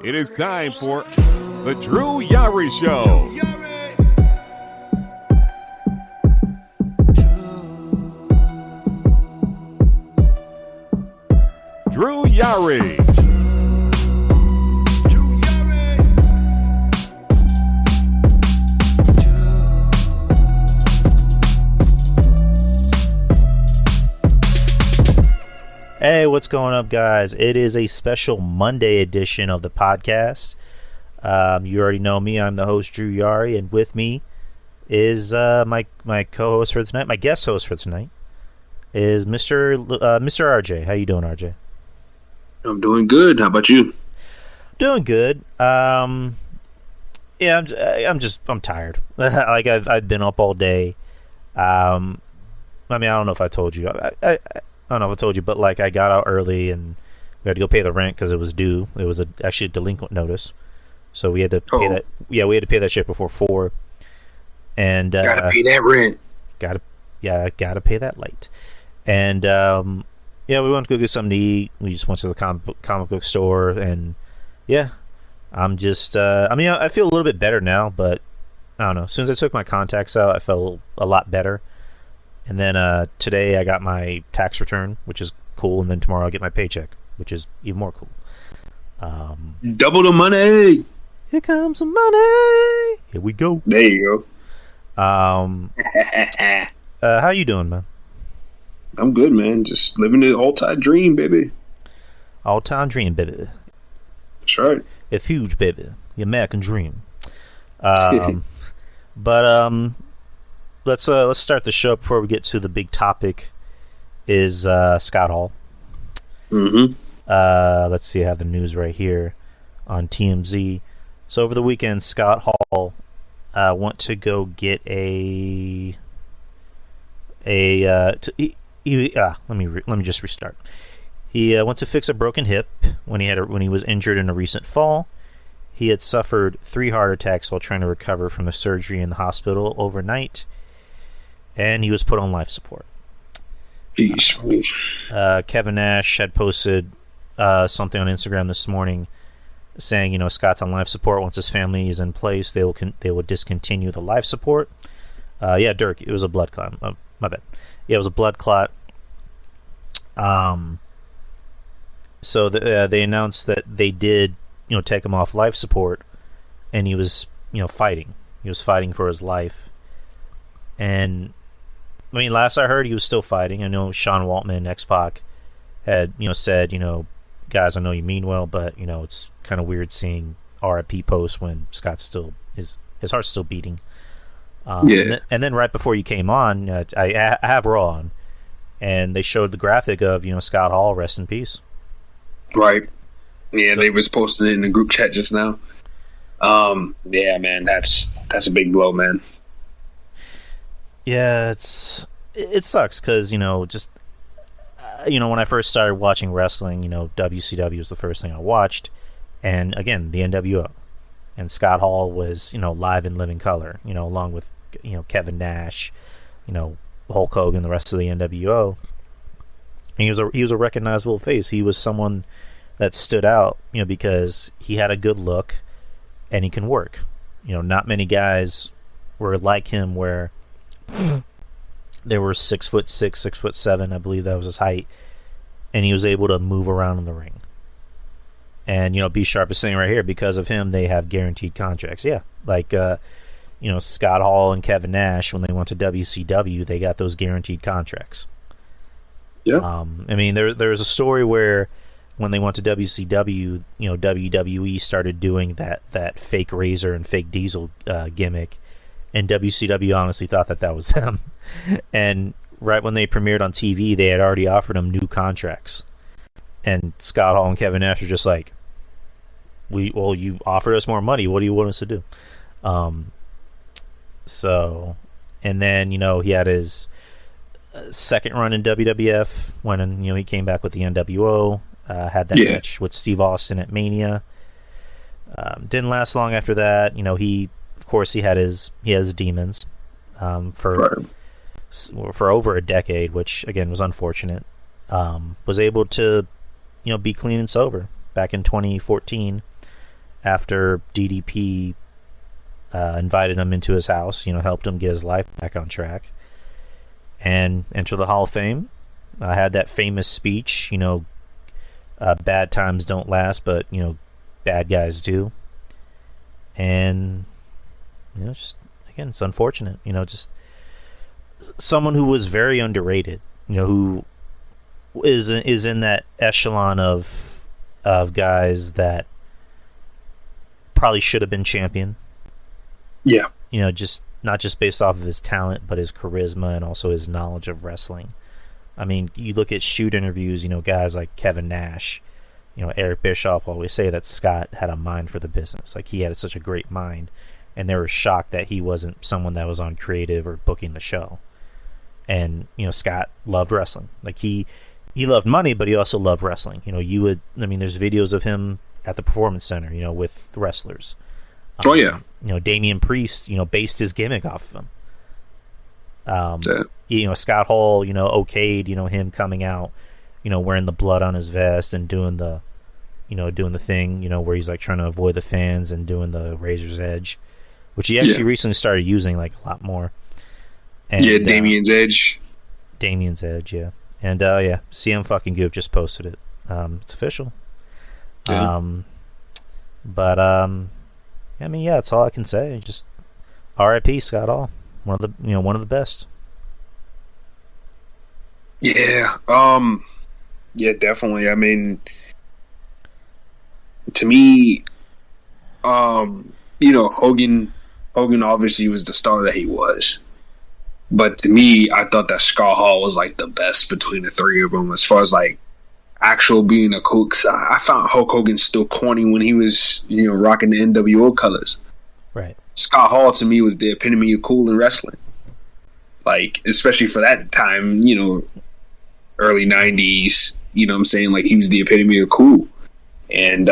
It is time for the Drew Yari Show. Drew Yari. Hey, what's going up, guys? It is a special Monday edition of the podcast. You already know me. I'm the host, Drew Yari, and with me is my co-host for tonight, my guest host for tonight, is Mr. RJ. How you doing, RJ? I'm doing good. How about you? Doing good. Yeah, I'm tired. Like I've been up all day. I mean, I don't know if I told you. I don't know if I told you, but like I got out early and we had to go pay the rent because it was due. It was actually a delinquent notice, so we had to pay that. Yeah, we had to pay that shit before 4. And gotta pay that rent. Gotta pay that late. And yeah, we went to go get something to eat. We just went to the comic book store, and yeah, I'm just. I mean, I feel a little bit better now, but I don't know. As soon as I took my contacts out, I felt a lot better. And then today I got my tax return, which is cool. And then tomorrow I'll get my paycheck, which is even more cool. Double the money. Here comes the money. Here we go. There you go. How you doing, man? I'm good, man. Just living the all-time dream, baby. All-time dream, baby. That's right. It's huge, baby. The American dream. But let's start the show before we get to the big topic. Is Scott Hall? Mm-hmm. Let's see. I have the news right here on TMZ. So over the weekend, Scott Hall went to go get let me just restart. He went to fix a broken hip when he was injured in a recent fall. He had suffered 3 heart attacks while trying to recover from the surgery in the hospital overnight, and he was put on life support. Jeez. Kevin Nash had posted something on Instagram this morning saying, Scott's on life support. Once his family is in place, they will discontinue the life support. Yeah, Dirk, it was a blood clot. Oh, my bad. Yeah, it was a blood clot. So they announced that they did, take him off life support, and he was, fighting. He was fighting for his life. And I mean, last I heard, he was still fighting. I know Sean Waltman, X-Pac, had, said, guys, I know you mean well, but, it's kind of weird seeing RIP posts when Scott's still, his heart's still beating. Yeah. And then right before you came on, I have Raw on, and they showed the graphic of, Scott Hall, rest in peace. Right. Yeah, so, they was posting it in the group chat just now. Yeah, man, that's a big blow, man. Yeah, it sucks because when I first started watching wrestling, WCW was the first thing I watched, and again the NWO, and Scott Hall was live in living color, along with Kevin Nash, Hulk Hogan, the rest of the NWO. And he was a recognizable face. He was someone that stood out, because he had a good look and he can work. Not many guys were like him where they were 6'6", 6'7", I believe that was his height, and he was able to move around in the ring. And B Sharp is saying right here, because of him, they have guaranteed contracts. Yeah, like Scott Hall and Kevin Nash, when they went to WCW, they got those guaranteed contracts. Yeah. I mean, there's a story where when they went to WCW, WWE started doing that fake Razor and fake Diesel gimmick. And WCW honestly thought that was them. And right when they premiered on TV, they had already offered them new contracts. And Scott Hall and Kevin Nash were just like, you offered us more money. What do you want us to do? So, and then, he had his second run in WWF when, he came back with the NWO. Had that match with Steve Austin at Mania. Didn't last long after that. Of course, he had his demons for over a decade, which again was unfortunate. Was able to, be clean and sober back in 2014. after DDP invited him into his house, helped him get his life back on track, and enter the Hall of Fame. Had that famous speech, bad times don't last, but, bad guys do. And, just, again, it's unfortunate, just someone who was very underrated, who is in that echelon of guys that probably should have been champion. Yeah. Just not just based off of his talent, but his charisma and also his knowledge of wrestling. I mean, you look at shoot interviews, guys like Kevin Nash, Eric Bischoff always say that Scott had a mind for the business. Like, he had such a great mind, and they were shocked that he wasn't someone that was on creative or booking the show. And, Scott loved wrestling. Like, he loved money, but he also loved wrestling. There's videos of him at the Performance Center, with wrestlers. Oh, yeah. Damian Priest, based his gimmick off of him. Scott Hall, okayed, him coming out, wearing the blood on his vest and doing the thing, where he's like trying to avoid the fans and doing the razor's edge, which he actually recently started using like a lot more. And, Damian's Edge. Damian's Edge, yeah. And CM fucking Goof just posted it. It's official. Yeah. That's all I can say. Just R.I.P. Scott Hall, one of the best. Yeah. Yeah, definitely. I mean, to me, Hogan obviously was the star that he was. But to me, I thought that Scott Hall was like the best between the three of them as far as like actual being a cool. Cause I found Hulk Hogan still corny when he was, rocking the NWO colors. Right. Scott Hall to me was the epitome of cool in wrestling. Like, especially for that time, early 90s, what I'm saying? Like, he was the epitome of cool. And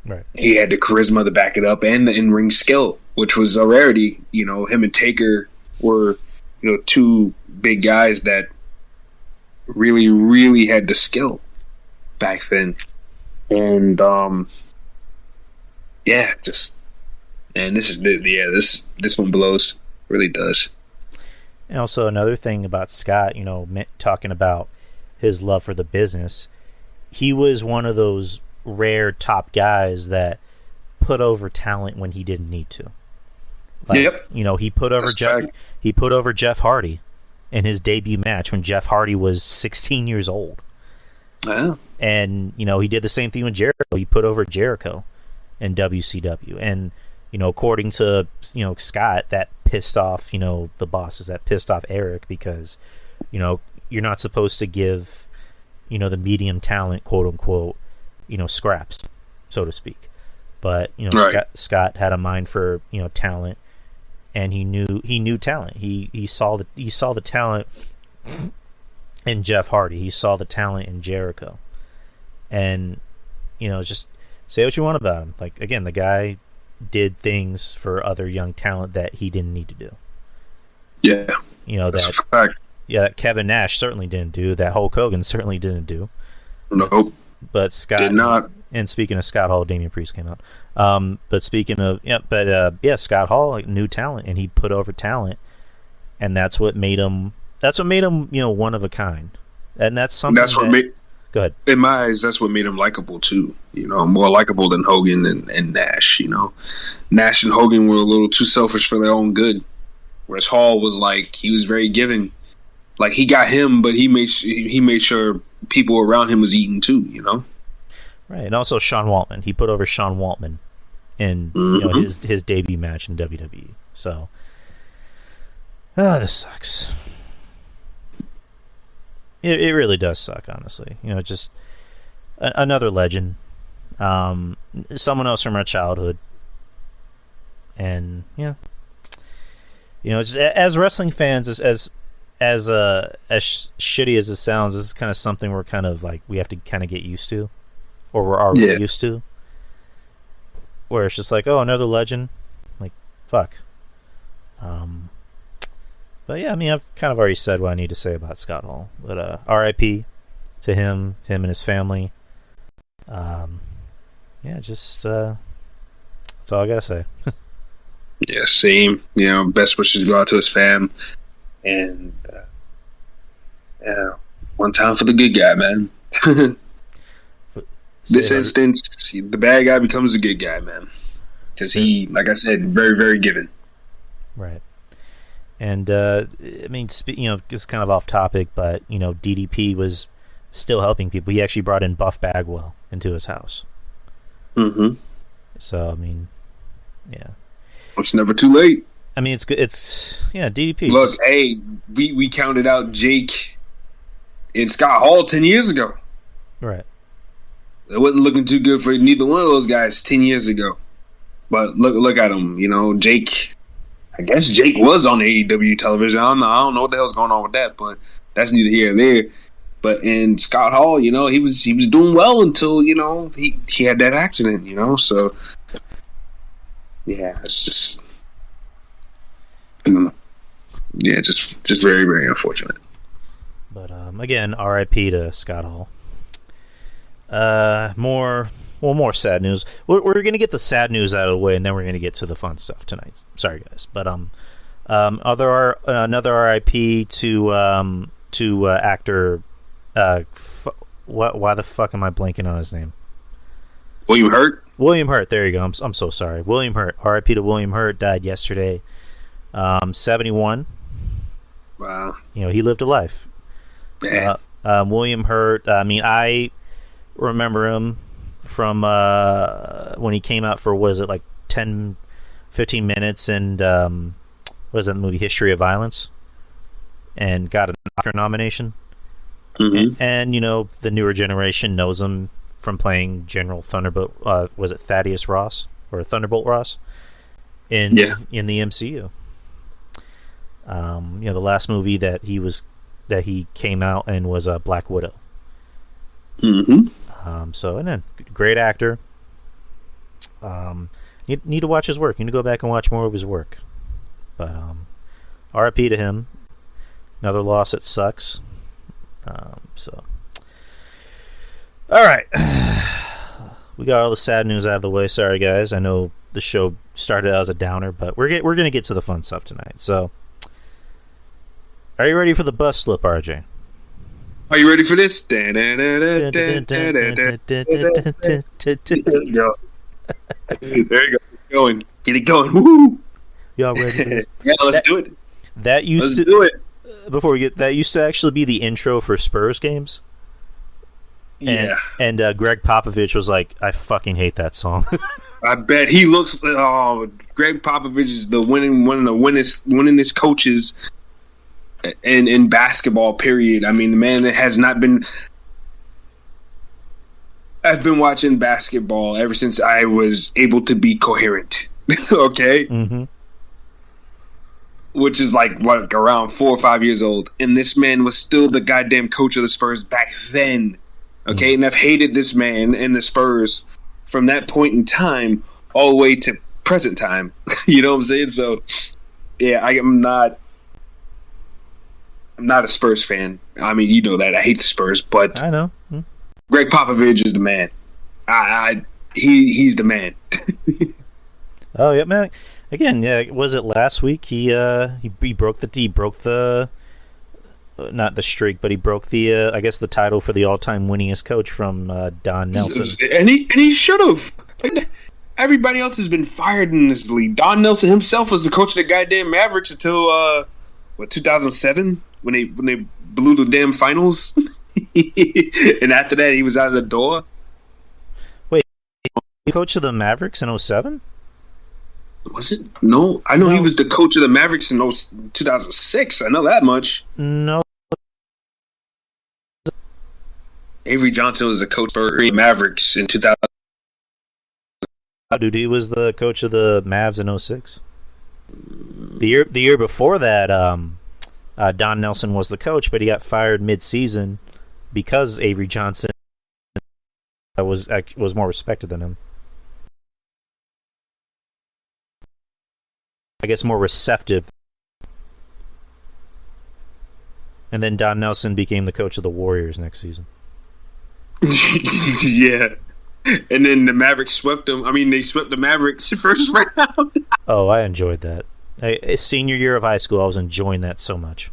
right. He had the charisma to back it up and the in-ring skill, which was a rarity. Him and Taker were, two big guys that really, really had the skill back then. And, this one blows. Really does. And also another thing about Scott, talking about his love for the business, he was one of those rare top guys that put over talent when he didn't need to. Like, yep. He put over Jeff Hardy in his debut match when Jeff Hardy was 16 years old. Yeah. And, he did the same thing with Jericho. He put over Jericho in WCW. And, according to, Scott, that pissed off, the bosses. That pissed off Eric because, you're not supposed to give, the medium talent, quote unquote, scraps, so to speak. But, right. Scott had a mind for, talent. And he knew talent. He saw the talent in Jeff Hardy. He saw the talent in Jericho. And just say what you want about him. Like, again, the guy did things for other young talent that he didn't need to do. Yeah. That's a fact. Yeah, that Kevin Nash certainly didn't do. That Hulk Hogan certainly didn't do. Nope. But Scott did not. And speaking of Scott Hall, Damian Priest came out. But speaking of Scott Hall, knew talent, and he put over talent, and that's what made him. One of a kind, and that's something. Go ahead. In my eyes, that's what made him likable too. More likable than Hogan and Nash. Nash and Hogan were a little too selfish for their own good, whereas Hall was like he was very giving. Like, he got him, but he made sure people around him was eating too. Right, and also Sean Waltman. He put over Sean Waltman in his debut match in WWE. So, this sucks. It really does suck, honestly. Just another legend, someone else from our childhood, and just as wrestling fans, as shitty as it sounds, this is kind of something we're kind of like we have to kind of get used to. Or we're already used to, where it's just like, oh, another legend, like, fuck. But yeah, I've kind of already said what I need to say about Scott Hall. But R.I.P. to him and his family. That's all I gotta say. Yeah, same. Best wishes go out to his fam, and one time for the good guy, man. This instance, the bad guy becomes the good guy, man, because he, like I said, very, very giving. Right. And I mean, it's kind of off topic, but DDP was still helping people. He actually brought in Buff Bagwell into his house. Mm-hmm. So I mean, yeah, it's never too late. I mean, it's good. DDP. Look, hey, we counted out Jake and Scott Hall 10 years ago. Right. It wasn't looking too good for neither one of those guys 10 years ago. But look at him. Jake. I guess Jake was on AEW television. I don't know what the hell's going on with that, but that's neither here nor there. But in Scott Hall, he was doing well until he had that accident. So yeah, it's just just very, very unfortunate. But again, R.I.P. to Scott Hall. More sad news. We're going to get the sad news out of the way, and then we're going to get to the fun stuff tonight. Sorry, guys, but another RIP to actor. Why the fuck am I blanking on his name? William Hurt. William Hurt. There you go. I'm so sorry. William Hurt. RIP to William Hurt. Died yesterday. 71. Wow. He lived a life. Yeah. William Hurt. I mean, I remember him from when he came out for, was it like 10, 15 minutes, and was that the movie History of Violence, and got an Oscar nomination. Mm-hmm. And the newer generation knows him from playing General Thunderbolt. Was it Thaddeus Ross or Thunderbolt Ross in the MCU? The last movie that he came out and was Black Widow. Mm-hmm. So, and then great actor. You need to watch his work. You need to go back and watch more of his work. But RIP to him. Another loss that sucks. So, all right, we got all the sad news out of the way. Sorry, guys. I know the show started as a downer, but we're gonna get to the fun stuff tonight. So, are you ready for the Busflip, RJ? Are you ready for this? There you go. Get it going. Woo! Y'all ready for this? Yeah, let's do it. That used Let's do it. Before we get that, used to actually be the intro for Spurs games. Yeah. And Greg Popovich was like, I fucking hate that song. I bet he looks. Greg Popovich is one of the winningest coaches in basketball. Period. I mean, the man that has not been. I've been watching basketball ever since I was able to be coherent. Okay. Mm-hmm. Which is like around 4 or 5 years old, and this man was still the goddamn coach of the Spurs back then. Okay, and I've hated this man and the Spurs from that point in time all the way to present time. You know what I'm saying? So, yeah, I'm not a Spurs fan. I mean, you know that I hate the Spurs, but I know. Greg Popovich is the man. He's the man. Oh yeah, man. Again, yeah, was it last week? He broke the not the streak, but he broke the I guess the title for the all-time winningest coach from Don Nelson. And he should have. Everybody else has been fired in this league. Don Nelson himself was the coach of the goddamn Mavericks until 2007 when they blew the damn finals. And after that, he was out of the door. Wait, he coach of the Mavericks in 2007? Was it? No. I know he was the coach of the Mavericks in 2006. I know that much. No. Avery Johnson was the coach of the Mavericks in 2000. Dude, he was the coach of the Mavs in 2006. The year before that, Don Nelson was the coach, but he got fired mid-season because Avery Johnson was more respected than him. I guess more receptive. And then Don Nelson became the coach of the Warriors next season. Yeah. And then the Mavericks swept them. I mean, they swept the Mavericks the first round. Oh, I enjoyed that. Senior year of high school, I was enjoying that so much.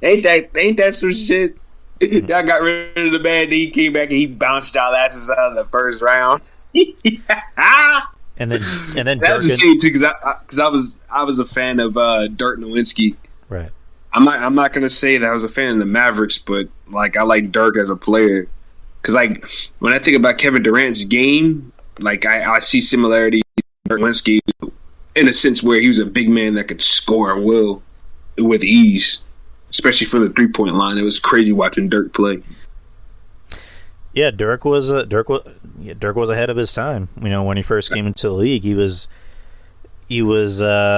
Ain't that some shit? Y'all got rid of the man, then he came back and he bounced y'all asses out of the first round. and then that's Dirk a shame too, because I was a fan of Dirk Nowitzki. Right. I'm not gonna say that I was a fan of the Mavericks, but like I like Dirk as a player. Because like when I think about Kevin Durant's game, like I see similarities with Dirk Nowitzki in a sense where he was a big man that could score with ease. Especially for the 3-point line, it was crazy watching Dirk play. Yeah, Dirk was ahead of his time. You know, when he first came into the league, he was. I'm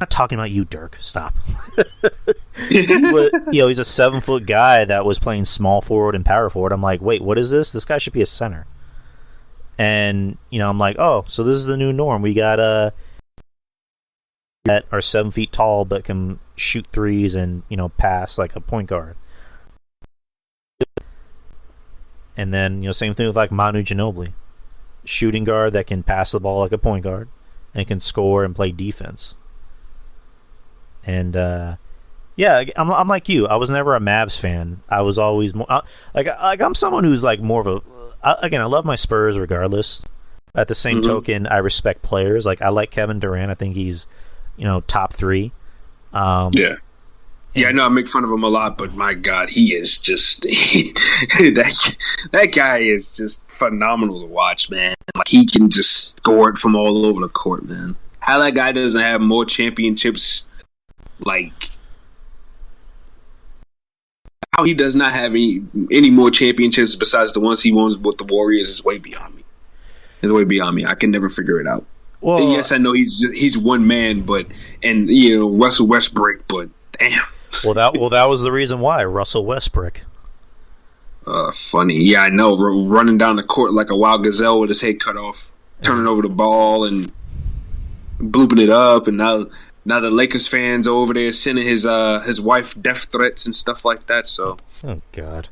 not talking about you, Dirk. Stop. He's a 7-foot guy that was playing small forward and power forward. I'm like, wait, what is this? This guy should be a center. And I'm like, oh, so this is the new norm. We got that are 7 feet tall but can shoot threes and pass like a point guard. And then same thing with like Manu Ginobili, shooting guard that can pass the ball like a point guard and can score and play defense. And yeah, I'm like you. I was never a Mavs fan. I was always more like I'm someone who's like more of a. Again, I love my Spurs regardless. At the same token, I respect players. Like I like Kevin Durant. I think he's top 3. Yeah, I know I make fun of him a lot, but my God, he is just that guy is just phenomenal to watch, man. Like he can just score it from all over the court, man. How that guy doesn't have more championships, like how he does not have any more championships besides the ones he won with the Warriors is way beyond me. It's way beyond me. I can never figure it out. Well, and yes, I know he's one man, and Russell Westbrook, but damn. Well, that was the reason why Russell Westbrook. Funny, yeah, I know. Running down the court like a wild gazelle with his head cut off, turning over the ball and blooping it up, and now the Lakers fans are over there sending his wife death threats and stuff like that. So, oh God,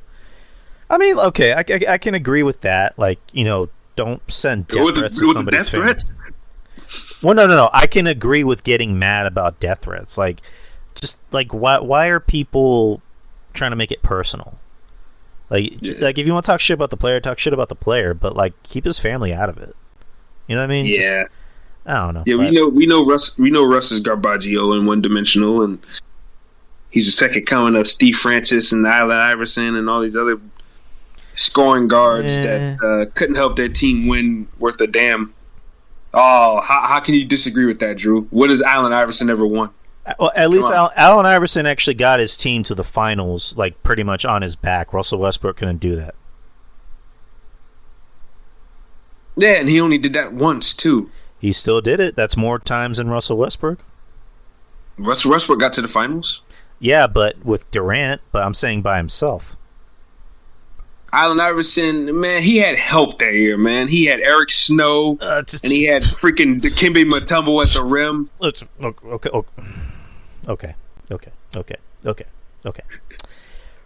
I mean, okay, I can agree with that. Like, don't send death threats to somebody's family. Well, no. I can agree with getting mad about death threats. Like, just like why are people trying to make it personal? Like, like if you want to talk shit about the player, talk shit about the player, but like keep his family out of it. You know what I mean? Yeah. Just, I don't know. Yeah, we know Russ is Garbaggio and one dimensional, and he's the second coming of Steve Francis and Allen Iverson and all these other scoring guards that couldn't help their team win worth a damn. Oh, how can you disagree with that, Drew? What has Allen Iverson ever won? Well, at least Allen Iverson actually got his team to the finals, like pretty much on his back. Russell Westbrook couldn't do that. Yeah, and he only did that once too. He still did it. That's more times than Russell Westbrook. Russell Westbrook got to the finals? Yeah, but with Durant. But I'm saying by himself. Allen Iverson, man, he had help that year, man. He had Eric Snow, and he had freaking Dikembe Mutombo at the rim. Okay.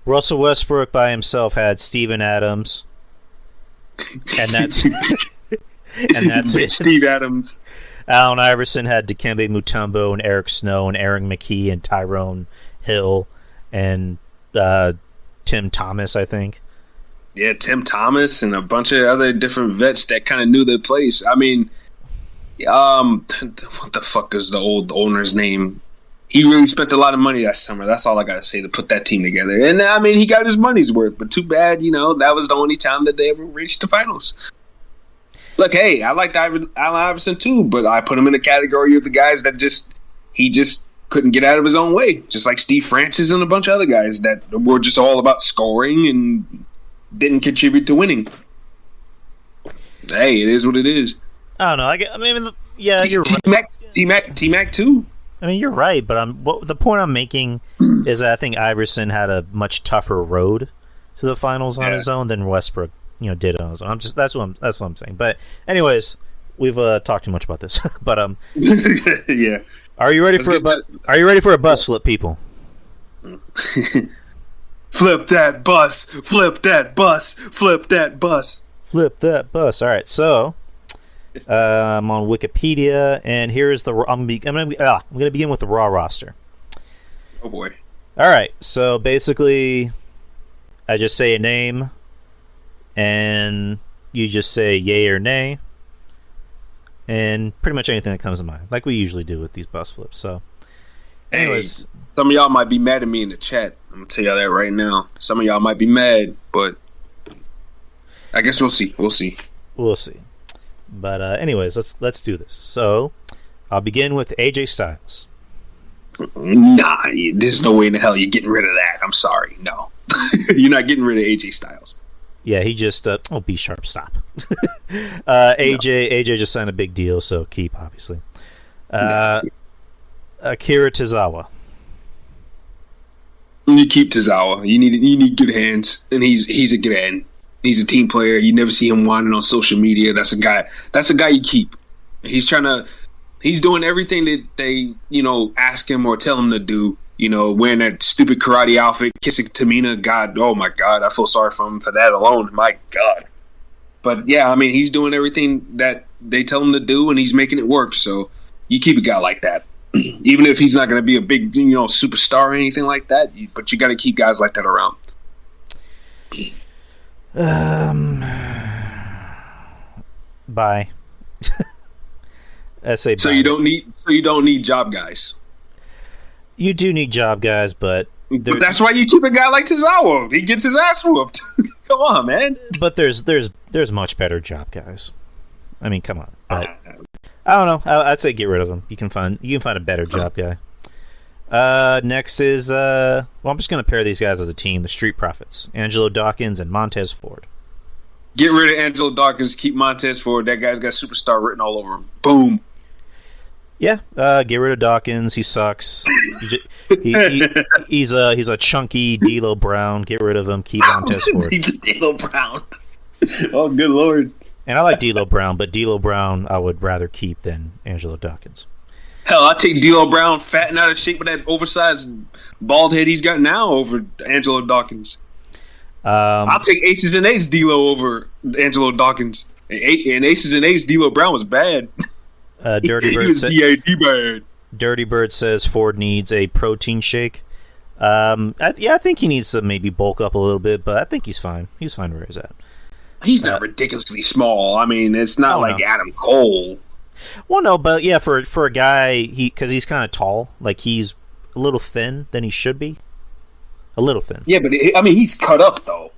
Russell Westbrook by himself had Steven Adams, and that's it. Steve Adams. Allen Iverson had Dikembe Mutombo and Eric Snow and Aaron McKee and Tyrone Hill and Tim Thomas, I think. Yeah, Tim Thomas and a bunch of other different vets that kind of knew their place. I mean, what the fuck is the old owner's name? He really spent a lot of money that summer. That's all I got to say to put that team together. And, I mean, he got his money's worth. But too bad, that was the only time that they ever reached the finals. Look, hey, I liked Allen Iverson too, but I put him in the category of the guys that he just couldn't get out of his own way. Just like Steve Francis and a bunch of other guys that were just all about scoring and didn't contribute to winning. Hey, it is what it is. I don't know. You're right. T-Mac too. I mean, you're right, but the point I'm making is that I think Iverson had a much tougher road to the finals on his own than Westbrook, did on his own. That's what I'm saying. But anyways, we've talked too much about this. But yeah. Are you ready for a bus flip, people? Flip that bus. Flip that bus. Flip that bus. Flip that bus. All right, so I'm on Wikipedia, and here's the. I'm gonna begin with the Raw roster. Oh boy. All right, so basically, I just say a name, and you just say yay or nay, and pretty much anything that comes to mind, like we usually do with these bus flips. So, anyways, hey, some of y'all might be mad at me in the chat. I'm gonna tell y'all that right now. Some of y'all might be mad, but I guess we'll see. We'll see. But anyways, let's do this. So, I'll begin with AJ Styles. Nah, there's no way in the hell you're getting rid of that. I'm sorry, no. You're not getting rid of AJ Styles. Yeah, he just B Sharp, stop. AJ just signed a big deal, so keep, obviously. Akira Tozawa. You keep Tozawa. You need good hands, and he's a good hand. He's a team player. You never see him whining on social media. That's a guy you keep. He's doing everything that they, ask him or tell him to do. Wearing that stupid karate outfit, kissing Tamina. God, oh my God, I feel sorry for him for that alone. My God. But yeah, I mean, he's doing everything that they tell him to do, and he's making it work. So you keep a guy like that, even if he's not going to be a big, superstar or anything like that. But you got to keep guys like that around. Bye. I say so bye. you don't need job guys. You do need job guys, but that's why you keep a guy like Tozawa. He gets his ass whooped. Come on, man. But there's much better job guys. I mean, come on. But I don't know. I'd say get rid of them. You can find a better job guy. Next is I'm just going to pair these guys as a team. The Street Profits, Angelo Dawkins and Montez Ford. Get rid of Angelo Dawkins. Keep Montez Ford. That guy's got superstar written all over him. Boom. Yeah, get rid of Dawkins. He sucks. He's a chunky D'Lo Brown. Get rid of him. Keep Montez Ford. D'Lo Brown. Oh, good lord. And I like D'Lo Brown, but D'Lo Brown I would rather keep than Angelo Dawkins. Hell, I'll take D'Lo Brown fat and out of shape with that oversized bald head he's got now over Angelo Dawkins. I'll take Aces and Eights D'Lo over Angelo Dawkins. And Aces and Eights D'Lo Brown was bad. Dirty Bird says Ford needs a protein shake. I think he needs to maybe bulk up a little bit, but I think he's fine. He's fine where he's at. He's not ridiculously small. I mean, it's not like Adam Cole. Well, no, but yeah, for a guy, because he's kind of tall, like he's a little thin than he should be. A little thin. Yeah, but he's cut up though.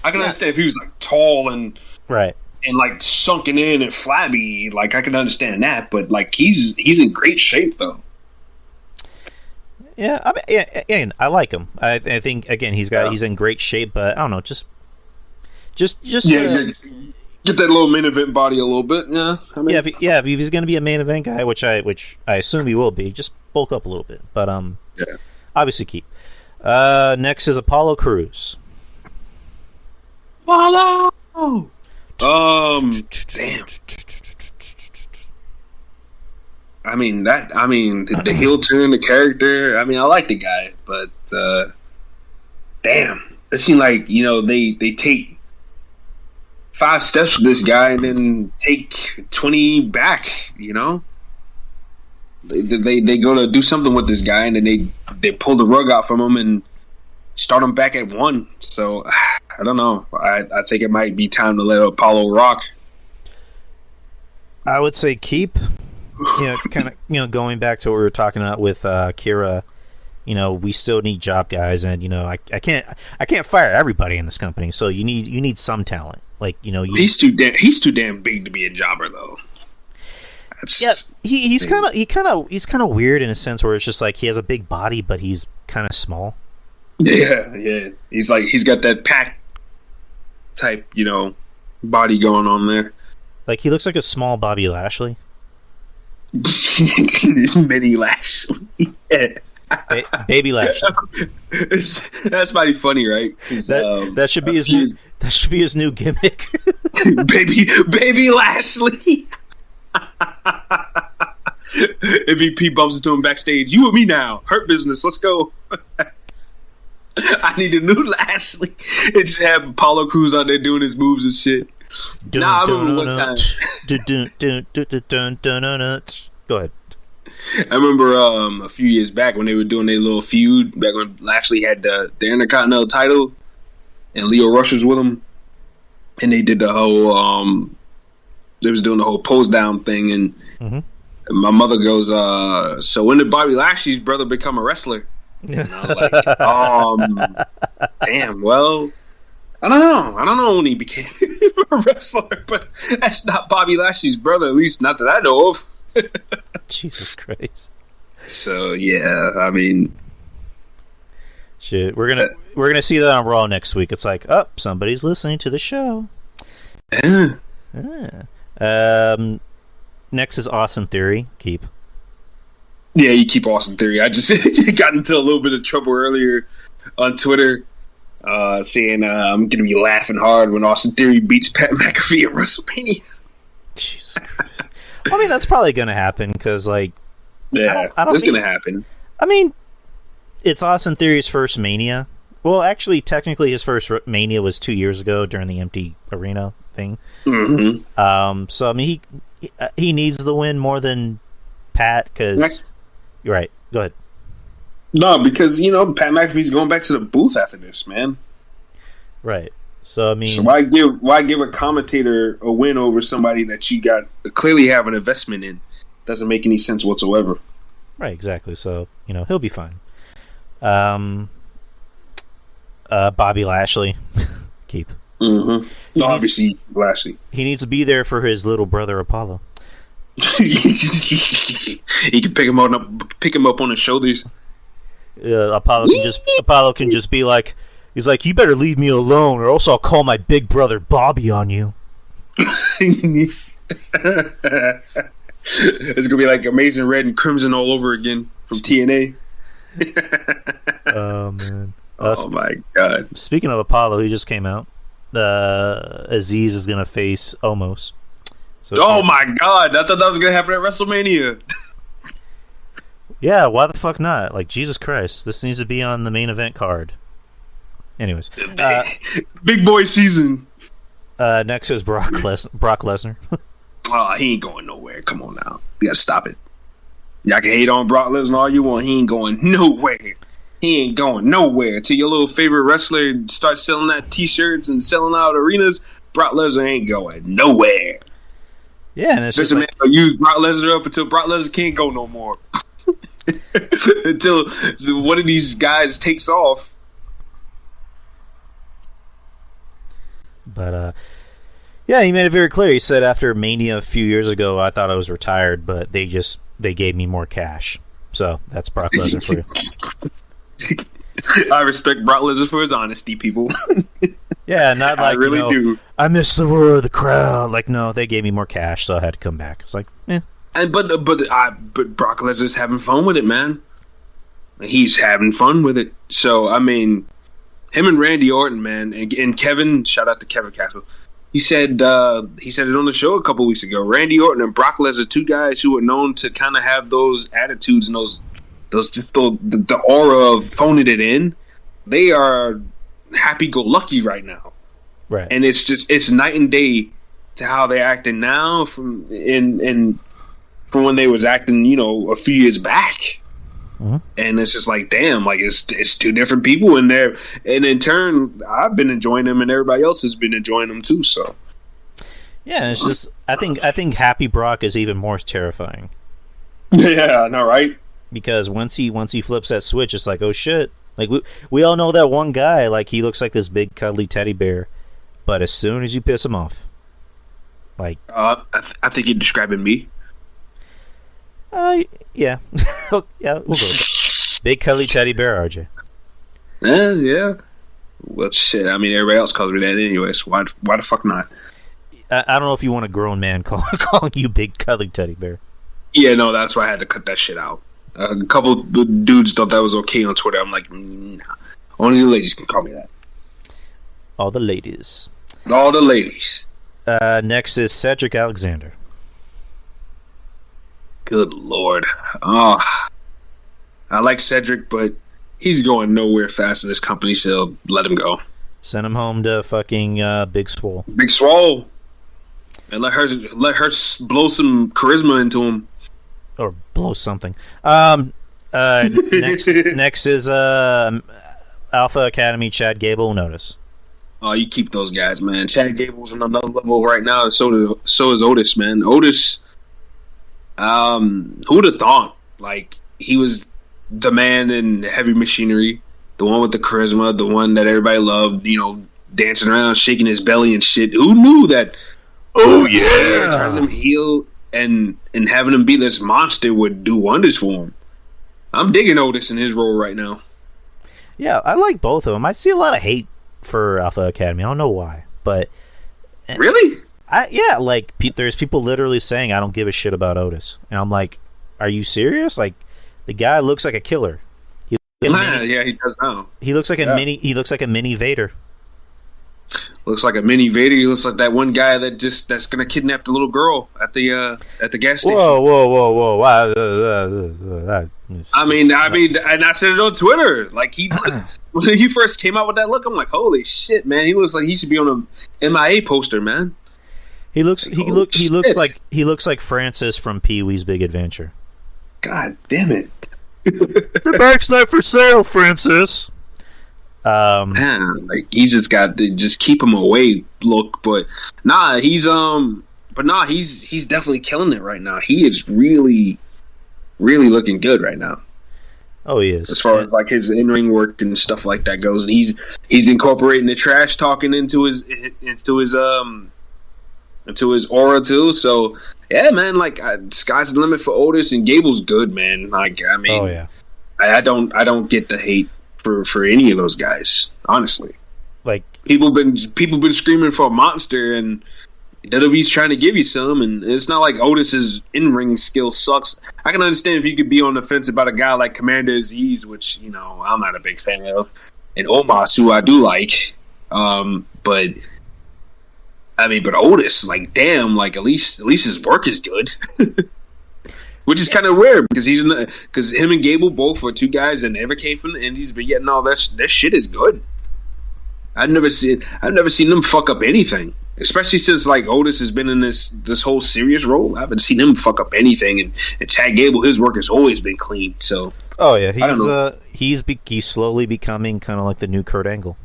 I can understand if he was like tall and right. And like sunken in and flabby, like I can understand that, but like he's in great shape though. Yeah, I like him. I think again he's in great shape, but I don't know, just get that little main event body a little bit. Yeah, if he's going to be a main event guy, which I assume he will be, just bulk up a little bit. But obviously keep. Next is Apollo Crews. Apollo. Damn. The heel turn, the character. I like the guy, but damn, it seemed like they take 5 steps with this guy and then take 20 back. They go to do something with this guy and then they pull the rug out from him and start him back at 1. So I don't know. I think it might be time to let Apollo rock. I would say keep. Going back to what we were talking about with Kira. We still need job guys, and I can't fire everybody in this company. So you need some talent. Like he's too damn big to be a jobber though. He's kind of weird in a sense where it's just like he has a big body, but he's kind of small. Yeah. He's got that pack type, body going on there. Like he looks like a small Bobby Lashley. Mini Lashley. Yeah. Baby Lashley. That's mighty funny, right? That should be his new. That should be his new gimmick. baby Lashley. MVP bumps into him backstage. You and me now. Hurt Business. Let's go. I need a new Lashley. It just had Apollo Crews out there doing his moves and shit. I remember one time. Go ahead. I remember a few years back when they were doing their little feud, back when Lashley had the Intercontinental title, and Leo Rush was with him, and they did the whole they was doing the whole pose down thing, and my mother goes, so when did Bobby Lashley's brother become a wrestler? And I was like, damn, well, I don't know when he became a wrestler, but that's not Bobby Lashley's brother, at least not that I know of. Jesus Christ. So yeah, I mean, shit, we're gonna see that on Raw next week. It's like, oh, somebody's listening to the show. Next is Austin Theory. Keep. Yeah, you keep Austin Theory. I just got into a little bit of trouble earlier on Twitter, saying I'm gonna be laughing hard when Austin Theory beats Pat McAfee at WrestleMania. Jesus Christ. I mean, that's probably gonna happen because, like, yeah, it's gonna happen. I mean, it's Austin Theory's first Mania. Well, actually, technically, his first Mania was 2 years ago during the empty arena thing. Mm-hmm. So I mean, he needs the win more than Pat because you're right. Go ahead. No, because Pat McAfee's going back to the booth after this, man. Right. So I mean, so why give a commentator a win over somebody that you got clearly have an investment in? Doesn't make any sense whatsoever. Right. Exactly. So he'll be fine. Bobby Lashley, keep. Mm-hmm. No, obviously Lashley. He needs to be there for his little brother Apollo. He can pick him up on his shoulders. Apollo can just be like, he's like, you better leave me alone, or else I'll call my big brother Bobby on you. It's gonna be like Amazing Red and Crimson all over again from TNA. Oh man. Oh my god. Speaking of Apollo, he just came out. Aziz is gonna face Omos. So my god! I thought that was gonna happen at WrestleMania. Yeah, why the fuck not? Like, Jesus Christ, this needs to be on the main event card. Anyways, big boy season. Next is Brock Lesnar. Oh, he ain't going nowhere. Come on now, you gotta stop it. Y'all can hate on Brock Lesnar all you want. He ain't going nowhere. He ain't going nowhere. Till your little favorite wrestler starts selling that T-shirts and selling out arenas, Brock Lesnar ain't going nowhere. Yeah, and it's There's just a man who use Brock Lesnar up until Brock Lesnar can't go no more. Until one of these guys takes off. But yeah, he made it very clear. He said after Mania a few years ago, I thought I was retired, but they gave me more cash. So that's Brock Lesnar for you. I respect Brock Lesnar for his honesty, people. Yeah, not like, I really do. I miss the roar of the crowd. Like, no, they gave me more cash, so I had to come back. It's like, eh. And but Brock Lesnar's having fun with it, man. He's having fun with it. So I mean, him and Randy Orton, man, and Kevin. Shout out to Kevin Castle. He said it on the show a couple weeks ago. Randy Orton and Brock Lesnar, two guys who are known to kind of have those attitudes and the aura of phoning it in. They are happy-go-lucky right now, right? And it's night and day to how they're acting now from when they was acting, a few years back. Mm-hmm. And it's just like, damn, like it's two different people in there. And in turn, I've been enjoying them, and everybody else has been enjoying them too. So, yeah, it's just I think Happy Brock is even more terrifying. Yeah, I know, right? Because once he flips that switch, it's like, oh shit! Like we all know that one guy, like he looks like this big cuddly teddy bear, but as soon as you piss him off, like I think you're describing me. Yeah, yeah, we'll go with that. Big cuddly teddy bear, RJ. Yeah. Well, shit. I mean, everybody else calls me that anyways. Why the fuck not? I don't know if you want a grown man calling you big cuddly teddy bear. Yeah, no, that's why I had to cut that shit out. A couple dudes thought that was okay on Twitter. I'm like, nah. Only the ladies can call me that. All the ladies. All the ladies. Next is Cedric Alexander. Good lord. Oh, I like Cedric, but He's going nowhere fast in this company, so let him go. Send him home to fucking Big Swole. Big Swole. And let her blow some charisma into him. Or blow something. Next is Alpha Academy Chad Gable. Notice. Oh, you keep those guys, man. Chad Gable's on another level right now, and so is Otis, man. Otis, who'd have thought? Like, he was the man in Heavy Machinery, the one with the charisma, the one that everybody loved, you know, dancing around, shaking his belly and shit. Who knew that? Oh, yeah! Trying him heel and having him be this monster would do wonders for him. I'm digging Otis in his role right now. Yeah, I like both of them. I see a lot of hate for Alpha Academy. I don't know why, but really, there's people literally saying I don't give a shit about Otis, and I'm like, are you serious? Like, the guy looks like a killer. He does now. He looks like a mini. He looks like a mini Vader. Looks like a mini Vader. He looks like that one guy that's gonna kidnap the little girl at the gas station. Whoa! I mean, and I said it on Twitter. Like when he first came out with that look, I'm like, holy shit, man! He looks like he should be on a MIA poster, man. He looks like Francis from Pee-wee's Big Adventure. God damn it! The bike's not for sale, Francis. Man, like he's just got the just keep him away look, but he's definitely killing it right now. He is really, really looking good right now. Oh, he is. As far as like his in-ring work and stuff like that goes, and he's incorporating the trash talking into his aura too. So yeah, man, like sky's the limit for Otis, and Gable's good, man. Like I mean, oh yeah, I don't get the hate for any of those guys, honestly. Like people been screaming for a monster, and WWE's trying to give you some, and it's not like Otis's in-ring skill sucks. I can understand if you could be on the fence about a guy like Commander Aziz, which, you know, I'm not a big fan of, and Omos, who I do like, but Otis, like, damn, like at least his work is good. Which is kind of weird because because him and Gable both were two guys that never came from the Indies, but yet no, that shit is good. I've never seen them fuck up anything, especially since like Otis has been in this whole serious role. I haven't seen him fuck up anything, and Chad Gable, his work has always been clean. So oh yeah, he's slowly becoming kind of like the new Kurt Angle.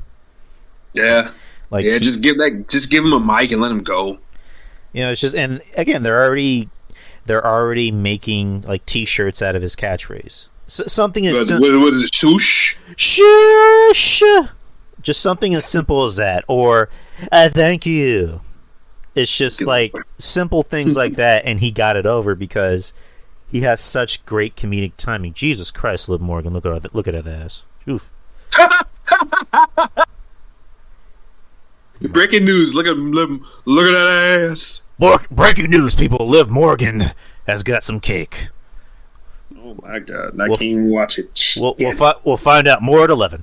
Yeah, like just give him a mic and let him go. You know, it's just, and again, they're already making like T-shirts out of his catchphrase. Something as what is it? Swoosh. Shush. Just something as simple as that, or thank you. It's just like simple things like that, and he got it over because he has such great comedic timing. Jesus Christ, Liv Morgan, look at that ass. Oof. Breaking news! Look at that ass. Breaking news, people! Liv Morgan has got some cake. Oh my god! I can't even watch it. We'll find out more at 11.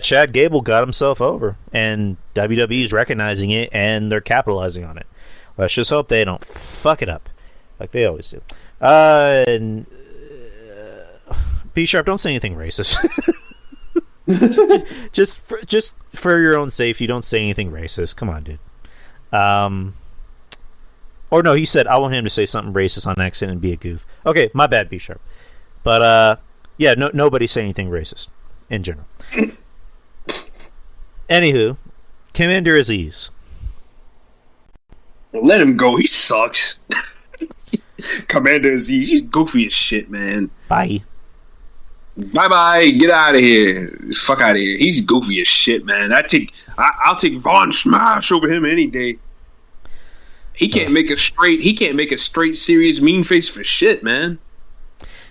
Chad Gable got himself over, and WWE's recognizing it, and they're capitalizing on it. Let's just hope they don't fuck it up, like they always do. B Sharp, don't say anything racist. just for your own safety, don't say anything racist. Come on, dude. Or no, he said I want him to say something racist on accident and be a goof. Okay, my bad, B Sharp. But nobody say anything racist in general. Anywho, Commander Aziz. Let him go. He sucks. Commander Aziz, he's goofy as shit, man. Bye. Bye. Get out of here. Fuck out of here. He's goofy as shit, man. I'll take Von Smash over him any day. He can't make a straight serious mean face for shit, man.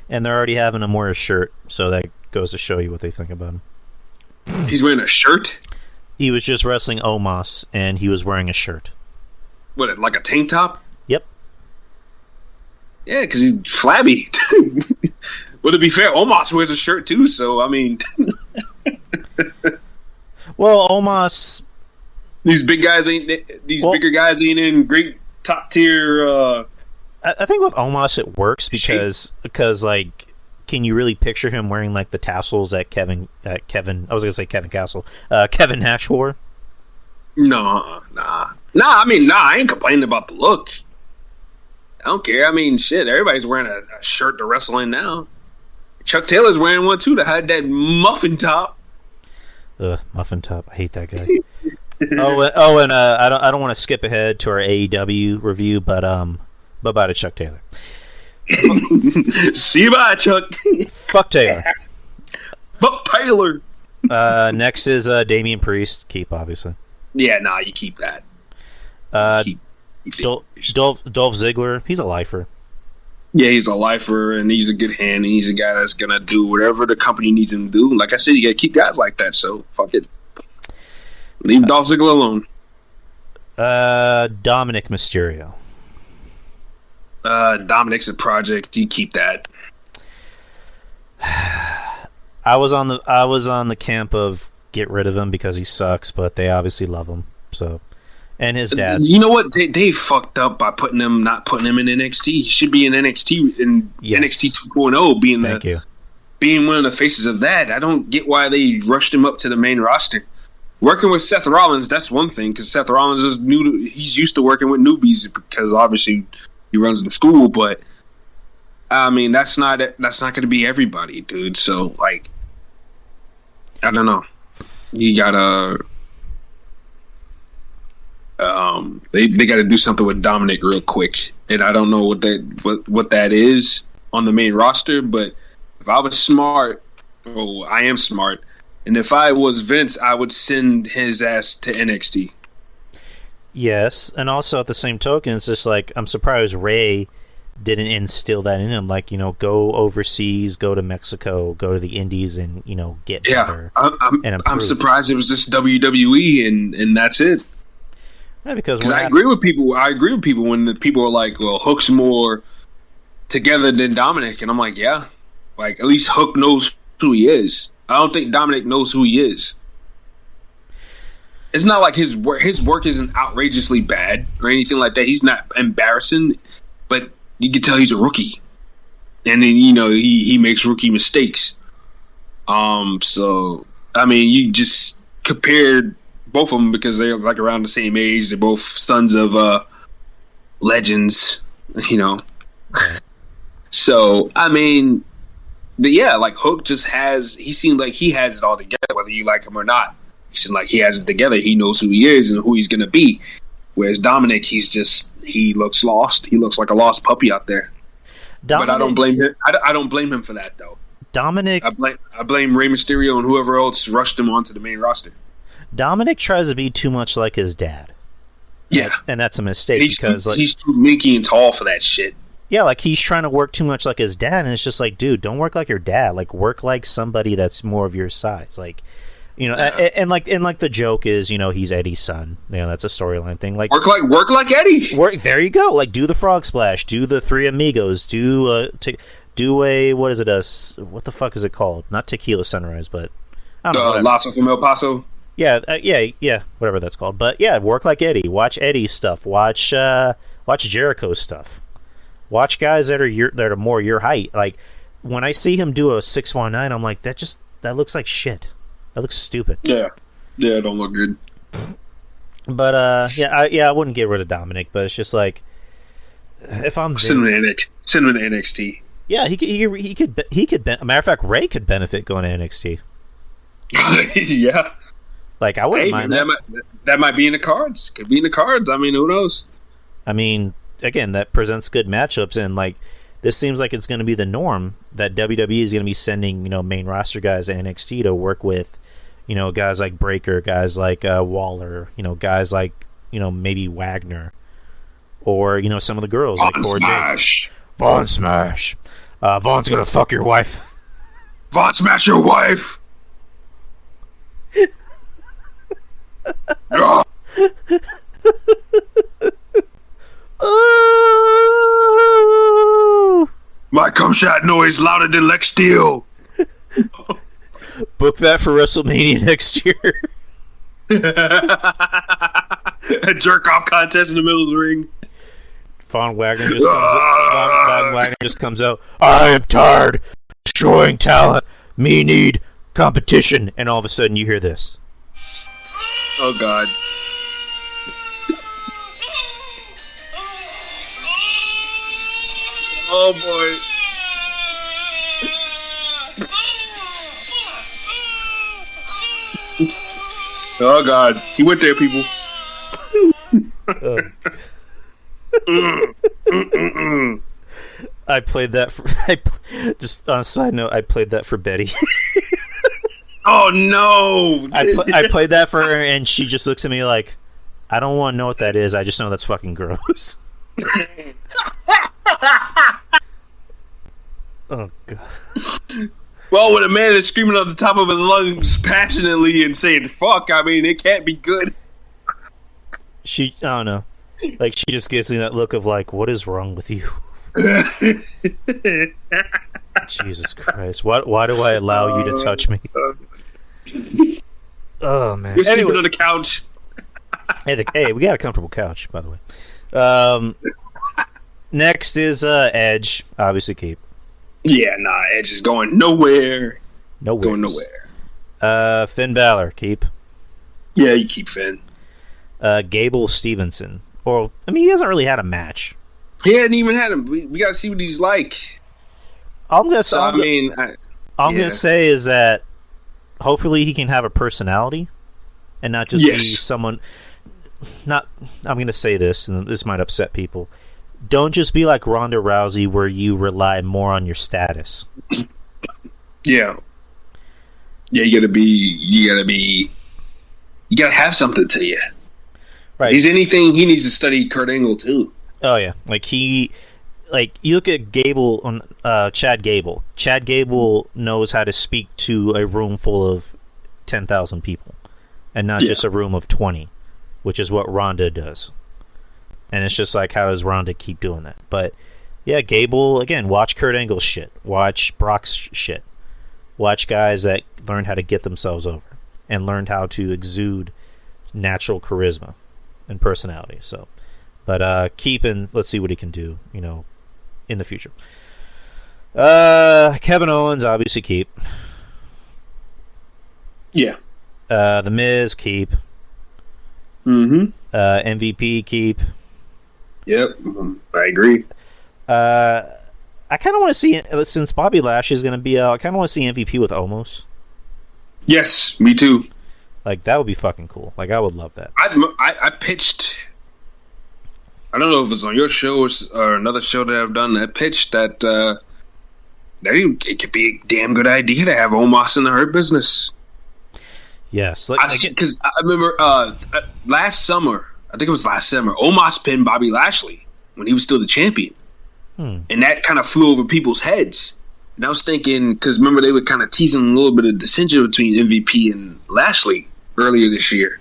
And they're already having him wear a shirt, so that goes to show you what they think about him. He's wearing a shirt? He was just wrestling Omos, and he was wearing a shirt. What, like a tank top? Yep. Yeah, because he's flabby. Well, to be fair, Omos wears a shirt too, so, I mean... Well, Omos... These bigger guys ain't in great top tier... I think with Omos it works because like can you really picture him wearing like the tassels that Kevin I was gonna say Kevin Castle, Kevin Nash wore? No, nah. I ain't complaining about the look. I don't care. I mean, shit, everybody's wearing a shirt to wrestle in now. Chuck Taylor's wearing one too that had that muffin top. Muffin top. I hate that guy. and I don't want to skip ahead to our AEW review, but bye to Chuck Taylor. See you bye, Chuck. Fuck Taylor. Fuck Taylor. Next is Damian Priest. Keep, obviously. Yeah, nah, you keep that. Keep Dolph Ziggler. He's a lifer. Yeah, he's a lifer, and he's a good hand, and he's a guy that's gonna do whatever the company needs him to do. Like I said, you gotta keep guys like that, so fuck it. Leave Dolph Ziggler alone. Dominic Mysterio. Dominic's a project. You keep that. I was on the camp of get rid of him because he sucks, but they obviously love him. So, and his dad. You know what? They fucked up by not putting him in NXT. He should be in NXT NXT 2.0, being one of the faces of that. I don't get why they rushed him up to the main roster. Working with Seth Rollins, that's one thing, because Seth Rollins is he's used to working with newbies because obviously he runs the school. But I mean, that's not going to be everybody, dude. So like, I don't know. You gotta they got to do something with Dominic real quick, and I don't know what that is on the main roster. But if I was smart, I am smart, and if I was Vince, I would send his ass to NXT. Yes, and also at the same token, it's just like I'm surprised Ray didn't instill that in him. Like, go overseas, go to Mexico, go to the Indies, and get better. I'm surprised it was just WWE, and that's it. Yeah, because I agree with people. I agree with people when the people are like, "Well, Hook's more together than Dominic," and I'm like, "Yeah, like at least Hook knows who he is." I don't think Dominic knows who he is. It's not like his work isn't outrageously bad or anything like that. He's not embarrassing, but you can tell he's a rookie, and then he makes rookie mistakes. So I mean, you just compared both of them because they're like around the same age. They're both sons of legends, So I mean, but yeah, like Hook he seemed like he has it all together, whether you like him or not. He seemed like he has it together. He knows who he is and who he's gonna be. Whereas Dominic, he looks lost. He looks like a lost puppy out there. But I don't blame him. I don't blame him for that though. Dominic, I blame Rey Mysterio and whoever else rushed him onto the main roster. Dominic tries to be too much like his dad. Yeah, and that's a mistake he's too linky and tall for that shit. Yeah, like he's trying to work too much like his dad, and it's just like, dude, don't work like your dad. Like, work like somebody that's more of your size. Like, and like the joke is, he's Eddie's son. That's a storyline thing. Like, work like Eddie. There you go. Like, do the frog splash, do the Three Amigos, do a what is it? What the fuck is it called? Not Tequila Sunrise, but I don't know. Lasso from El Paso. Yeah, whatever that's called. But yeah, work like Eddie. Watch Eddie's stuff. Watch Jericho's stuff. Watch guys that are more your height. Like, when I see him do a 619, I'm like, that looks like shit. That looks stupid. Yeah, it don't look good. But I wouldn't get rid of Dominic. But it's just like, if I'm send him to NXT. Yeah, he could. A matter of fact, Ray could benefit going to NXT. Yeah. Like, I wouldn't mind that. That might be in the cards. Could be in the cards. I mean, who knows? I mean, again, that presents good matchups, and like, this seems like it's going to be the norm that WWE is going to be sending main roster guys to NXT to work with, guys like Breakker, guys like Waller, guys like maybe Wagner, or some of the girls like Cora Jade. Von Smash. Von's gonna fuck your wife. Von Smash your wife. My cum shot noise louder than Lex Steel. Book that for WrestleMania next year. A jerk off contest in the middle of the ring. Von Wagner just comes out. I am tired. destroying talent. Me need competition. And all of a sudden you hear this. Oh, God. Oh, boy. Oh, God. He went there, people. I played that for... just on a side note, I played that for Betty. Oh, no. I played that for her, and she just looks at me like, I don't want to know what that is. I just know that's fucking gross. Oh, God. Well, when a man is screaming at the top of his lungs passionately and saying, fuck, I mean, it can't be good. I don't know. Like, she just gives me that look of like, what is wrong with you? Jesus Christ. Why do I allow you to touch me? Oh, man. You're sleeping on the couch. Hey, we got a comfortable couch, by the way. Next is Edge. Obviously, keep. Yeah, nah, Edge is going nowhere. Going nowhere. Finn Balor, keep. Yeah, you keep Finn. Gable Stevenson. Or, I mean, he hasn't really had a match. He hadn't even had him. We got to see what he's like. I'm gonna say is that hopefully he can have a personality and not just be someone. I'm gonna say this, and this might upset people. Don't just be like Ronda Rousey, where you rely more on your status. Yeah, you gotta have something to you. Right. If he's anything, he needs to study Kurt Angle too. Oh yeah, you look at Gable on Chad Gable. Chad Gable knows how to speak to a room full of 10,000 people, and not just a room of 20, which is what Ronda does. And it's just like, how does Ronda keep doing that? But yeah, Gable, again, watch Kurt Angle's shit, watch Brock's shit, watch guys that learned how to get themselves over and learned how to exude natural charisma and personality. So, but keeping, let's see what he can do, in the future. Kevin Owens, obviously keep. Yeah. The Miz, keep. MVP, keep. Yep, I agree. I kind of want to see, since Bobby Lashley's going to be out, I kind of want to see MVP with Omos. Yes, me too. Like, that would be fucking cool. Like, I would love that. I pitched, I don't know if it's on your show or another show that I've done, I pitched that it could be a damn good idea to have Omos in the Hurt Business. Yes. Because I remember last summer, Omos pinned Bobby Lashley when he was still the champion. And that kind of flew over people's heads. And I was thinking, because remember they were kind of teasing a little bit of dissension between MVP and Lashley earlier this year.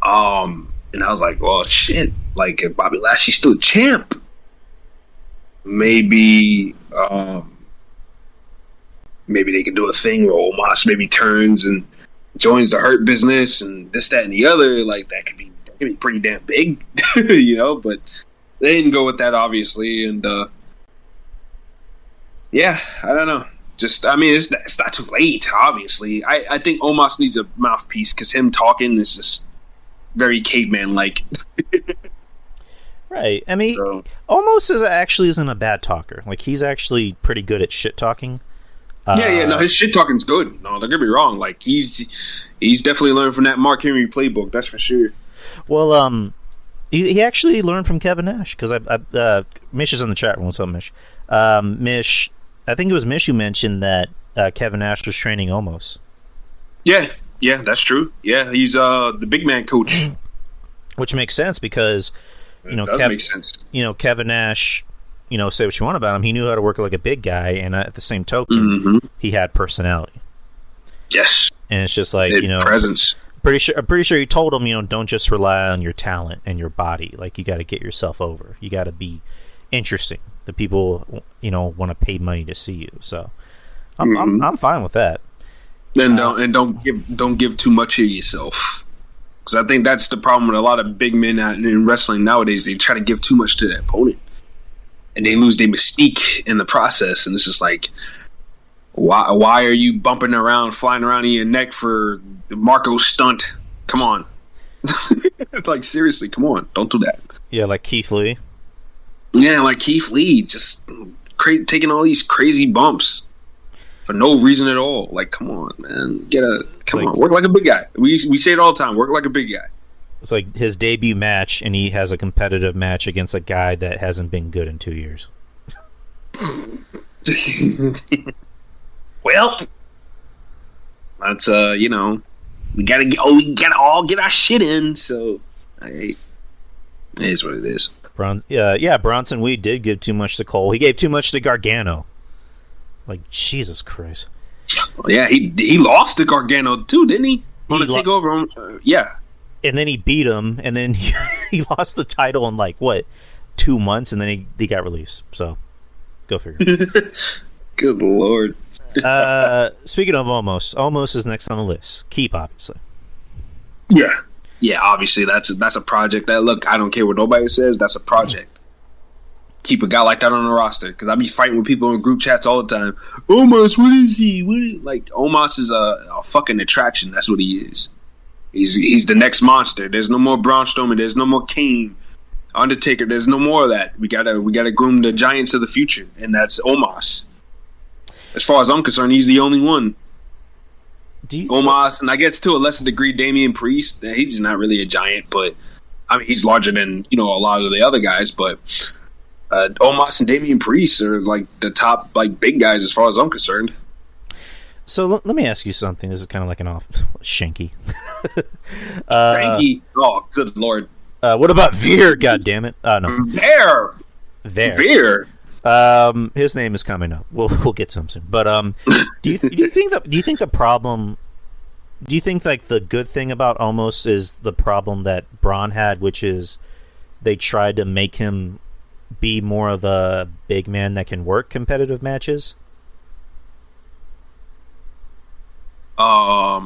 And I was like, well, shit. Like, if Bobby Lashley's still champ, maybe they could do a thing where Omos maybe turns and joins the Hurt Business and this, that, and the other. Like, that could be pretty damn big, but they didn't go with that, obviously. And yeah, I don't know. Just, I mean, it's not too late, obviously. I think Omos needs a mouthpiece because him talking is just very caveman-like. Right. I mean, Omos isn't a bad talker. Like, he's actually pretty good at shit talking. No, his shit talking's good. No, don't get me wrong. Like, he's definitely learned from that Mark Henry playbook. That's for sure. Well, he actually learned from Kevin Nash because Mish is in the chat room. What's up, Mish? Mish, I think it was Mish who mentioned that Kevin Nash was training Omos. Yeah, that's true. Yeah, he's the big man coach. Which makes sense because makes sense. Kevin Nash, say what you want about him, he knew how to work like a big guy, and at the same token, he had personality. Yes, and it's just like presence. I'm pretty sure he told him, don't just rely on your talent and your body. Like, you got to get yourself over. You got to be interesting. The people, want to pay money to see you. So, I'm fine with that. And don't give too much of yourself, because I think that's the problem with a lot of big men in wrestling nowadays. They try to give too much to their opponent, and they lose their mystique in the process. And it's just like, Why are you bumping around, flying around in your neck for Marco's stunt? Come on. Like, seriously, come on. Don't do that. Yeah, like Keith Lee. Yeah, like Keith Lee, just taking all these crazy bumps for no reason at all. Like, come on, man. Come on. Work like a big guy. We say it all the time. Work like a big guy. It's like his debut match, and he has a competitive match against a guy that hasn't been good in 2 years. Well, that's we gotta all get our shit in. So, hey, it is what it is. Bronson Reed did give too much to Cole. He gave too much to Gargano. Like, Jesus Christ. Yeah, he lost to Gargano too, didn't he? On the takeover, yeah. And then he beat him, and then he lost the title in, like, what, 2 months, and then he got released. So, go figure. Good Lord. Speaking of Omos is next on the list. Keep, obviously. Yeah, obviously that's a project. That, look, I don't care what nobody says. That's a project. Keep a guy like that on the roster, because I be fighting with people in group chats all the time. Omos, what is he? Like, Omos is a fucking attraction. That's what he is. He's the next monster. There's no more Braun Strowman. There's no more Kane, Undertaker. There's no more of that. We gotta groom the giants of the future, and that's Omos. As far as I'm concerned, he's the only one. Omos, and I guess to a lesser degree, Damian Priest. He's not really a giant, but I mean, he's larger than a lot of the other guys. But Omos and Damian Priest are like the top big guys as far as I'm concerned. So let me ask you something. This is kind of like an off Shanky. Shanky. Oh, good Lord. What about Veer? God damn it! No. Veer. His name is coming up. We'll get to him soon. But do you think the problem? Do you think like the good thing about Omos is the problem that Braun had, which is they tried to make him be more of a big man that can work competitive matches? Let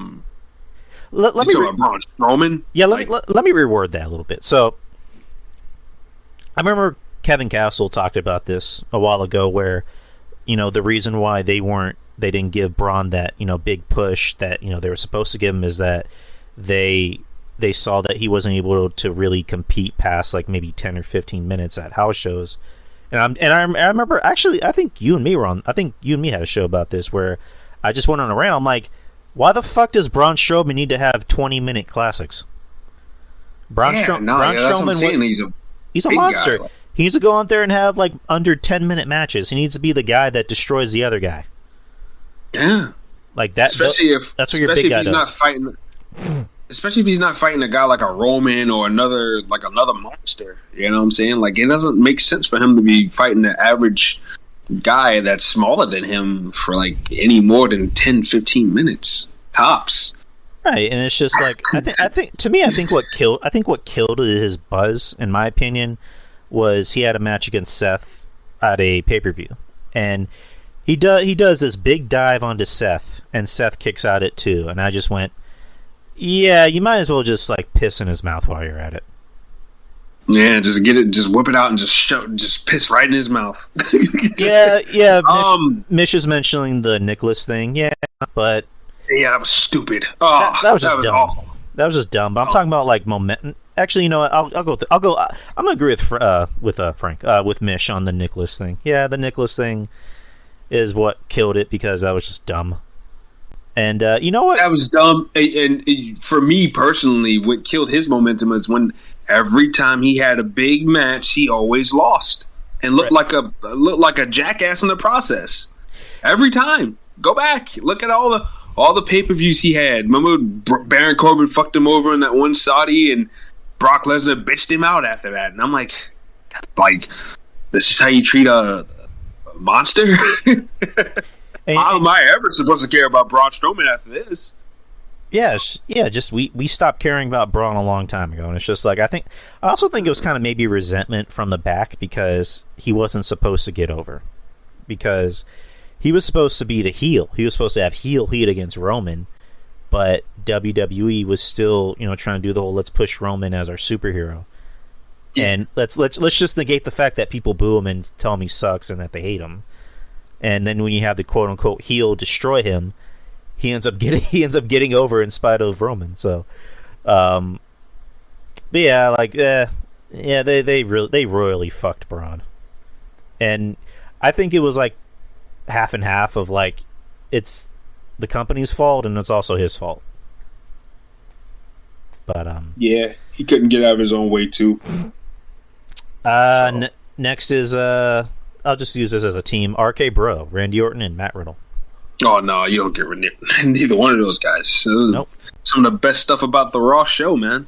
me talk about Braun Strowman. Yeah, let me reword that a little bit. So I remember Kevin Castle talked about this a while ago, where the reason why they didn't give Braun that big push that they were supposed to give him is that they saw that he wasn't able to really compete past like maybe 10 or 15 minutes at house shows. And I remember, actually, I think you and me had a show about this where I just went on a rant. I'm like, why the fuck does Braun Strowman need to have 20-minute classics? Braun Strowman, he's a monster. Guy. He needs to go out there and have like under 10-minute matches. He needs to be the guy that destroys the other guy. Yeah, like that. Especially that's what your big guy does. Not fighting. Especially if he's not fighting a guy like a Roman or another monster. You know what I'm saying? Like, it doesn't make sense for him to be fighting the average guy that's smaller than him for like any more than 10-15 minutes tops. Right, and it's just like I think what killed his buzz, in my opinion, was he had a match against Seth at a pay-per-view, and he does this big dive onto Seth, and Seth kicks out at 2, and I just went, yeah, you might as well just like piss in his mouth while you're at it. Yeah, just whip it out and just piss right in his mouth. yeah. Mish is mentioning the Nicholas thing, yeah, but yeah, that was stupid. Oh, that was just dumb. Awful. That was just dumb. But I'm talking about like momentum. Actually, you know what? I'll go. I'm gonna agree with Frank with Mish on the Nicholas thing. Yeah, the Nicholas thing is what killed it, because that was just dumb. And you know what? That was dumb. And for me personally, what killed his momentum is when every time he had a big match, he always lost and looked like a jackass in the process. Every time, go back, look at all the pay-per-views he had. Remember, Baron Corbin fucked him over in that one Saudi, and Brock Lesnar bitched him out after that. And I'm like, this is how you treat a monster? How am I ever supposed to care about Braun Strowman after this? Yeah, just we stopped caring about Braun a long time ago, and it's just like, I also think it was kind of maybe resentment from the back, because he wasn't supposed to get over, because he was supposed to be the heel. He was supposed to have heel heat against Roman, but WWE was still trying to do the whole let's push Roman as our superhero, and let's just negate the fact that people boo him and tell him he sucks and that they hate him. and then when you have the quote unquote heel destroy him, he ends up getting over in spite of Roman. So, but yeah, like they royally fucked Braun, and I think it was like half and half of like it's the company's fault and it's also his fault. But yeah, he couldn't get out of his own way too. Next is I'll just use this as a team. RK Bro, Randy Orton, and Matt Riddle. Oh no, you don't get neither one of those guys. Nope. Some of the best stuff about the Raw show, man.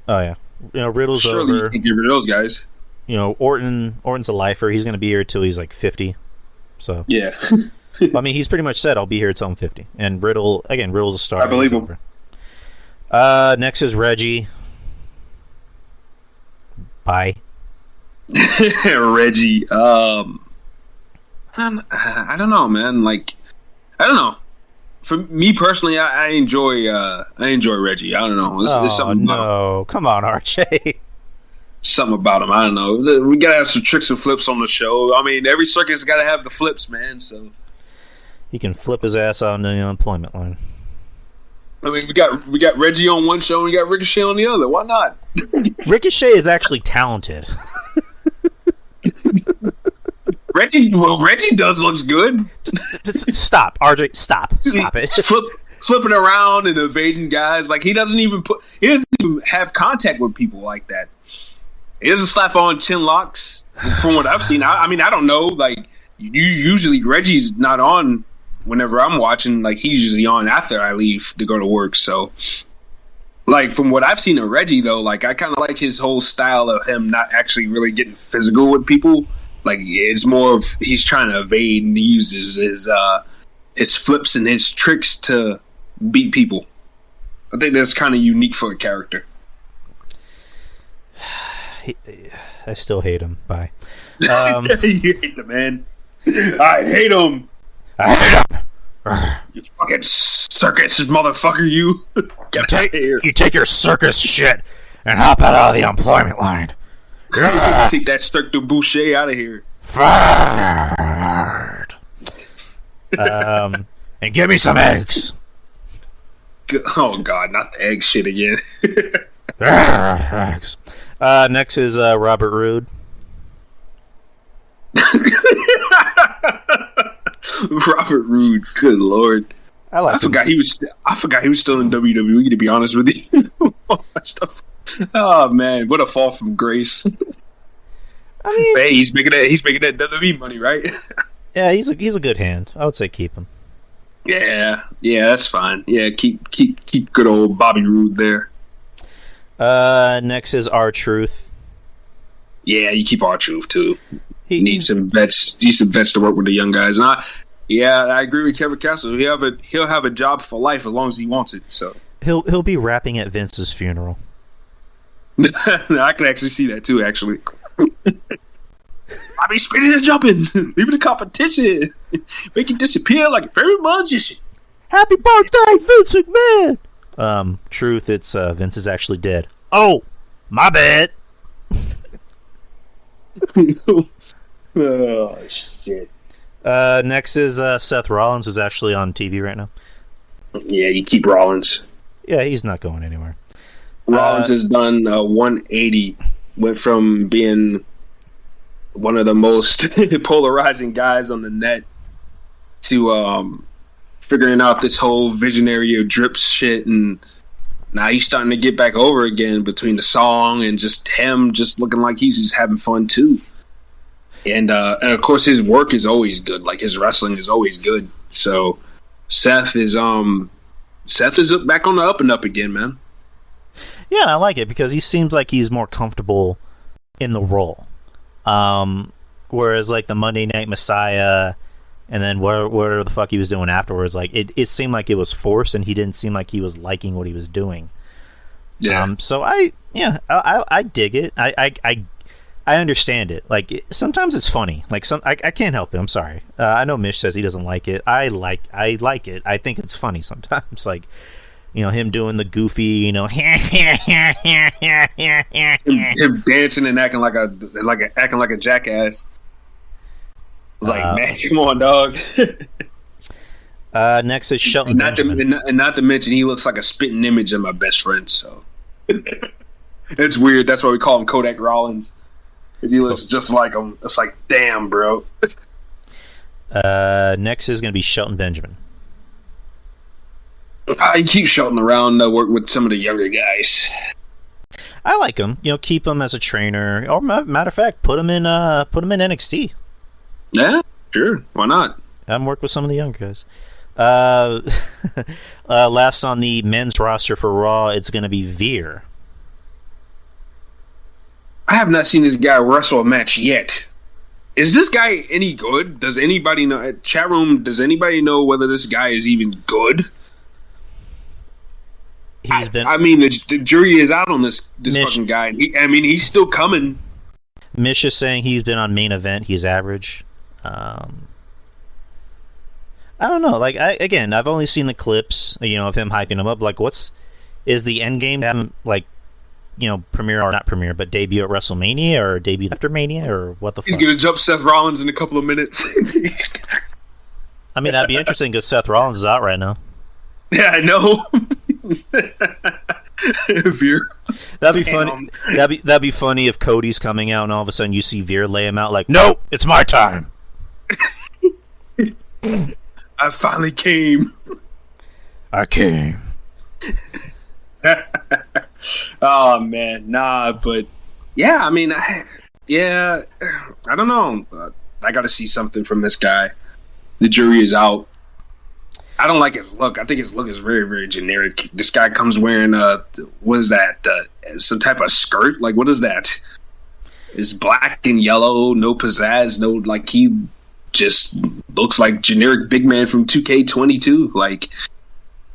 Oh yeah, Riddle's Surely over. You can get rid of those guys. Orton's a lifer. He's going to be here till he's like 50. So yeah. I mean, he's pretty much said I'll be here till I'm 50. And Riddle's a star. I believe him. Next is Reggie. Bye. Reggie. I don't know, man. Like, I don't know. For me personally, I enjoy Reggie. I don't know. There's something no, come on, RJ. Something about him. I don't know. We gotta have some tricks and flips on the show. I mean, every circus gotta have the flips, man. So he can flip his ass out on the unemployment line. I mean, we got Reggie on one show and we got Ricochet on the other. Why not? Ricochet is actually talented. Reggie does looks good. Just stop, RJ. Stop it. Flipping around and evading guys. Like he doesn't even have contact with people like that. He doesn't slap on chin locks. From what I've seen, I mean, I don't know. Like usually Reggie's not on whenever I'm watching. Like he's usually on after I leave to go to work. So, like from what I've seen of Reggie though, like I kind of like his whole style of him not actually really getting physical with people. Like it's more of he's trying to evade and he uses his flips and his tricks to beat people. I think that's kind of unique for a character. I still hate him. Bye. You hate the man. I hate him. I hate him. You fucking circus motherfucker, you. Get out of here. You take your circus shit and hop out of the employment line. Take that Cirque du Boucher out of here. Fired. And give me some eggs. Oh God, not the egg shit again. Eggs. Next is Robert Roode. Robert Roode, good lord. I forgot he was still in WWE. To be honest with you, all that stuff. Oh man, what a fall from grace. I mean, hey, he's making that WWE money, right? Yeah, he's a good hand. I would say keep him. Yeah, that's fine. Yeah, keep good old Bobby Roode there. Next is R-Truth. Yeah, you keep R-Truth too. He needs some vets. To work with the young guys. And I agree with Kevin Castle. He'll have a job for life as long as he wants it. So he'll be rapping at Vince's funeral. I can actually see that too. Actually, I be spinning and jumping, leaving the competition, make it disappear like a fairy magician. Happy birthday, Vince McMahon! Truth, it's Vince is actually dead. Oh, my bad. Oh shit. Next is Seth Rollins, who's actually on TV right now. Yeah, you keep Rollins. Yeah, he's not going anywhere. Rollins has done 180. Went from being one of the most polarizing guys on the net to figuring out this whole visionary of drips shit, and now he's starting to get back over again between the song and just him just looking like he's just having fun too. And of course his work is always good. Like his wrestling is always good. So Seth is back on the up and up again, man. Yeah, I like it because he seems like he's more comfortable in the role. Whereas like the Monday Night Messiah and then whatever the fuck he was doing afterwards, like it seemed like it was forced and he didn't seem like he was liking what he was doing. Yeah. So I dig it. I understand it. Like sometimes it's funny. Like I can't help it. I'm sorry. I know Mish says he doesn't like it. I like it. I think it's funny sometimes. Like, you know, him doing the goofy, him dancing and acting like a jackass. was like, man, come on, dog. Next is Shelton Benjamin. Not to mention, he looks like a spitting image of my best friend. So it's weird. That's why we call him Kodak Rollins, because he looks just like him. It's like, damn, bro. Next is going to be Shelton Benjamin. I keep Shelton around to work with some of the younger guys. I like him. Keep him as a trainer. Or matter of fact, put him in NXT. Yeah, sure. Why not? I've worked with some of the younger guys. Last on the men's roster for Raw, it's going to be Veer. I have not seen this guy wrestle a match yet. Is this guy any good? Does anybody know? Chat room, does anybody know whether this guy is even good? I mean, the jury is out on this fucking guy. He's still coming. Mish is saying he's been on main event. He's average. I don't know. I've only seen the clips, of him hyping him up. Like, is the end game to have him, premiere or not premiere, but debut at WrestleMania or debut after Mania or what the fuck? He's gonna jump Seth Rollins in a couple of minutes. I mean, that'd be interesting because Seth Rollins is out right now. Yeah, I know. Veer. That'd be funny. That'd be funny if Cody's coming out and all of a sudden you see Veer lay him out like, nope, it's my time. I finally came. I came. Oh man, nah, but yeah, I mean, I don't know. I got to see something from this guy. The jury is out. I don't like his look. I think his look is very, very generic. This guy comes wearing what is that? Some type of skirt? Like, what is that? It's black and yellow, no pizzazz, no, like, he just looks like generic big man from 2K22. Like,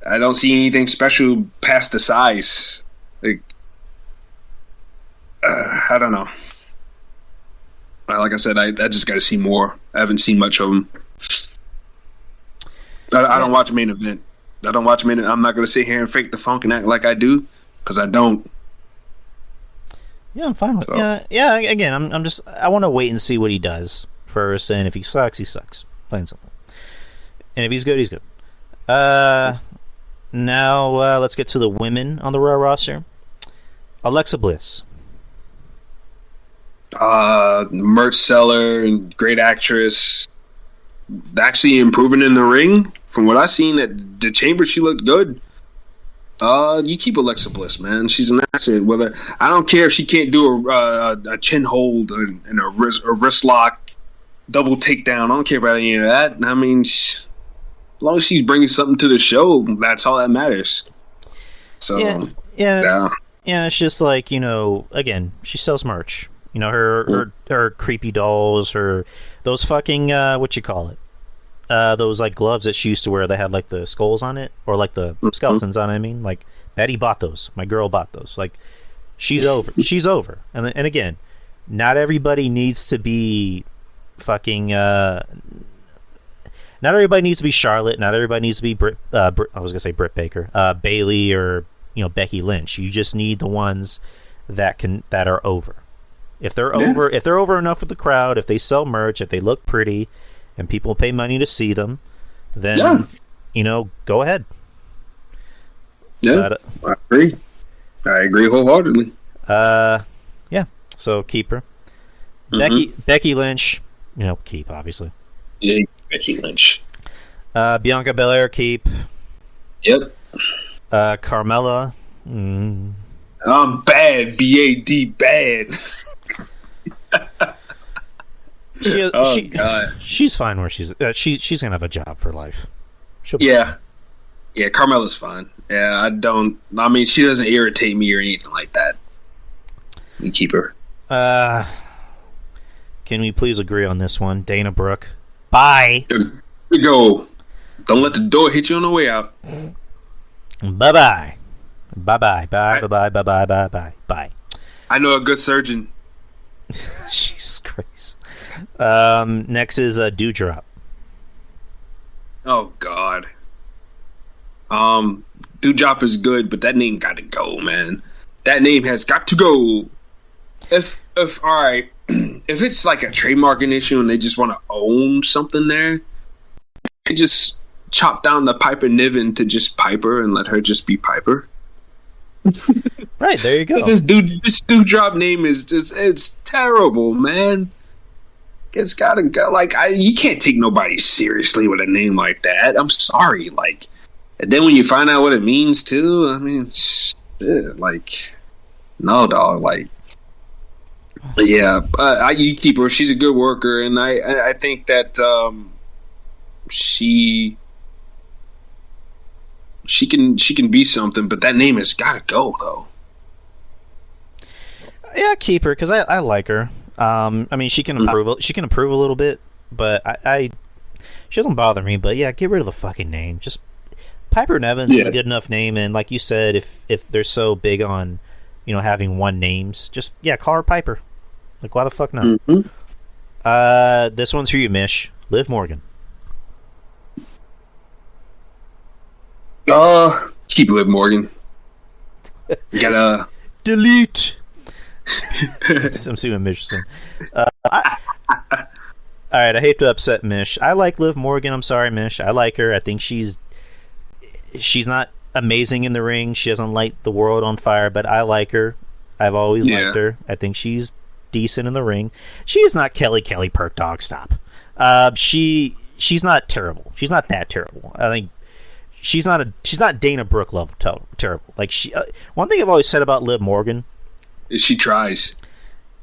I don't see anything special past the size. Like, I don't know. Like I said, I just got to see more. I haven't seen much of him. I don't watch main event. I'm not going to sit here and fake the funk and act like I do, because I don't. Yeah, I'm fine with it. Yeah. Again, I want to wait and see what he does first, and if he sucks, he sucks. Plain and simple. And if he's good, he's good. Now let's get to the women on the Raw roster. Alexa Bliss. Merch seller and great actress. Actually improving in the ring. From what I've seen at the Chamber, she looked good. You keep Alexa Bliss, man. She's an asset. I don't care if she can't do a chin hold and a wrist lock, double takedown. I don't care about any of that. I mean, as long as she's bringing something to the show, that's all that matters. So yeah. It's just like, again, she sells merch. Her creepy dolls, those fucking what you call it? Those like gloves that she used to wear that had like the skulls on it, or like the skeletons on it. I mean, like, Betty bought those. My girl bought those. Like, she's over. She's over. And again, not everybody needs to be fucking. Not everybody needs to be Charlotte. Not everybody needs to be I was gonna say Britt Baker, Bailey, or Becky Lynch. You just need the ones that are over. If they're over enough with the crowd, if they sell merch, if they look pretty, and people pay money to see them, then go ahead. Yeah, I agree. I agree wholeheartedly. Yeah. So keep her. Becky Lynch, keep, obviously. Yeah, Becky Lynch. Bianca Belair, keep. Yep. Carmella. I'm bad. BAD bad. God. She's fine where she's gonna have a job for life. Yeah, Carmella's fine. Yeah, she doesn't irritate me or anything like that. We keep her. Can we please agree on this one? Dana Brooke. Bye. Here we go. Don't let the door hit you on the way out. Bye-bye. Bye-bye. Bye. I know a good surgeon. Jesus Christ. Next is Doudrop. Oh God. Doudrop is good, but that name got to go, man. That name has got to go. If all right, if it's like a trademarking issue and they just want to own something there, they just chop down the Piper Niven to just Piper and let her just be Piper. Right, there you go. This Dewdrop name is it's terrible, man. It's gotta go. Like, you can't take nobody seriously with a name like that. I'm sorry. Like, and then when you find out what it means too, I mean, shit, like, no, dog. Like, but yeah, you keep her. She's a good worker, and I think that she can be something. But that name has gotta go though. Yeah, keep her because I like her. I mean, she can improve. She can improve a little bit, but she doesn't bother me. But yeah, get rid of the fucking name. Just Piper Nevins is a good enough name, and like you said, if they're so big on, having one names, just call her Piper. Like, why the fuck not? Mm-hmm. This one's for you, Mish. Liv Morgan. Keep Liv Morgan. Gotta delete. I'm seeing Mish. Alright, I hate to upset Mish. I like Liv Morgan. I'm sorry, Mish. I like her. I think she's not amazing in the ring. She doesn't light the world on fire, but I like her. I've always liked her. I think she's decent in the ring. She is not Kelly Perk Dog. Stop. She's not terrible. She's not that terrible. I think she's not Dana Brooke level terrible. Like, one thing I've always said about Liv Morgan, she tries.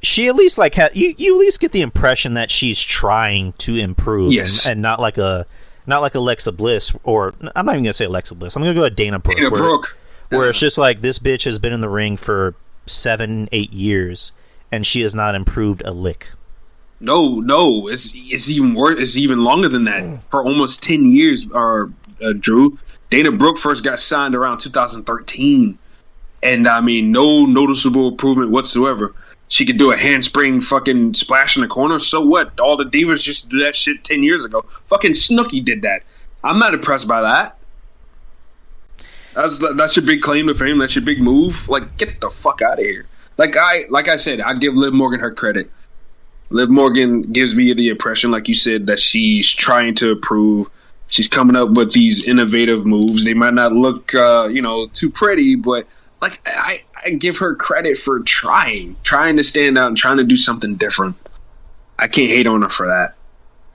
She at least you at least get the impression that she's trying to improve, and not like Alexa Bliss, or I'm not even gonna say Alexa Bliss. I'm gonna go with Dana Brooke. Where it's just like, this bitch has been in the ring for 7-8 years, and she has not improved a lick. No, it's even worse. It's even longer than that. For almost 10 years, Drew, Dana Brooke first got signed around 2013. And I mean, no noticeable improvement whatsoever. She could do a handspring fucking splash in the corner. So what? All the divas used to do that shit 10 years ago. Fucking Snooki did that. I'm not impressed by that. That's your big claim to fame. That's your big move. Like, get the fuck out of here. Like I said, I give Liv Morgan her credit. Liv Morgan gives me the impression, like you said, that she's trying to improve. She's coming up with these innovative moves. They might not look, too pretty, but like, I give her credit for trying to stand out and trying to do something different. I can't hate on her for that.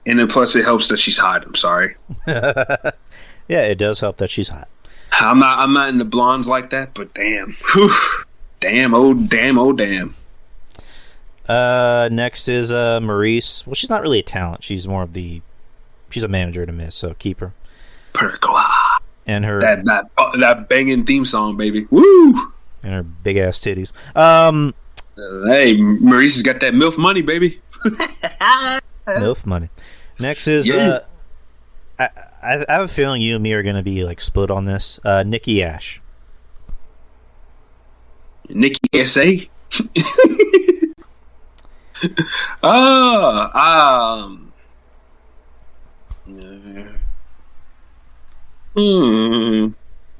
And then plus, it helps that she's hot. I'm sorry. Yeah, it does help that she's hot. I'm not into blondes like that, but damn. Whew. Damn. Next is Maurice. Well, she's not really a talent. She's a manager to miss, so keep her. Pergola. And her that banging theme song, baby. Woo! And her big ass titties. Hey, Maurice has got that MILF money, baby. MILF money. Next is I have a feeling you and me are going to be like split on this. Nikki Ash. Nikki S.A. I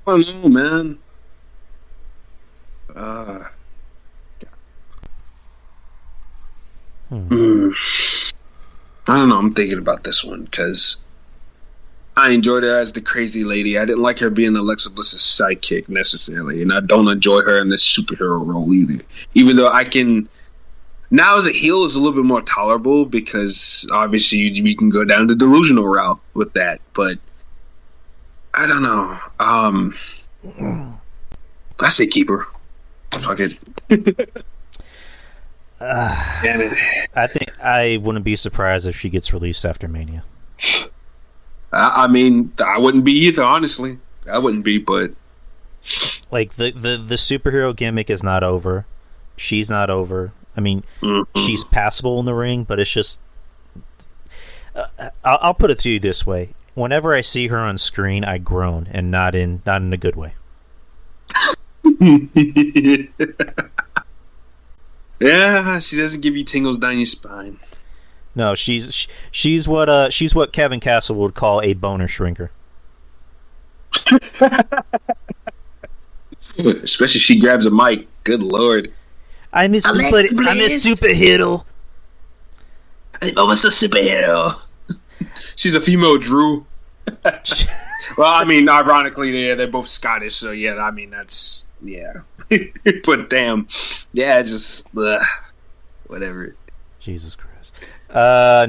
don't know, man. I don't know. I'm thinking about this one because I enjoyed her as the crazy lady. I didn't like her being Alexa Bliss's sidekick necessarily, and I don't enjoy her in this superhero role either. Even though I can now, as a heel, is a little bit more tolerable because obviously we can go down the delusional route with that, but I don't know. I say keep her. Fuck it. Damn it. I think I wouldn't be surprised if she gets released after Mania. I mean, I wouldn't be either, honestly. I wouldn't be, but like the superhero gimmick is not over. She's not over. I mean, she's passable in the ring, but it's just. I'll put it to you this way: whenever I see her on screen, I groan, and not in a good way. Yeah, she doesn't give you tingles down your spine. No, she's what Kevin Castle would call a boner shrinker. Especially if she grabs a mic. Good lord. I'm a superhero. I'm almost a superhero. She's a female Drew. Well, I mean, ironically, they're both Scottish, so yeah, I mean, that's, yeah. But damn, yeah, it's just, whatever. Jesus Christ.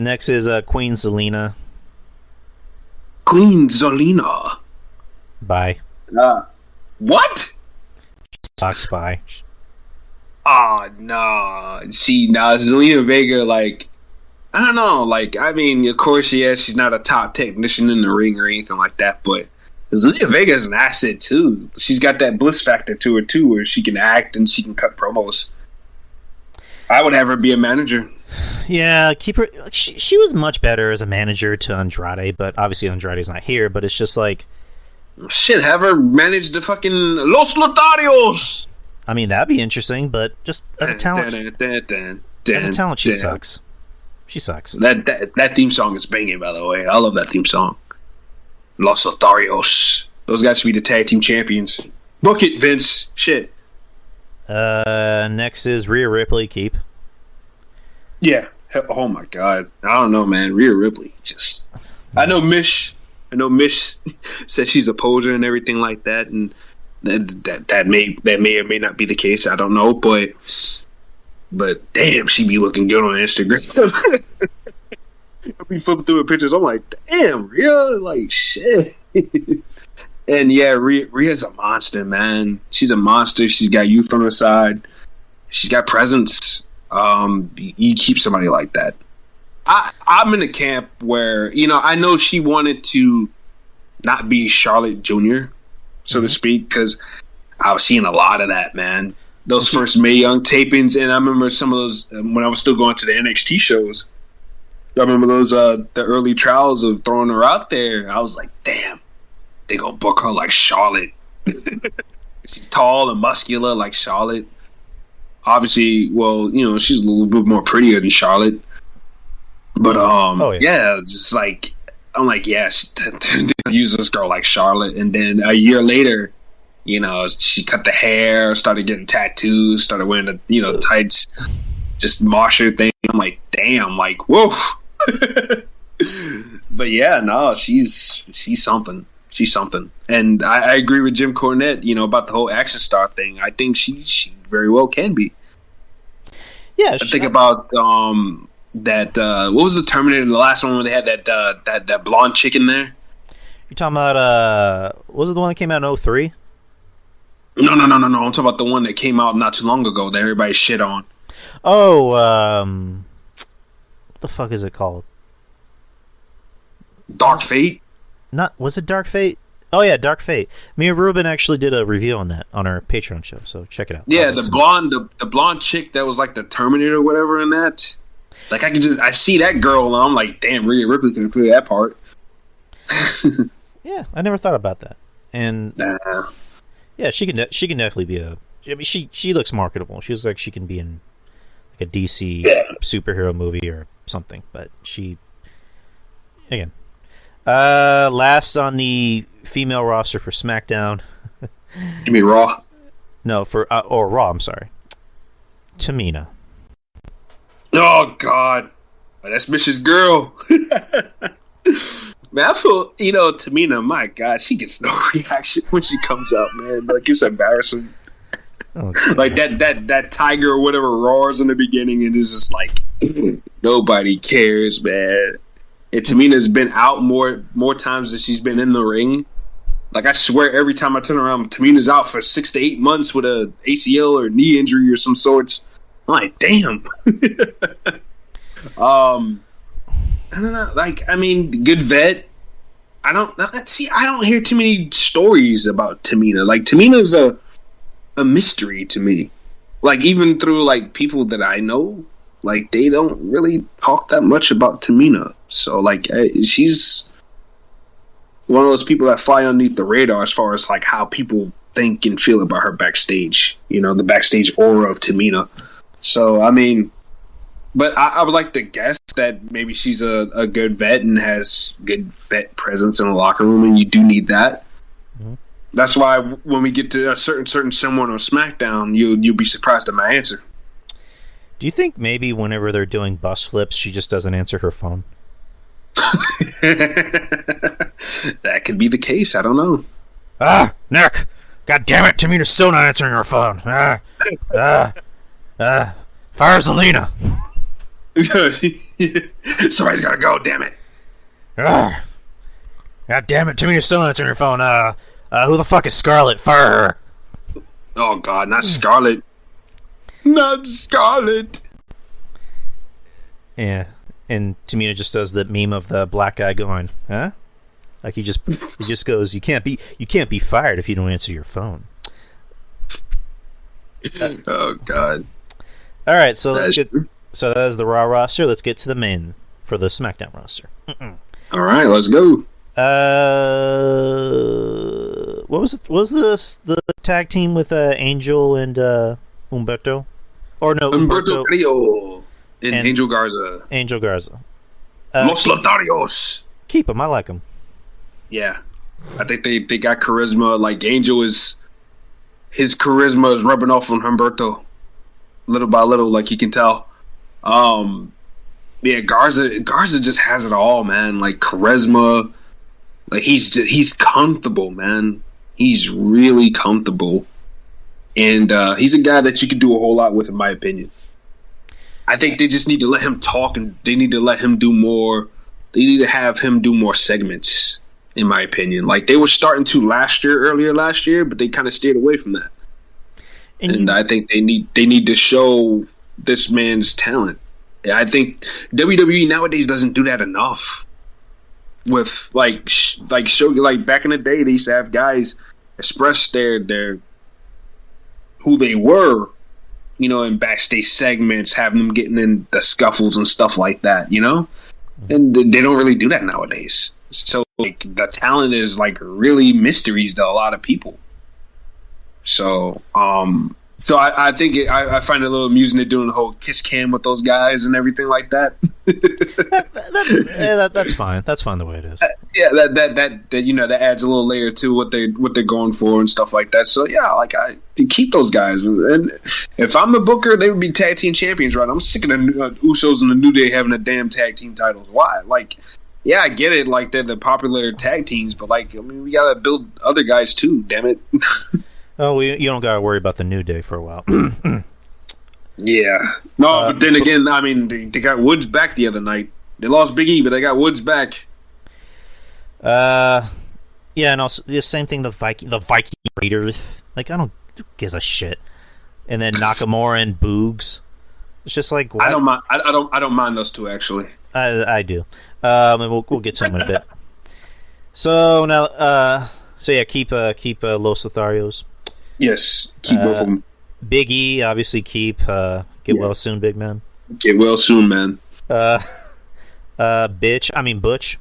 Next is Queen Zelina. Queen Zelina. Bye. What? Sucks, bye. Oh, no. See, now, Zelina Vega, like, I don't know, like, I mean, of course, yeah, she's not a top technician in the ring or anything like that, but Zelina Vega is an asset, too. She's got that bliss factor to her, too, where she can act and she can cut promos. I would have her be a manager. Yeah, keep her. She was much better as a manager to Andrade, but obviously Andrade's not here, but it's just like... Shit, have her manage the fucking Los Lotarios! I mean, that'd be interesting, but just as a talent... As a talent, she sucks. She sucks. That theme song is banging, by the way. I love that theme song. Los Lotharios. Those guys should be the tag team champions. Book it, Vince. Shit. Next is Rhea Ripley. Keep. Yeah. Oh my god. I don't know, man. Rhea Ripley. Just. I know Mish says she's a poser and everything like that, and that may or may not be the case. I don't know, but damn, she be looking good on Instagram. I'll be flipping through her pictures. I'm like, damn, Rhea, like shit. And yeah, Rhea's a monster, man. She's a monster. She's got youth on her side. She's got presence. You keep somebody like that. I'm in a camp where, I know she wanted to not be Charlotte Jr., so to speak, because I was seeing a lot of that, man. Those first Mae Young tapings, and I remember some of those when I was still going to the NXT shows. I remember those the early trials of throwing her out there. I was like, damn, they gonna book her like Charlotte. She's tall and muscular like Charlotte. Obviously, well, she's a little bit more prettier than Charlotte. But yeah, just like I'm like, yes, use this girl like Charlotte, and then a year later. She cut the hair, started getting tattoos, started wearing the tights, just Marsha thing. I'm like, damn, like, woof. But yeah, no, she's something. She's something. And I agree with Jim Cornette, about the whole action star thing. I think she very well can be. Yeah, I think about that. What was the Terminator? The last one where they had that blonde chick in there. You're talking about was it the one that came out in 03? No. I'm talking about the one that came out not too long ago that everybody shit on. Oh, what the fuck is it called? Dark Fate? Was it Dark Fate? Oh yeah, Dark Fate. Mia Rubin actually did a review on that on our Patreon show, so check it out. Yeah, the blonde chick that was like the Terminator or whatever in that. Like I see that girl and I'm like, damn, Rhea Ripley could play that part. Yeah, I never thought about that. And yeah, she can definitely be I mean, she looks marketable. She looks like she can be in like a DC superhero movie or something. But she, again, last on the female roster for SmackDown. You mean Raw? No, or Raw. I'm sorry, Tamina. Oh God, that's Mish's girl. Man, I feel, Tamina, my God, she gets no reaction when she comes out, man. Like, it's embarrassing. Oh, like, that tiger or whatever roars in the beginning, and it's just like, nobody cares, man. And Tamina's been out more times than she's been in the ring. Like, I swear, every time I turn around, Tamina's out for 6 to 8 months with a ACL or knee injury or some sorts. I'm like, damn. I don't know. Like, I mean, good vet. I don't hear too many stories about Tamina. Like, Tamina's a mystery to me. Like, even through like people that I know, like they don't really talk that much about Tamina. So, like, she's one of those people that fly underneath the radar as far as like how people think and feel about her backstage. The backstage aura of Tamina. So, I mean. But I would like to guess that maybe she's a good vet and has good vet presence in the locker room, and you do need that. Mm-hmm. That's why when we get to a certain someone on SmackDown, you'll be surprised at my answer. Do you think maybe whenever they're doing bus flips, she just doesn't answer her phone? That could be the case. I don't know. Nick! God damn it, Tamina's still not answering her phone. Fire Zelina. Somebody's gotta go, damn it. God damn it, Tamina's still not answering her phone. Who the fuck is Scarlet? Fire her. Oh god, not Scarlet. Not Scarlet. Yeah, and Tamina just does the meme of the black guy going, huh? Like he just goes, you can't be fired if you don't answer your phone. Oh god. All right, so so that is the Raw roster. Let's get to the main for the SmackDown roster. All right, let's go. What was the tag team with Angel and Humberto? Or no, Humberto Carrillo and Angel Garza. Angel Garza. Los Lotarios. Keep them. I like them. Yeah, I think they got charisma. Like his charisma is rubbing off on Humberto, little by little. Like you can tell. Yeah, Garza just has it all, man. Like charisma. Like he's comfortable, man. He's really comfortable, and he's a guy that you can do a whole lot with, in my opinion. I think they just need to let him talk, and they need to let him do more. They need to have him do more segments, in my opinion. Like they were starting to earlier last year, but they kind of steered away from that. And I think they need to show this man's talent. I think WWE nowadays doesn't do that enough. With show, like back in the day, they used to have guys express their who they were, in backstage segments, having them getting in the scuffles and stuff like that, and they don't really do that nowadays. So like the talent is like really mysteries to a lot of people. So I think I find it a little amusing to doing the whole kiss cam with those guys and everything like that. That's fine. That's fine the way it is. That adds a little layer to what they're going for and stuff like that. So yeah, like I keep those guys. And if I'm the booker, they would be tag team champions, right? I'm sick of the Usos and the New Day having the damn tag team titles. Why? Like, yeah, I get it. Like they're the popular tag teams, but like, I mean, we gotta build other guys too. Damn it. Oh, you don't gotta worry about the New Day for a while. Yeah. No, but then again, I mean, they got Woods back the other night. They lost Big E, but they got Woods back. Yeah, and also the same thing. The Viking Raiders. Like, who gives a shit? And then Nakamura and Boogs. It's just like, what? I don't mind. I don't mind those two actually. I do. And we'll get to them in a bit. So now, keep Los Lotharios. Yes, keep both of them. Big E, obviously keep. Get well soon, big man. Get well soon, man. Butch.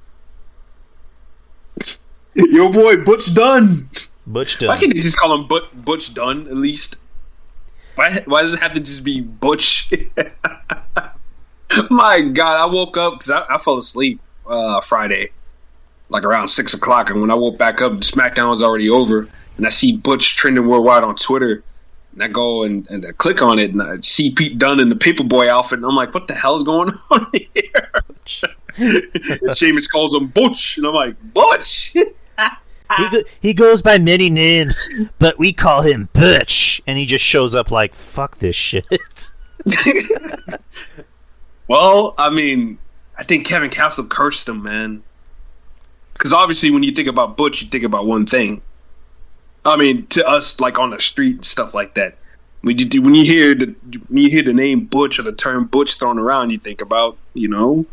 Yo, boy, Butch Dunn. Butch Dunn. Why can't they just call him Butch Dunn at least? Why does it have to just be Butch? My God, I woke up because I fell asleep Friday, like around 6 o'clock, and when I woke back up, SmackDown was already over. And I see Butch trending worldwide on Twitter. And I go and I click on it, and I see Pete Dunne in the Paperboy outfit. And I'm like, what the hell is going on here? And Sheamus calls him Butch. And I'm like, Butch? He goes by many names, but we call him Butch. And he just shows up like, fuck this shit. Well, I mean, I think Kevin Castle cursed him, man. Because obviously when you think about Butch, you think about one thing. I mean, to us, like on the street and stuff like that. When you hear the name Butch or the term Butch thrown around, you think about you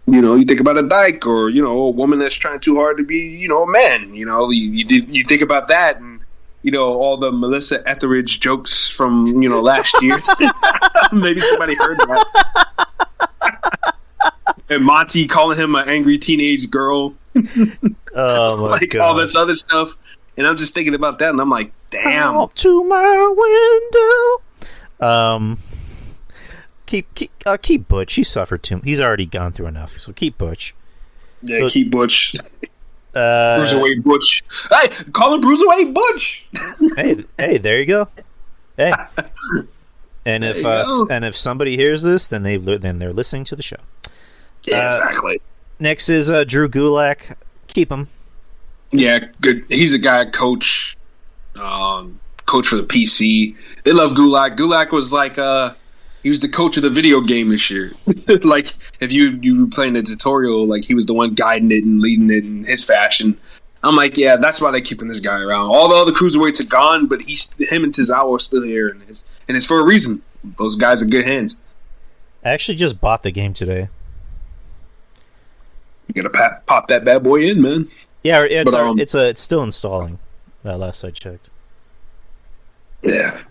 think about a dyke or a woman that's trying too hard to be a man. You think about that and all the Melissa Etheridge jokes from last year. Maybe somebody heard that. And Monty calling him an angry teenage girl. Oh my like God. All this other stuff. And I'm just thinking about that, and I'm like, damn. Up to my window. Keep Butch. He suffered too. He's already gone through enough. So keep Butch. Yeah, keep Butch. Bruiserweight Butch. Hey, call him Bruiserweight Butch. hey, there you go. Hey, And if somebody hears this, then they're listening to the show. Yeah, exactly. Next is Drew Gulak. Keep him. Yeah, good. He's a guy coach for the PC. They love Gulak. Gulak was like he was the coach of the video game this year. Like if you were playing the tutorial, like he was the one guiding it and leading it in his fashion. I'm like, yeah, that's why they're keeping this guy around. All the other cruiserweights are gone, but him and Tozawa are still here, and it's for a reason. Those guys are good hands. I actually just bought the game today. You gotta pop that bad boy in, man. Yeah, it's still installing. Last I checked. Yeah,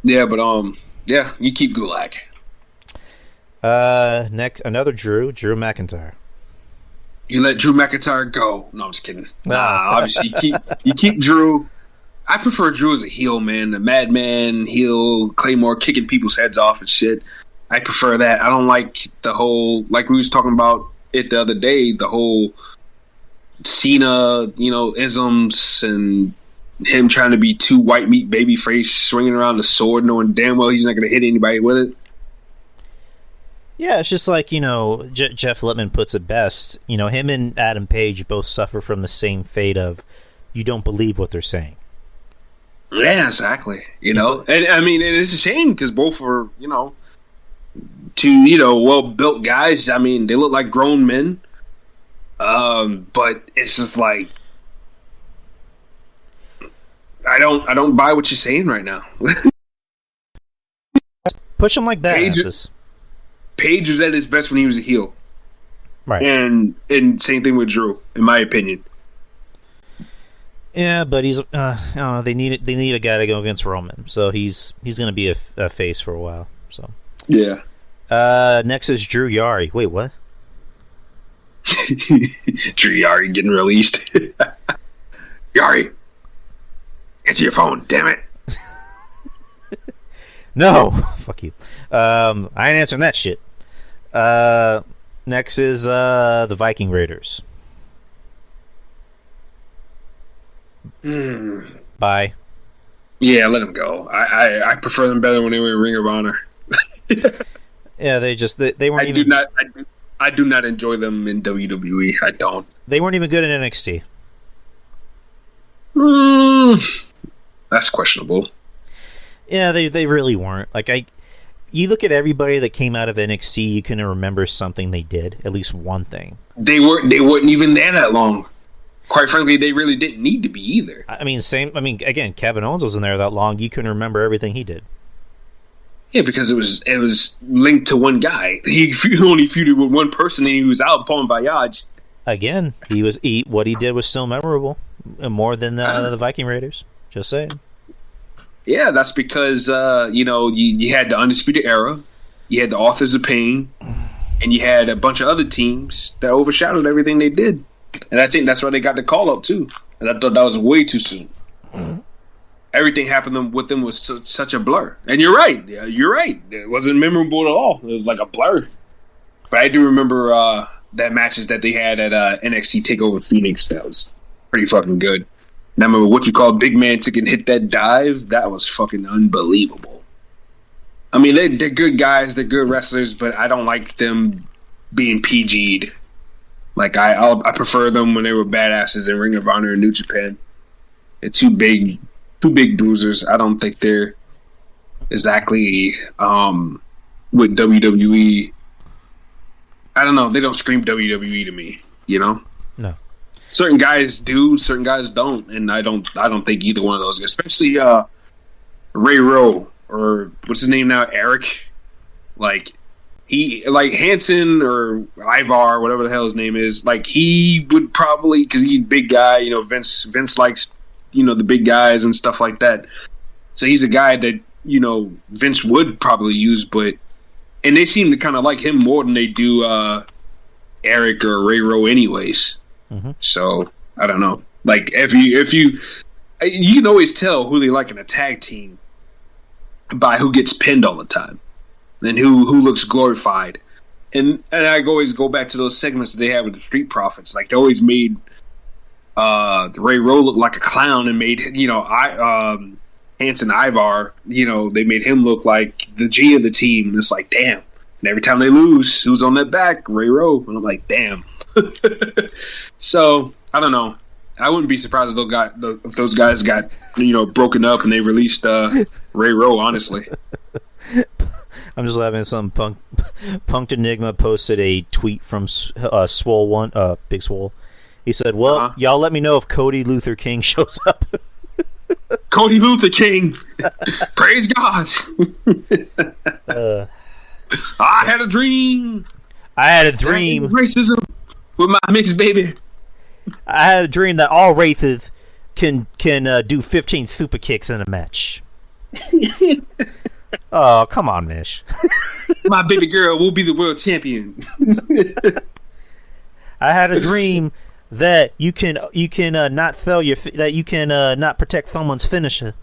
but yeah, you keep Gulak. Next, another Drew McIntyre. You let Drew McIntyre go. No, I'm just kidding. Obviously you keep Drew. I prefer Drew as a heel, man. The Madman heel, Claymore kicking people's heads off and shit. I prefer that. I don't like the whole, like we was talking about it the other day, the whole Cena, isms and him trying to be too white meat baby face, swinging around the sword, knowing damn well he's not going to hit anybody with it. Yeah, it's just like, Jeff Littman puts it best. Him and Adam Page both suffer from the same fate of you don't believe what they're saying. Yeah, exactly. And I mean, it's a shame because both are, two, well-built guys. I mean, they look like grown men. But it's just like I don't buy what you're saying right now. Push him like badasses. Page was at his best when he was a heel. Right. And same thing with Drew, in my opinion. Yeah, but he's I don't know, they need a guy to go against Roman. So he's going to be a face for a while. So yeah. Next is Drew Yari. Wait, what? Drew Yari getting released. Yari, answer your phone, damn it. No, fuck you. I ain't answering that shit. Next is the Viking Raiders. Bye. Yeah, let them go. I prefer them better when they were in Ring of Honor. Yeah, they weren't I do not enjoy them in WWE. I don't. They weren't even good in NXT. That's questionable. Yeah, they really weren't. Like you look at everybody that came out of NXT, you can remember something they did, at least one thing. They weren't even there that long. Quite frankly, they really didn't need to be either. Again, Kevin Owens wasn't there that long. You couldn't remember everything he did. Yeah, because it was linked to one guy. He only feuded with one person, and he was out Bon Voyage. Again, what he did was still memorable, more than the Viking Raiders. Just saying. Yeah, that's because you had the Undisputed Era, you had the Authors of Pain, and you had a bunch of other teams that overshadowed everything they did. And I think that's why they got the call up too. And I thought that was way too soon. Everything happened with them was such a blur. And you're right. Yeah, you're right. It wasn't memorable at all. It was like a blur. But I do remember that matches that they had at NXT TakeOver Phoenix. That was pretty fucking good. And I remember what you call Big Man took and hit that dive. That was fucking unbelievable. I mean, they're good guys. They're good wrestlers, but I don't like them being PG'd. Like I prefer them when they were badasses in Ring of Honor and New Japan. They're two big bruisers. I don't think they're exactly with WWE. I don't know. They don't scream WWE to me. No. Certain guys do, certain guys don't, and I don't think either one of those. Especially Ray Rowe, or what's his name now, Eric. Like Hanson or Ivar, whatever the hell his name is. Like he would probably, because he's a big guy. Vince likes the big guys and stuff like that. So he's a guy that Vince would probably use, and they seem to kind of like him more than they do Eric or Ray Rowe, anyways. Mm-hmm. So I don't know. Like if you can always tell who they like in a tag team by who gets pinned all the time and who looks glorified. And I always go back to those segments that they had with the Street Profits. Like they always made Ray Rowe look like a clown and made Hanson Ivar, they made him look like the G of the team. And it's like, damn. And every time they lose, who's on that back? Ray Rowe. And I'm like, damn. So, I don't know. I wouldn't be surprised if those guys got, broken up and they released Ray Rowe, honestly. I'm just laughing at some Punked Enigma posted a tweet from Swole One, Big Swole. He said, "Well, y'all let me know if Cody Luther King shows up." Cody Luther King, praise God. I had a dream. Racism with my mixed baby. I had a dream that all races can do 15 super kicks in a match. Oh, come on, Mish. My baby girl will be the world champion. I had a dream that you can not sell that you can not protect someone's finisher.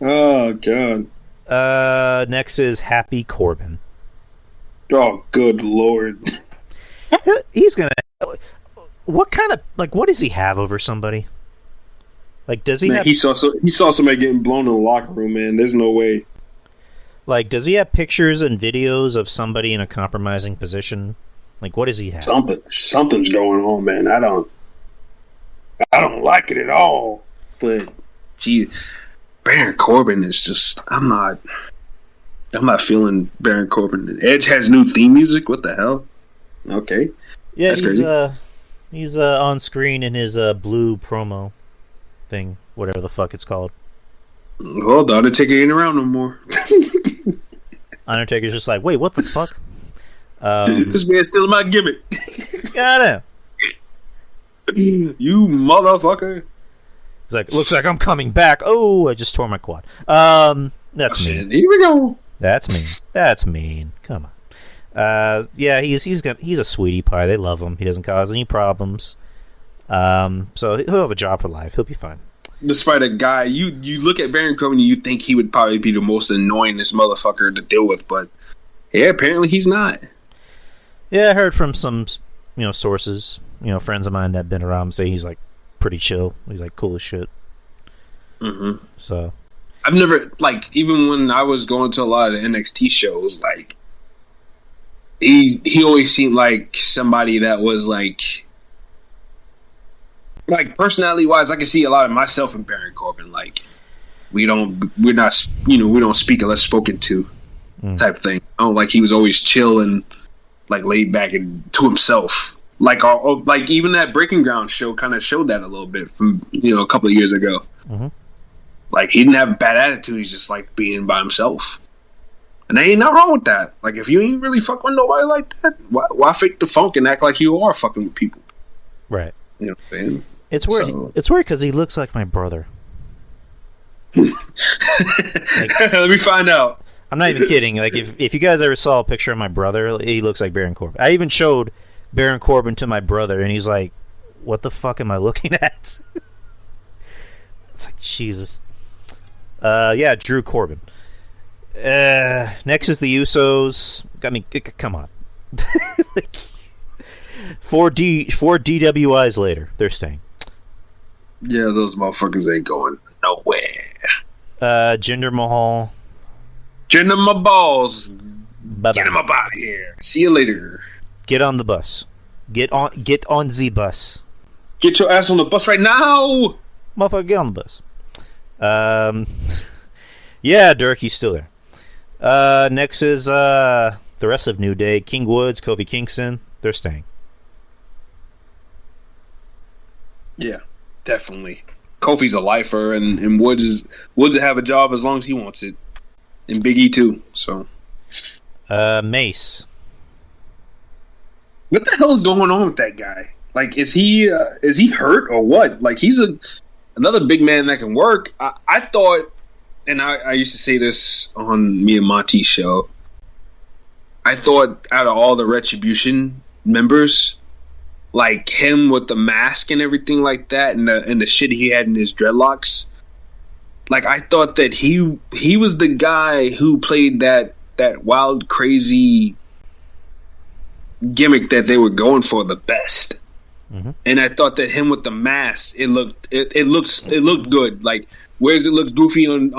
Oh God. Next is Happy Corbin. Oh, good Lord. He's gonna. What kind of what does he have over somebody? Does he? He saw somebody getting blown in the locker room. Man, there's no way. Does he have pictures and videos of somebody in a compromising position? What does he have? Something's going on, man. I don't like it at all. But gee, Baron Corbin is just. I'm not feeling Baron Corbin. Edge has new theme music. What the hell? Okay. Yeah, that's crazy. He's on screen in his blue promo thing, whatever the fuck it's called. Well, the Undertaker ain't around no more. Undertaker's just like, wait, what the fuck? This man's stealing my gimmick. Got him. You motherfucker. He's like, looks like I'm coming back. Oh, I just tore my quad. That's mean. Here we go. That's mean. Come on. Yeah, he's a sweetie pie. They love him. He doesn't cause any problems. So he'll have a job for life. He'll be fine. Despite a guy, you look at Baron Corbin and you think he would probably be the most annoyingest motherfucker to deal with, but yeah, apparently he's not. Yeah, I heard from some, sources, friends of mine that have been around say he's pretty chill. He's cool as shit. Mm-hmm. So I've never even when I was going to a lot of the NXT shows, he always seemed like somebody that was personality wise, I can see a lot of myself in Baron Corbin. We don't speak unless spoken to, type thing. He was always chill and laid back and to himself. Even that Breaking Ground show kind of showed that a little bit from a couple of years ago. Mm-hmm. He didn't have a bad attitude. He's just being by himself. And there ain't nothing wrong with that. If you ain't really fuck with nobody like that, why fake the funk and act like you are fucking with people? Right. You know what I'm saying? It's weird. It's weird because he looks like my brother. Let me find out. I'm not even kidding. If you guys ever saw a picture of my brother, he looks like Baron Corbin. I even showed Baron Corbin to my brother, and he's like, "What the fuck am I looking at?" It's Jesus. Yeah, Drew Corbin. Next is the Usos. Come on. Four DWIs later, they're staying. Yeah, those motherfuckers ain't going nowhere. Jinder Mahal. Jinder my balls. Bye-bye. Get him up out of here. See you later. Get on the bus. Get on the bus. Get your ass on the bus right now. Motherfucker, get on the bus. Yeah, Dirk, he's still there. Next is the rest of New Day. King Woods, Kofi Kingston. They're staying. Yeah, definitely. Kofi's a lifer, and Woods will have a job as long as he wants it, and Big E too. So, Mace. What the hell is going on with that guy? Is he hurt or what? He's another big man that can work. I thought, and I used to say this on me and Monty's show. I thought out of all the Retribution members, him with the mask and everything like that, and the shit he had in his dreadlocks, I thought that he was the guy who played that wild, crazy gimmick that they were going for the best. And I thought that him with the mask, it looked good. Like, whereas it looked goofy on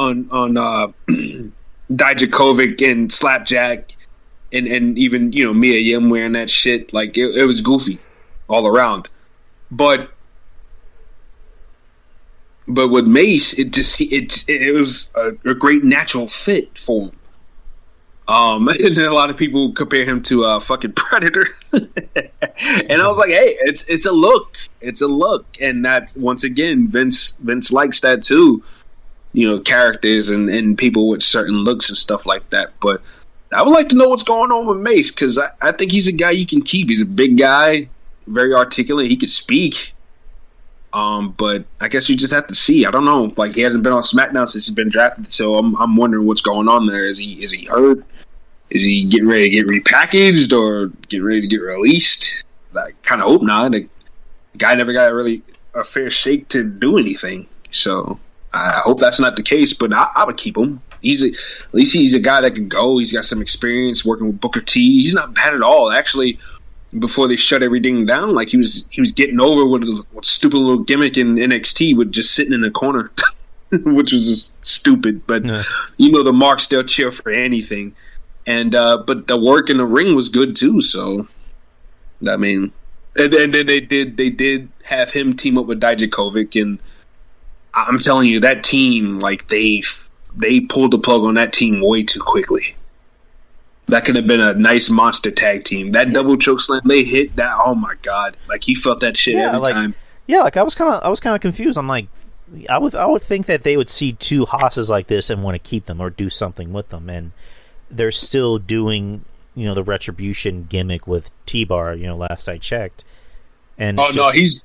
Dijakovic and Slapjack, and even Mia Yim wearing that shit, like it was goofy all around. But with Mace, it was a great natural fit for him. And then a lot of people compare him to a fucking Predator, and I was like, hey, it's a look, and that's, once again, Vince likes that too, characters and people with certain looks and stuff like that. But I would like to know what's going on with Mace, because I think he's a guy you can keep. He's a big guy, very articulate, he could speak. But I guess you just have to see. I don't know. Like, he hasn't been on SmackDown since he's been drafted, so I'm wondering what's going on there. Is he hurt? Is he getting ready to get repackaged or getting ready to get released? I kind of hope not. The guy never got a fair shake to do anything, so I hope that's not the case. But I would keep him. At least he's a guy that can go. He's got some experience working with Booker T. He's not bad at all, actually. Before they shut everything down, like he was getting over with a stupid little gimmick in NXT with just sitting in the corner, which was just stupid. But the marks still cheer for anything, and but the work in the ring was good too. So, I mean, and then they did have him team up with Dijakovic, and I'm telling you, that team, like they pulled the plug on that team way too quickly. That could have been a nice monster tag team. That double choke slam they hit, that, oh my god! Like, he felt that shit every time. Yeah, like I was kind of confused. I'm like, I would think that they would see two Hosses like this and want to keep them or do something with them, and they're still doing the Retribution gimmick with T-Bar. Last I checked. And no, he is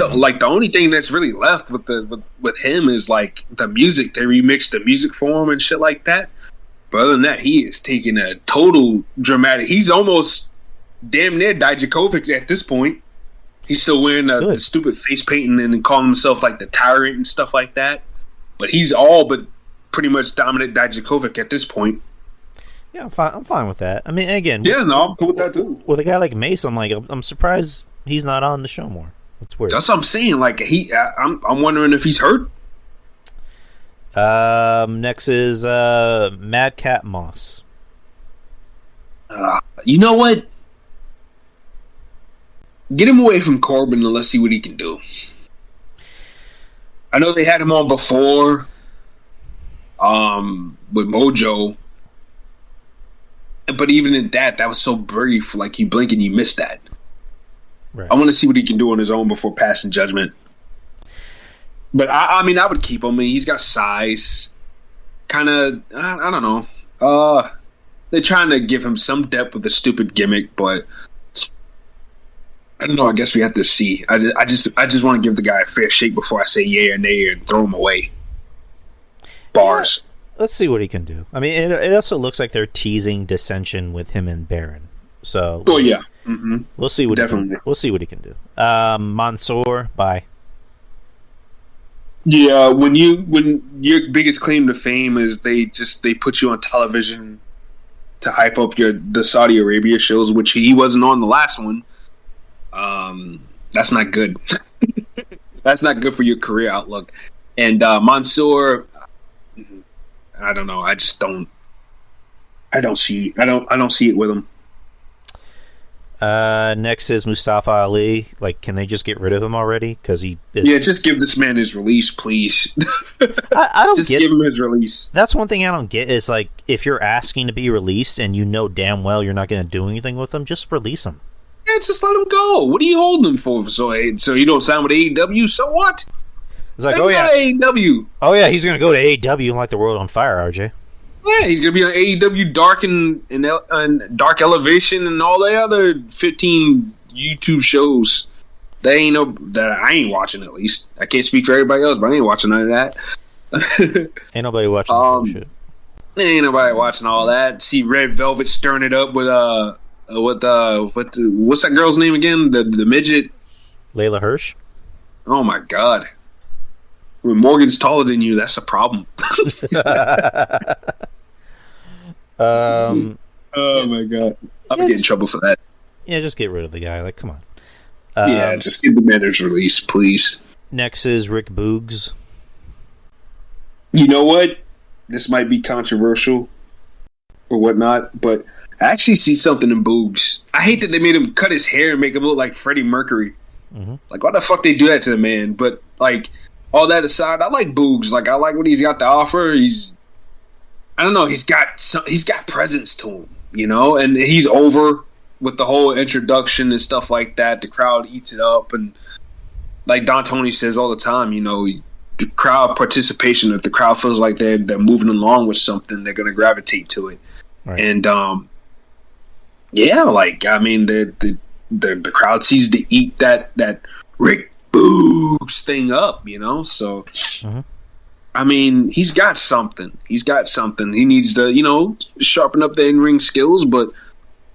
like, the only thing that's really left with him is like the music. They remixed the music for him and shit like that. But other than that, he is taking a total dramatic. He's almost damn near Dijakovic at this point. He's still wearing the stupid face painting and calling himself like the Tyrant and stuff like that. But he's all but pretty much dominant Dijakovic at this point. Yeah, I'm fine with that. I mean, again, I'm cool with that too. With a guy like Mace, I'm surprised he's not on the show more. That's weird. That's what I'm saying. Like, I'm wondering if he's hurt. Next is Madcap Moss. You know what? Get him away from Corbin and let's see what he can do. I know they had him on before, with Mojo, but even in that was so brief. Like, you blink and you miss that. Right. I want to see what he can do on his own before passing judgment. But I mean, I would keep him. I mean, he's got size. Kind of, I don't know. They're trying to give him some depth with a stupid gimmick, but I don't know. I guess we have to see. I just want to give the guy a fair shake before I say yay or nay and throw him away. Bars. Yeah, let's see what he can do. I mean, it also looks like they're teasing dissension with him and Baron. So, yeah, we'll see what we'll see what he can do. Mansoor, bye. Yeah, when your biggest claim to fame is they put you on television to hype up the Saudi Arabia shows, which he wasn't on the last one. That's not good. That's not good for your career outlook. And Mansoor, I don't know. I don't see it with him. Next is Mustafa Ali. Like, can they just get rid of him already? Because just give this man his release, please. I don't just give him his release. That's one thing I don't get is, like, if you're asking to be released and you know damn well you're not going to do anything with him, just release him. Yeah, just let him go. What are you holding him for? So you don't sign with AEW? So what? It's like, oh yeah, AEW. Oh yeah, he's going to go to AEW and light the world on fire, RJ. Yeah, he's gonna be on AEW Dark and Dark Elevation and all the other 15 YouTube shows. That I ain't watching, at least. I can't speak for everybody else, but I ain't watching none of that. Ain't nobody watching that shit. Ain't nobody watching all that. See Red Velvet stirring it up with what's that girl's name again? The midget, Layla Hirsch. Oh my god. When Morgan's taller than you, that's a problem. Oh my god. I'm gonna get in trouble for that. Yeah, just get rid of the guy. Like, come Yeah, just get the manager's release, please. Next is Rick Boogs. You know what? This might be controversial or whatnot, but I actually see something in Boogs. I hate that they made him cut his hair and make him look like Freddie Mercury. Mm-hmm. Like, why the fuck they do that to the man? But, like, all that aside, I like Boogs. Like, I like what he's got to offer. I don't know, he's got presence to him, you know? And he's over with the whole introduction and stuff like that. The crowd eats it up. And like Don Tony says all the time, you know, the crowd participation, if the crowd feels like they're moving along with something, they're going to gravitate to it. Right. And, yeah, like, I mean, the crowd sees to eat that Rick Boogs thing up, you know? So, I mean, he's got something. He needs to, you know, sharpen up the in-ring skills, but,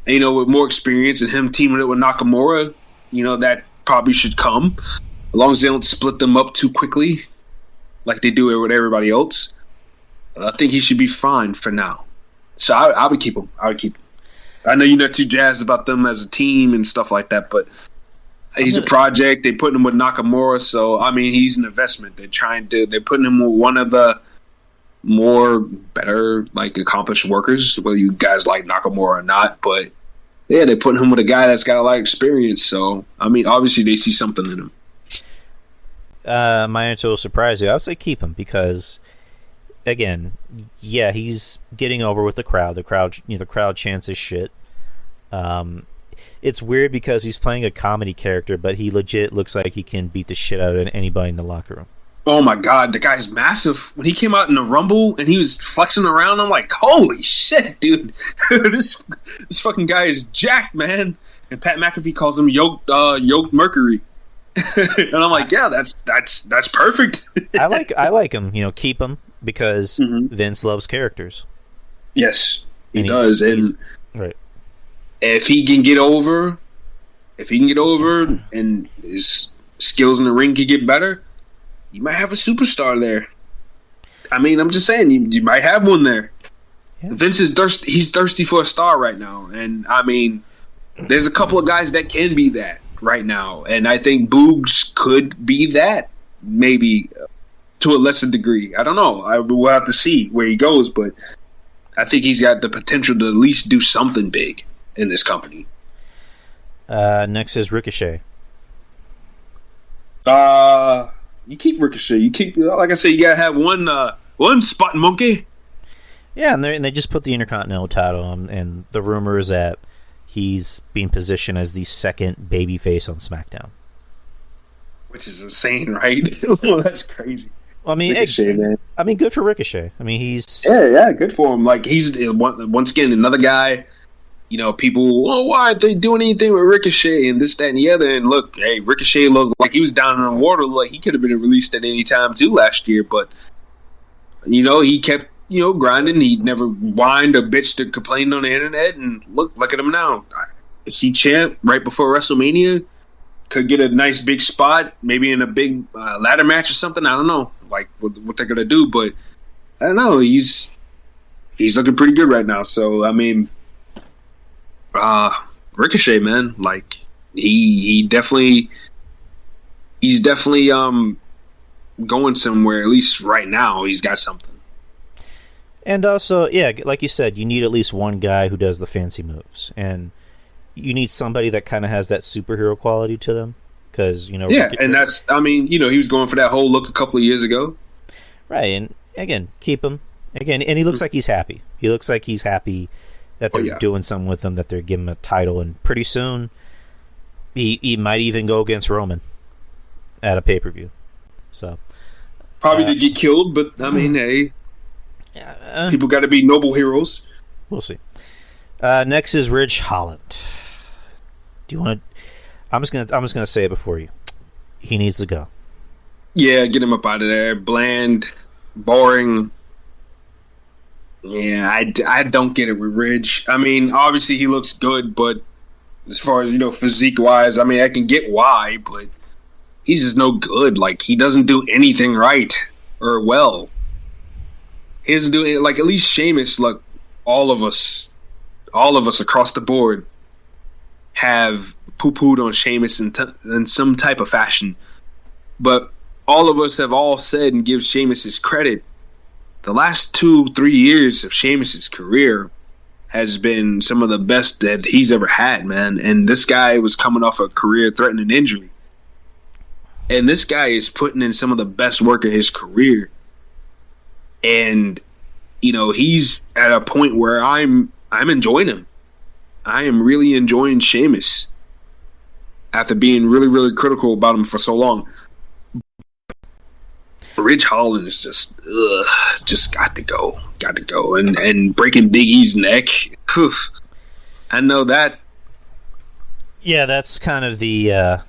you know, with more experience and him teaming it with Nakamura, you know, that probably should come. As long as they don't split them up too quickly like they do with everybody else. I think he should be fine for now. So I would keep him. I know you're not too jazzed about them as a team and stuff like that, but he's a project. They put him with Nakamura, so I mean he's an investment. They're putting him with one of the better, like, accomplished workers, whether you guys like Nakamura or not, but yeah, they're putting him with a guy that's got a lot of experience. So I mean, obviously they see something in him. My answer will surprise you. I would say keep him because, again, yeah, he's getting over with the crowd. The crowd chants his shit. It's weird because he's playing a comedy character, but he legit looks like he can beat the shit out of anybody in the locker room. Oh my god, the guy's massive. When he came out in the Rumble and he was flexing around, I'm like, holy shit, dude. this fucking guy is jacked, man. And Pat McAfee calls him yoked Mercury. And I'm like, yeah, that's perfect. I like him, you know, keep him because Vince loves characters. Yes, he does. And right. If he can get over and his skills in the ring can get better, you might have a superstar there. I mean, I'm just saying, you might have one there. Yeah. Vince is thirsty. He's thirsty for a star right now. And, I mean, there's a couple of guys that can be that right now. And I think Boogs could be that, maybe, to a lesser degree. I don't know. We'll have to see where he goes. But I think he's got the potential to at least do something big in this company. Next is Ricochet. You keep Ricochet. You keep, like I said, you gotta have one spot monkey. Yeah, and they just put the Intercontinental title on, and the rumor is that he's being positioned as the second babyface on SmackDown, which is insane, right? Well, that's crazy. I mean, Ricochet, man. I mean, good for Ricochet. I mean, he's good for him. Like, he's once again another guy. You know, people, why aren't they doing anything with Ricochet and this, that, and the other? And look, hey, Ricochet looked like he was down in the water. Like, he could have been released at any time, too, last year. But, you know, he kept, you know, grinding. He never whined or bitched or complained on the internet. And look at him now. Is he champ right before WrestleMania? Could get a nice big spot, maybe in a big ladder match or something. I don't know, like, what they're going to do. But, I don't know. He's looking pretty good right now. So, I mean... Ricochet, man, like he's definitely going somewhere. At least right now, he's got something. And also, yeah, like you said, you need at least one guy who does the fancy moves, and you need somebody that kind of has that superhero quality to them, because you know. Yeah, and that's, I mean, you know, he was going for that whole look a couple of years ago. Right, and again, keep him again, and he looks like he's happy. He looks like he's happy that they're doing something with him, that they're giving him a title, and pretty soon he might even go against Roman at a pay-per-view. So probably to get killed, but I mean, hey, people got to be noble heroes. We'll see. Next is Ridge Holland. Do you want to? I'm just gonna say it before you. He needs to go. Yeah, get him up out of there. Bland, boring. Yeah, I don't get it with Ridge. I mean, obviously he looks good, but as far as, you know, physique-wise, I mean, I can get why, but he's just no good. Like, he doesn't do anything right or well. He doesn't do it, like, at least Sheamus, like, all of us across the board have poo-pooed on Sheamus in some type of fashion. But all of us have all said and give Sheamus his credit. The last 2-3 years of Sheamus's career has been some of the best that he's ever had, man. And this guy was coming off a career-threatening injury. And this guy is putting in some of the best work of his career. And, you know, he's at a point where I'm enjoying him. I am really enjoying Sheamus after being really, really critical about him for so long. Ridge Holland is just got to go. And breaking Big E's neck, I know that. Yeah, that's kind of the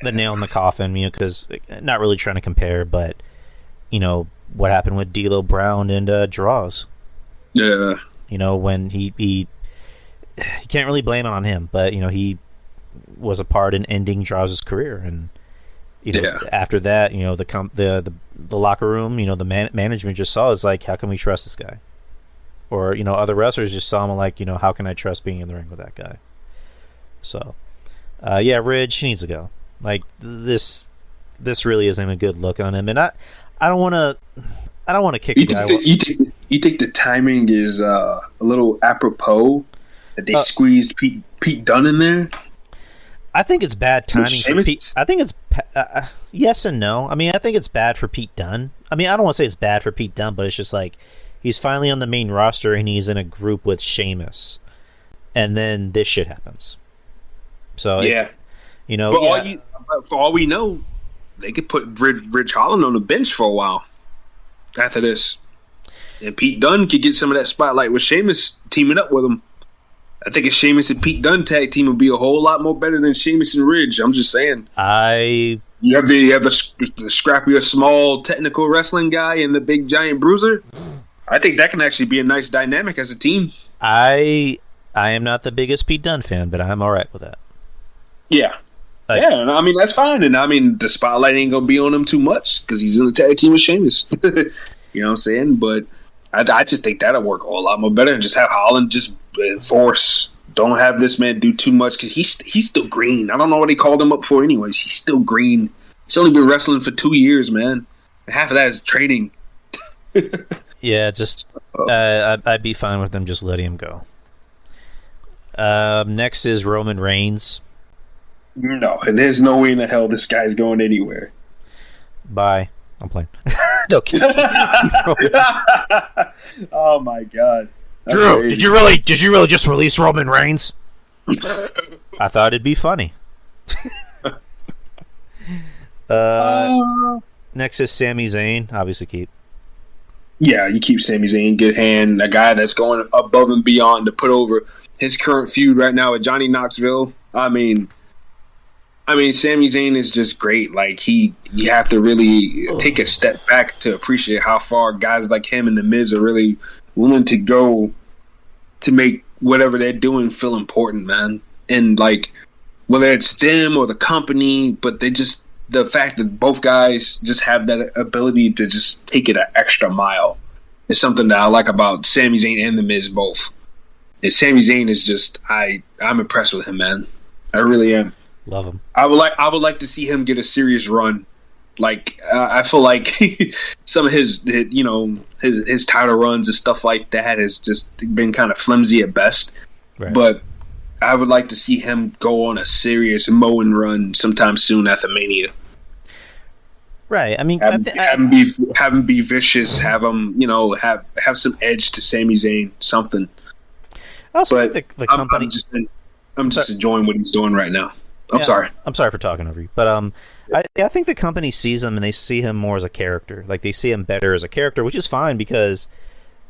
nail in the coffin, you know, because not really trying to compare, but, you know, what happened with D'Lo Brown and Draws. Yeah. You know, when he you can't really blame it on him, but, you know, he was a part in ending Draws' career, and, you know, after that, you know, the locker room, you know, the management just saw is like, how can we trust this guy? Or, you know, other wrestlers just saw him like, you know, how can I trust being in the ring with that guy? So, yeah, Ridge, he needs to go. Like, this really isn't a good look on him, and I don't want to kick the guy. You think the timing is a little apropos that they squeezed Pete Dunne in there? I think it's bad timing for Pete. I think it's yes and no. I mean, I think it's bad for Pete Dunne. I mean, I don't want to say it's bad for Pete Dunne, but it's just like he's finally on the main roster and he's in a group with Sheamus, and then this shit happens. So yeah, you know, for all we know, they could put Ridge Holland on the bench for a while after this, and Pete Dunne could get some of that spotlight with Sheamus teaming up with him. I think a Sheamus and Pete Dunne tag team would be a whole lot more better than Sheamus and Ridge. I'm just saying. You have the scrappier, small, technical wrestling guy and the big, giant bruiser. I think that can actually be a nice dynamic as a team. I am not the biggest Pete Dunne fan, but I'm all right with that. Yeah. Yeah, I mean, that's fine. And I mean, the spotlight ain't going to be on him too much because he's in the tag team with Sheamus. You know what I'm saying? But I just think that'll work a whole lot more better and just have Holland just enforce. Don't have this man do too much because he's still green. I don't know what they called him up for anyways. He's still green. He's only been wrestling for 2 years, man. And half of that is training. Yeah, just I'd be fine with them just letting him go. Next is Roman Reigns. No, and there's no way in the hell this guy's going anywhere. Bye. I'm playing. No kidding. Oh my god. That's Drew, crazy. did you really just release Roman Reigns? I thought it'd be funny. Next is Sami Zayn. Obviously keep. Yeah, you keep Sami Zayn, good hand, a guy that's going above and beyond to put over his current feud right now with Johnny Knoxville. I mean, Sami Zayn is just great. Like, you have to really take a step back to appreciate how far guys like him and The Miz are really willing to go to make whatever they're doing feel important, man. And, like, whether it's them or the company, but the fact that both guys just have that ability to just take it an extra mile is something that I like about Sami Zayn and The Miz both. And Sami Zayn is just, I'm impressed with him, man. I really am. Love him. I would like to see him get a serious run. Like, I feel like some of his title runs and stuff like that has just been kind of flimsy at best. Right. But I would like to see him go on a serious mowing run sometime soon after Mania. Right. I mean, have him be vicious. Have him, have some edge to Sami Zayn. Something. I also think the company. I'm just enjoying what he's doing right now. I'm sorry. I'm sorry for talking over you, but I think the company sees him and they see him more as a character. Like, they see him better as a character, which is fine because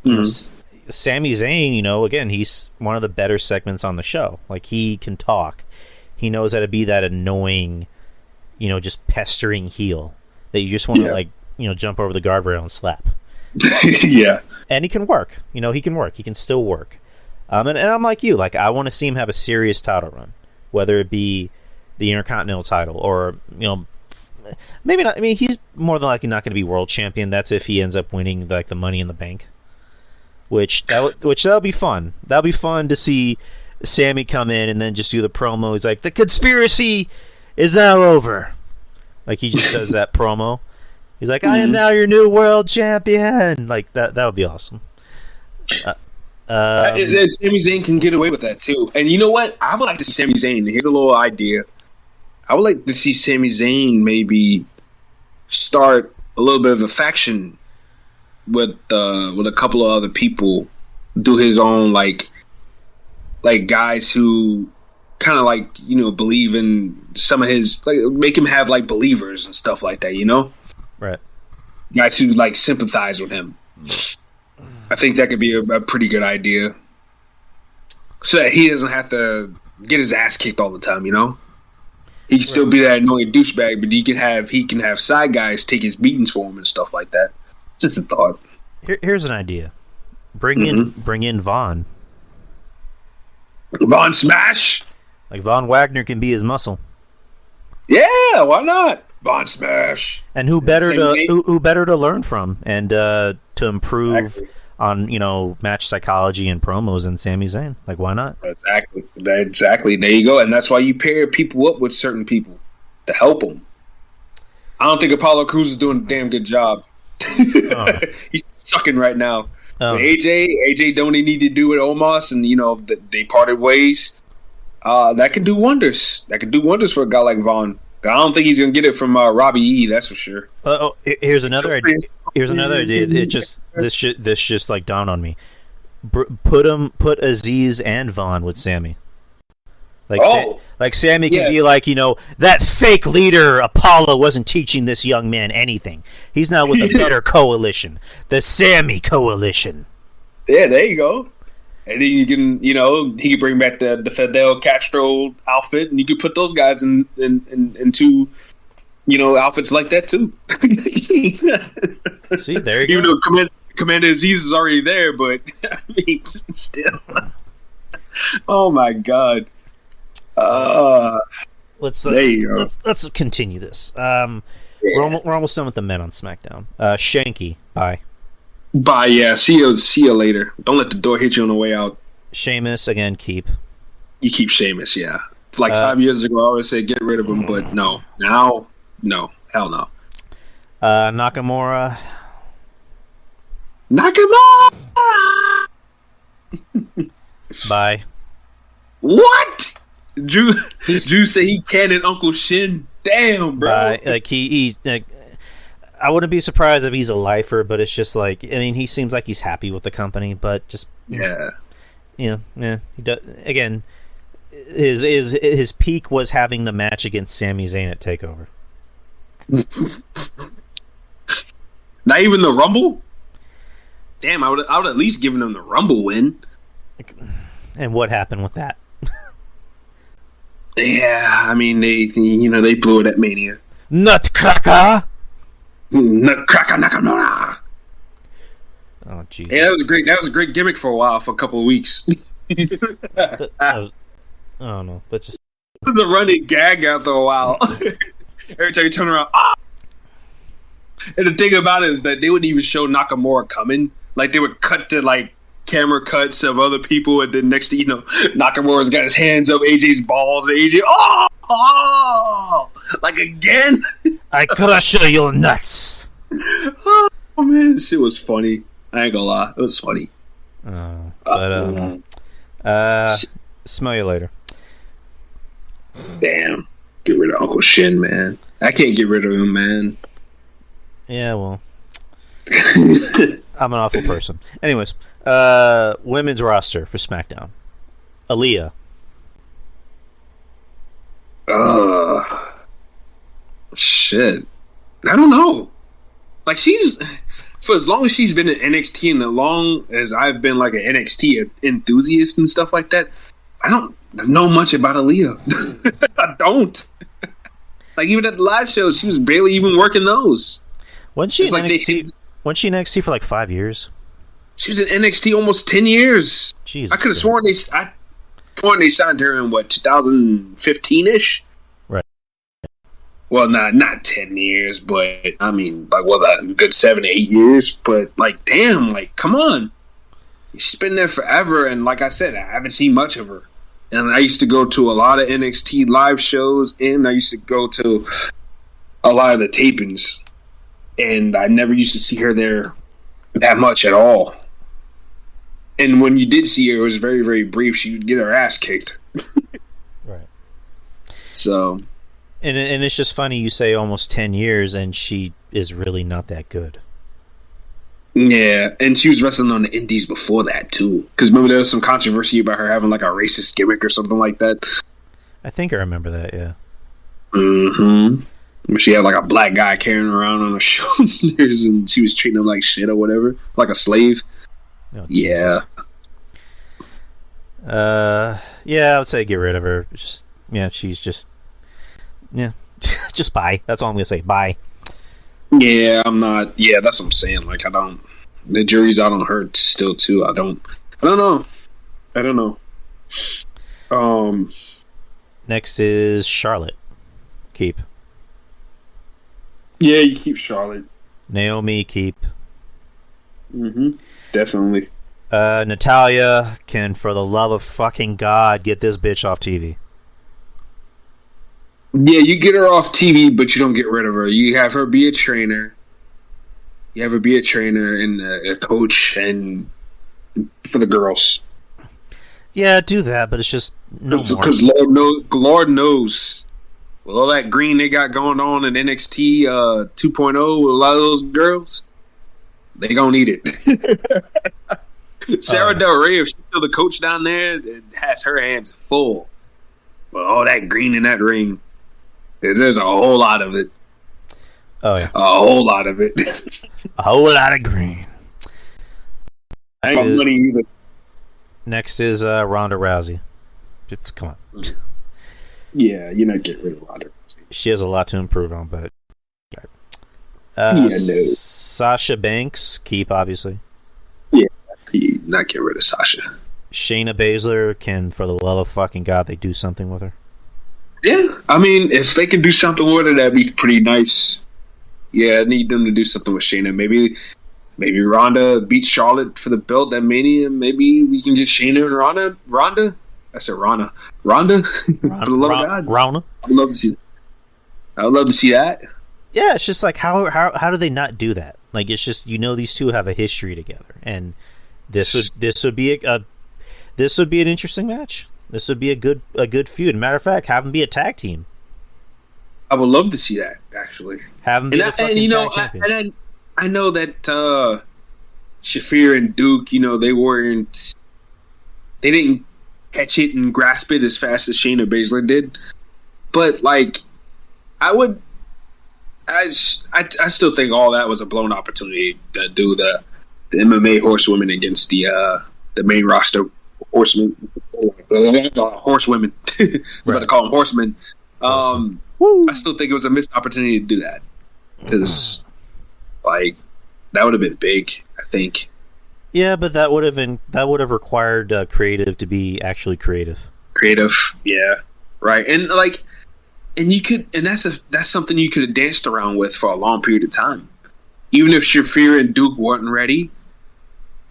Sami Zayn, again, he's one of the better segments on the show. Like, he can talk. He knows how to be that annoying, just pestering heel that you just want to jump over the guardrail and slap. Yeah. And he can work. He can work. He can still work. And I'm like you. Like, I want to see him have a serious title run, whether it be the Intercontinental title or, maybe not. I mean, he's more than likely not going to be world champion. That's if he ends up winning, like, the Money in the Bank, which that'll be fun. That'll be fun to see Sammy come in and then just do the promo. He's like, the conspiracy is now over. Like, he just does that promo. He's like, I am now your new world champion. Like, that would be awesome. Sami Zayn can get away with that, too. And you know what? I would like to see Sami Zayn. Here's a little idea. I would like to see Sami Zayn maybe start a little bit of a faction with a couple of other people, do his own like guys who kind of like, you know, believe in some of his, like, make him have like believers and stuff like that, you know? Right. Guys who like sympathize with him. I think that could be a pretty good idea, so that he doesn't have to get his ass kicked all the time, you know? He can still be that annoying douchebag, but he can have side guys take his beatings for him and stuff like that. Just a thought. Here's an idea. Bring in Von. Von Smash? Like, Von Wagner can be his muscle. Yeah, why not? Von Smash. And who better to learn from and to improve on, you know, match psychology and promos than Sami Zayn? Like, why not? Exactly. There you go. And that's why you pair people up with certain people to help them. I don't think Apollo Crews is doing a damn good job. Oh. He's sucking right now. Oh. AJ don't he need to do with Omos, and, you know, they parted ways. That can do wonders. That can do wonders for a guy like Vaughn. I don't think he's gonna get it from Robbie E. That's for sure. Here's another idea. It just this just like dawned on me. Put Aziz and Vaughn with Sammy. Like Sammy can be like, you know, that fake leader Apollo wasn't teaching this young man anything. He's now with a better coalition, the Sammy Coalition. Yeah, there you go. And then you can, you know, he can bring back the Fidel Castro outfit, and you can put those guys into, you know, outfits like that too. See, there you go. Even though Commander Aziz is already there, but I mean, still. Oh my God. Let's continue this. We're almost done with the men on SmackDown. Shanky, bye. Bye, yeah. See you later. Don't let the door hit you on the way out. Sheamus, again, keep. You keep Sheamus, yeah. Like 5 years ago, I always said get rid of him, but no. Now, no. Hell no. Nakamura. Bye. What? Drew said he canned Uncle Shin. Damn, bro. Like he I wouldn't be surprised if he's a lifer, but it's just like, I mean, he seems like he's happy with the company, but just he does, again, his peak was having the match against Sami Zayn at TakeOver. Not even the Rumble? Damn, I would at least given him the Rumble win. And what happened with that? Yeah, I mean, they blew it at Mania. Nutcracker! Nutcracker Nakamura! Oh, jeez. Yeah, that was a great gimmick for a while, for a couple of weeks. I don't know, but just... It was a running gag after a while. Every time you turn around, ah! And the thing about it is that they wouldn't even show Nakamura coming. Like, they would cut to, like, camera cuts of other people, and then next to, you know, Nakamura's got his hands up AJ's balls, and AJ, oh, like, again? I crush your nuts. Oh, man, this shit was funny. I ain't gonna lie, it was funny. Smell you later. Damn, get rid of Uncle Shin, man. I can't get rid of him, man. Yeah, well, I'm an awful person. Anyways, women's roster for SmackDown. Aaliyah. Shit. I don't know. Like, for as long as she's been in NXT and as long as I've been like an NXT enthusiast and stuff like that, I don't know much about Aaliyah. I don't. Like, even at the live shows, she was barely even working those. Wasn't she in NXT for like 5 years? She was in NXT almost 10 years. Jesus, I could have sworn they signed her in, 2015-ish? Right. Well, not 10 years, but, I mean, like, a good 7 to 8 years. But, like, damn, like, come on. She's been there forever, and like I said, I haven't seen much of her. And I used to go to a lot of NXT live shows, and I used to go to a lot of the tapings. And I never used to see her there that much at all. And when you did see her, it was very, very brief. She would get her ass kicked. Right. So... And it's just funny you say almost 10 years, and she is really not that good. Yeah, and she was wrestling on the indies before that, too. Because remember, there was some controversy about her having, like, a racist gimmick or something like that? I think I remember that, yeah. Mm-hmm. She had, like, a black guy carrying her around on her shoulders, and she was treating him like shit or whatever. Like a slave. Oh, yeah. Yeah, I would say get rid of her. She's just... Yeah. Just bye. That's all I'm going to say. Bye. Yeah, I'm not... Yeah, that's what I'm saying. Like, I don't... The jury's out on her still, too. I don't know. Next is Charlotte. Keep. Yeah, you keep Charlotte. Naomi, keep. Mm-hmm. Definitely. Natalia can, for the love of fucking God, get this bitch off TV. Yeah, you get her off TV, but you don't get rid of her. You have her be a trainer. You have her be a trainer and a coach, and for the girls. Yeah, do that, but it's just no more. Because Lord knows, with all that green they got going on in NXT 2.0 with a lot of those girls, they gonna need it. Sarah Del Rey, if she's still the coach down there, it has her hands full. With all that green in that ring. There's a whole lot of it. Oh, yeah. A whole lot of it. A whole lot of green. Next is Ronda Rousey. Come on. Yeah, you're not getting rid of Ronda Rousey. She has a lot to improve on, but... No. Sasha Banks, keep, obviously. Yeah, you not get rid of Sasha. Shayna Baszler can, for the love of fucking God, they do something with her. Yeah, I mean, if they could do something with it, that'd be pretty nice. Yeah, I need them to do something with Shayna. Maybe Ronda beats Charlotte for the belt at Mania. Maybe we can get Shayna and Ronda. I said Ronda. For the love of God. Ronda. I'd love to see that. Yeah, it's just like how do they not do that? Like, it's just, these two have a history together, and this would be an interesting match. This would be a good feud. Matter of fact, have them be a tag team. I would love to see that, actually. Have them be the fucking tag champions. I know that Shafir and Duke, they didn't catch it and grasp it as fast as Shayna Baszler did. But like, I still think all that was a blown opportunity to do the MMA horsewomen against the main roster horsewomen. I'm about to call them horsemen. I still think it was a missed opportunity to do that, because like that would have been big, I think. Yeah, but that would have required creative to be actually creative. Creative, yeah, right, and that's something you could have danced around with for a long period of time. Even if Shafir and Duke weren't ready,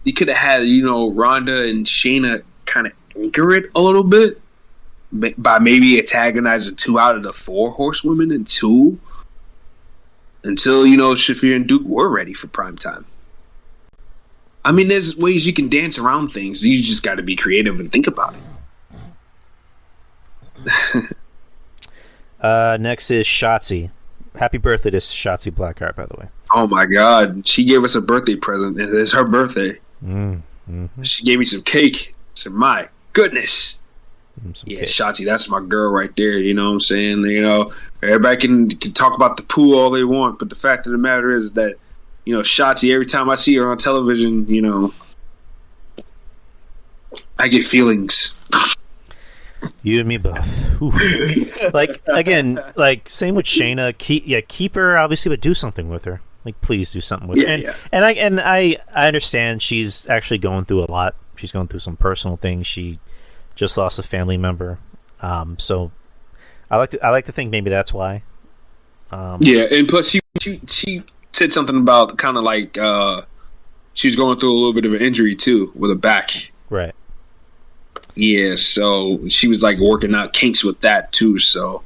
you could have had Ronda and Shayna kind of anchor it a little bit by maybe antagonizing 2 out of the 4 horsewomen and 2 until Shafir and Duke were ready for prime time. I mean, there's ways you can dance around things. You just got to be creative and think about it. Next is Shotzi. Happy birthday to Shotzi Blackheart, by the way. Oh my God, she gave us a birthday present, and it's her birthday. Mm-hmm. She gave me some cake. So my goodness. Yeah, Shotzi, that's my girl right there. You know what I'm saying? Everybody can talk about the pool all they want, but the fact of the matter is that, Shotzi, every time I see her on television, I get feelings. You and me both. Like, again, same with Shayna. Keep her, obviously, but do something with her. Like, please do something with her. Yeah. And I understand she's actually going through a lot. She's going through some personal things. She just lost a family member. So I like to think maybe that's why. Yeah, and plus she said something about kind of like she was going through a little bit of an injury too with her back. Right. Yeah, so she was like working out kinks with that too. So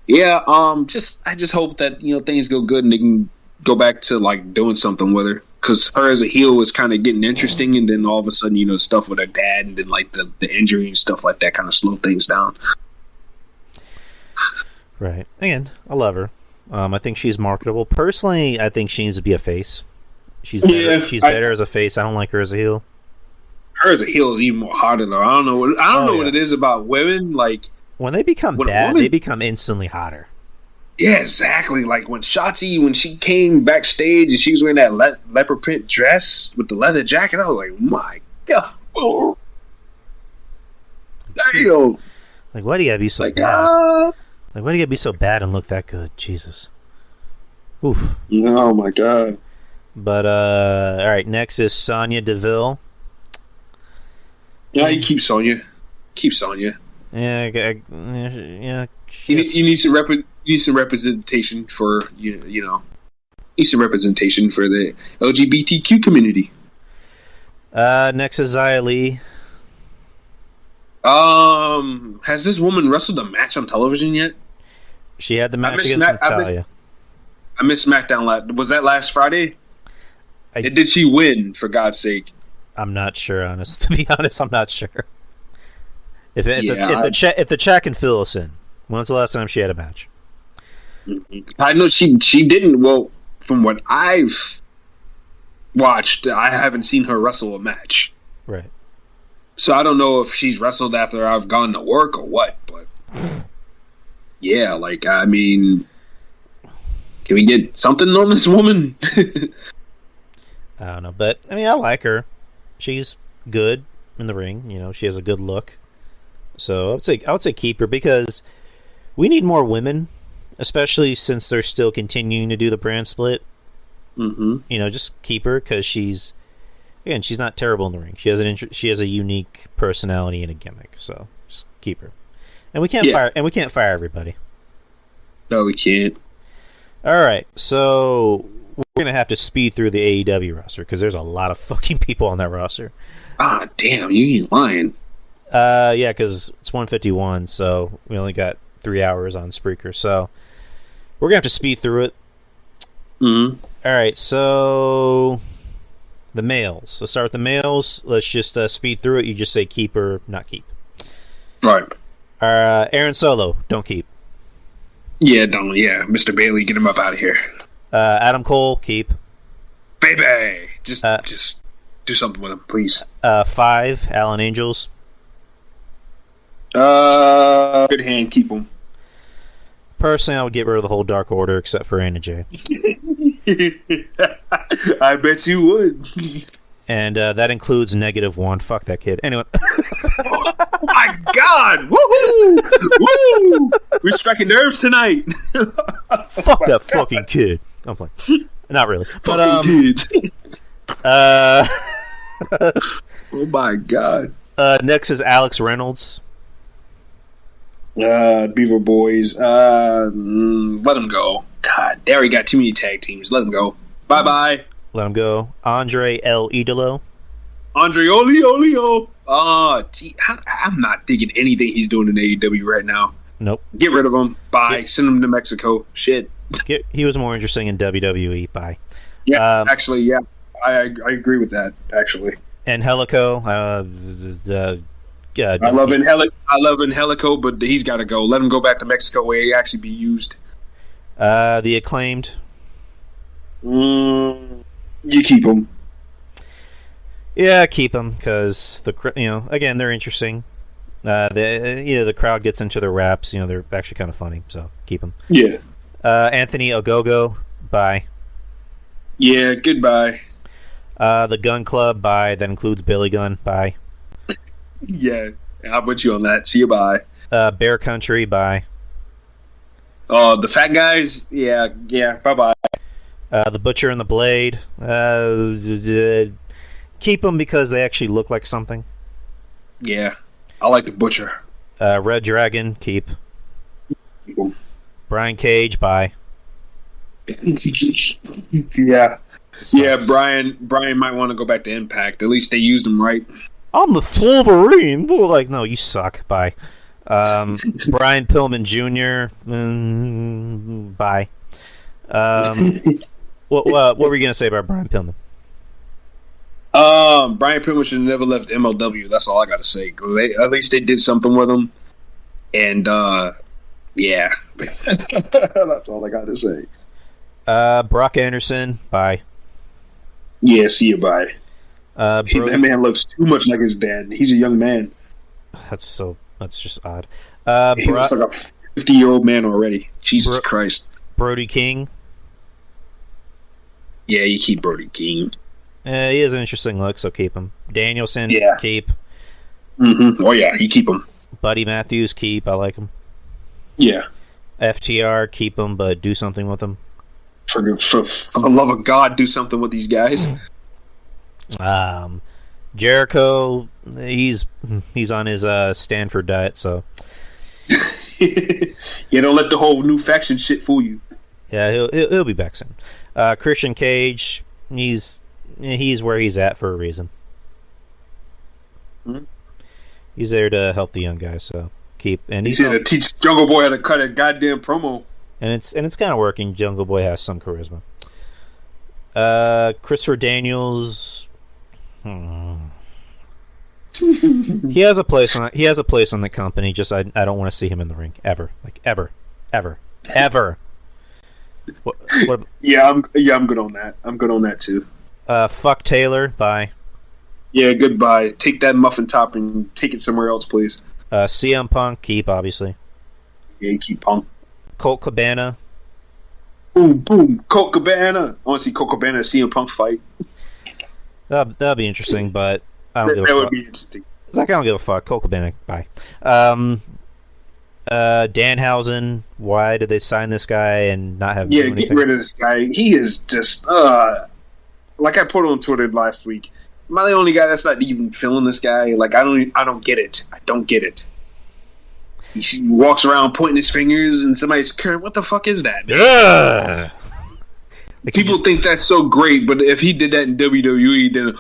yeah, I just hope that things go good and they can go back to like doing something with her, because her as a heel was kind of getting interesting, and then all of a sudden stuff with her dad, and then like the injury and stuff like that kind of slowed things down. Right. Again, I love her. I think she's marketable. Personally, I think she needs to be a face. She's better. Yeah, she's better as a face. I don't like her as a heel. Her as a heel is even more harder though. I don't know what it is about women. Like when they become bad, they become instantly hotter. Yeah, exactly. Like when Shotzi, when she came backstage and she was wearing that leopard print dress with the leather jacket, I was like, my God. Oh. Damn. Like, why do you gotta be so bad? Like, why do you gotta be so bad and look that good? Jesus. Oof. Oh, my God. But, all right, next is Sonya Deville. Yeah, you keep Sonya. Keep Sonya. Yeah, You need some representation for need some representation for the LGBTQ community. Next is Xia Li. Has this woman wrestled a match on television yet? She had the match against Natalia. I missed SmackDown. Was that last Friday? Did she win? For God's sake! I'm not sure. To be honest, I'm not sure. If the chat can fill us in, when's the last time she had a match? I know she didn't. Well, from what I've watched, I haven't seen her wrestle a match. Right. So I don't know if she's wrestled after I've gone to work or what, but yeah, like, I mean, can we get something on this woman? I don't know, but I mean, I like her. She's good in the ring. She has a good look. So I would say keep her, because we need more women, especially since they're still continuing to do the brand split. Mm-hmm. Just keep her, because she's not terrible in the ring. She has a unique personality and a gimmick. So just keep her. And we can't fire everybody. No, we can't. All right, so we're gonna have to speed through the AEW roster, because there's a lot of fucking people on that roster. Ah, damn, you ain't lying. Yeah, because it's 1:51, so we only got 3 hours on Spreaker, so we're gonna have to speed through it. Mm-hmm. All right, so the males. Let's start with the males. Let's just speed through it. You just say keep or not keep. Right. Aaron Solo, don't keep. Yeah, don't. Yeah, Mr. Bailey, get him up out of here. Adam Cole, keep. Baby, just do something with him, please. 5, Alan Angels. Good hand, keep him. Personally, I would get rid of the whole Dark Order except for Anna Jay. I bet you would. And that includes -1. Fuck that kid. Anyway. Oh my God! Woohoo! Woo! We're striking nerves tonight. Fuck that fucking kid. I'm playing. Not really. Fucking kids. Oh my God. Next is Alex Reynolds. Beaver Boys. Let him go. God, they already got too many tag teams. Let him go. Bye. Let him go. Andre El Idolo. Andre Olio. I'm not digging anything he's doing in AEW right now. Nope. Get rid of him. Bye. Send him to Mexico. Shit. He was more interesting in WWE. Bye. Yeah, actually, yeah. I agree with that, actually. And Helico. I love Angelico, but he's got to go. Let him go back to Mexico where he actually be used. The Acclaimed. You keep him. Yeah, keep them, because again, they're interesting. The crowd gets into their raps. They're actually kind of funny, so keep them. Yeah. Anthony Ogogo, bye. Yeah, goodbye. The Gun Club, bye. That includes Billy Gunn, bye. Yeah, I'll put you on that. See you, bye. Bear Country, bye. The fat guys, yeah, bye. The Butcher and the Blade, keep them because they actually look like something. Yeah, I like the Butcher. Red Dragon, keep. Brian Cage, bye. Yeah. Sucks. Yeah, Brian might want to go back to Impact. At least they used him right. I'm the Wolverine. Like, no, you suck. Bye. Brian Pillman Jr. Bye. What were you gonna say about Brian Pillman? Brian Pillman should have never left MLW. That's all I got to say. At least they did something with him, and yeah, that's all I got to say. Brock Anderson, bye. Yeah, see you, bye. That man looks too much like his dad. He's a young man. That's just odd. He looks like a 50-year-old man already. Jesus Christ. Brody King. Yeah, you keep Brody King. He has an interesting look, so keep him. Danielson, keep. Mm-hmm. Oh yeah, you keep him. Buddy Matthews, keep. I like him. Yeah. FTR, keep him, but do something with him. For the love of God, do something with these guys. Jericho, he's on his Stanford diet, so yeah, don't let the whole new faction shit fool you. Yeah, he'll be back soon. Christian Cage, he's where he's at for a reason. Mm-hmm. He's there to help the young guys, so keep. And he's here to teach Jungle Boy how to cut a goddamn promo. And it's kind of working. Jungle Boy has some charisma. Christopher Daniels. He has a place on the company. Just I don't want to see him in the ring ever. Like ever. What? Yeah, I'm good on that. I'm good on that too. Fuck Taylor. Bye. Yeah, goodbye. Take that muffin top and take it somewhere else, please. CM Punk, keep, obviously. Yeah, keep Punk. Colt Cabana. Boom, boom. Colt Cabana. I want to see Colt Cabana and CM Punk fight. That'd be interesting, but I don't give a fuck. That would be interesting. It's like, I don't give a fuck. Colt Cabana, bye. Danhausen, why did they sign this guy and not have him do anything? Get rid of this guy. He is just like I put on Twitter last week. Am I the only guy that's not even feeling this guy? Like I don't get it. I don't get it. He walks around pointing his fingers and somebody's current. What the fuck is that, man? Like people think that's so great, but if he did that in WWE, then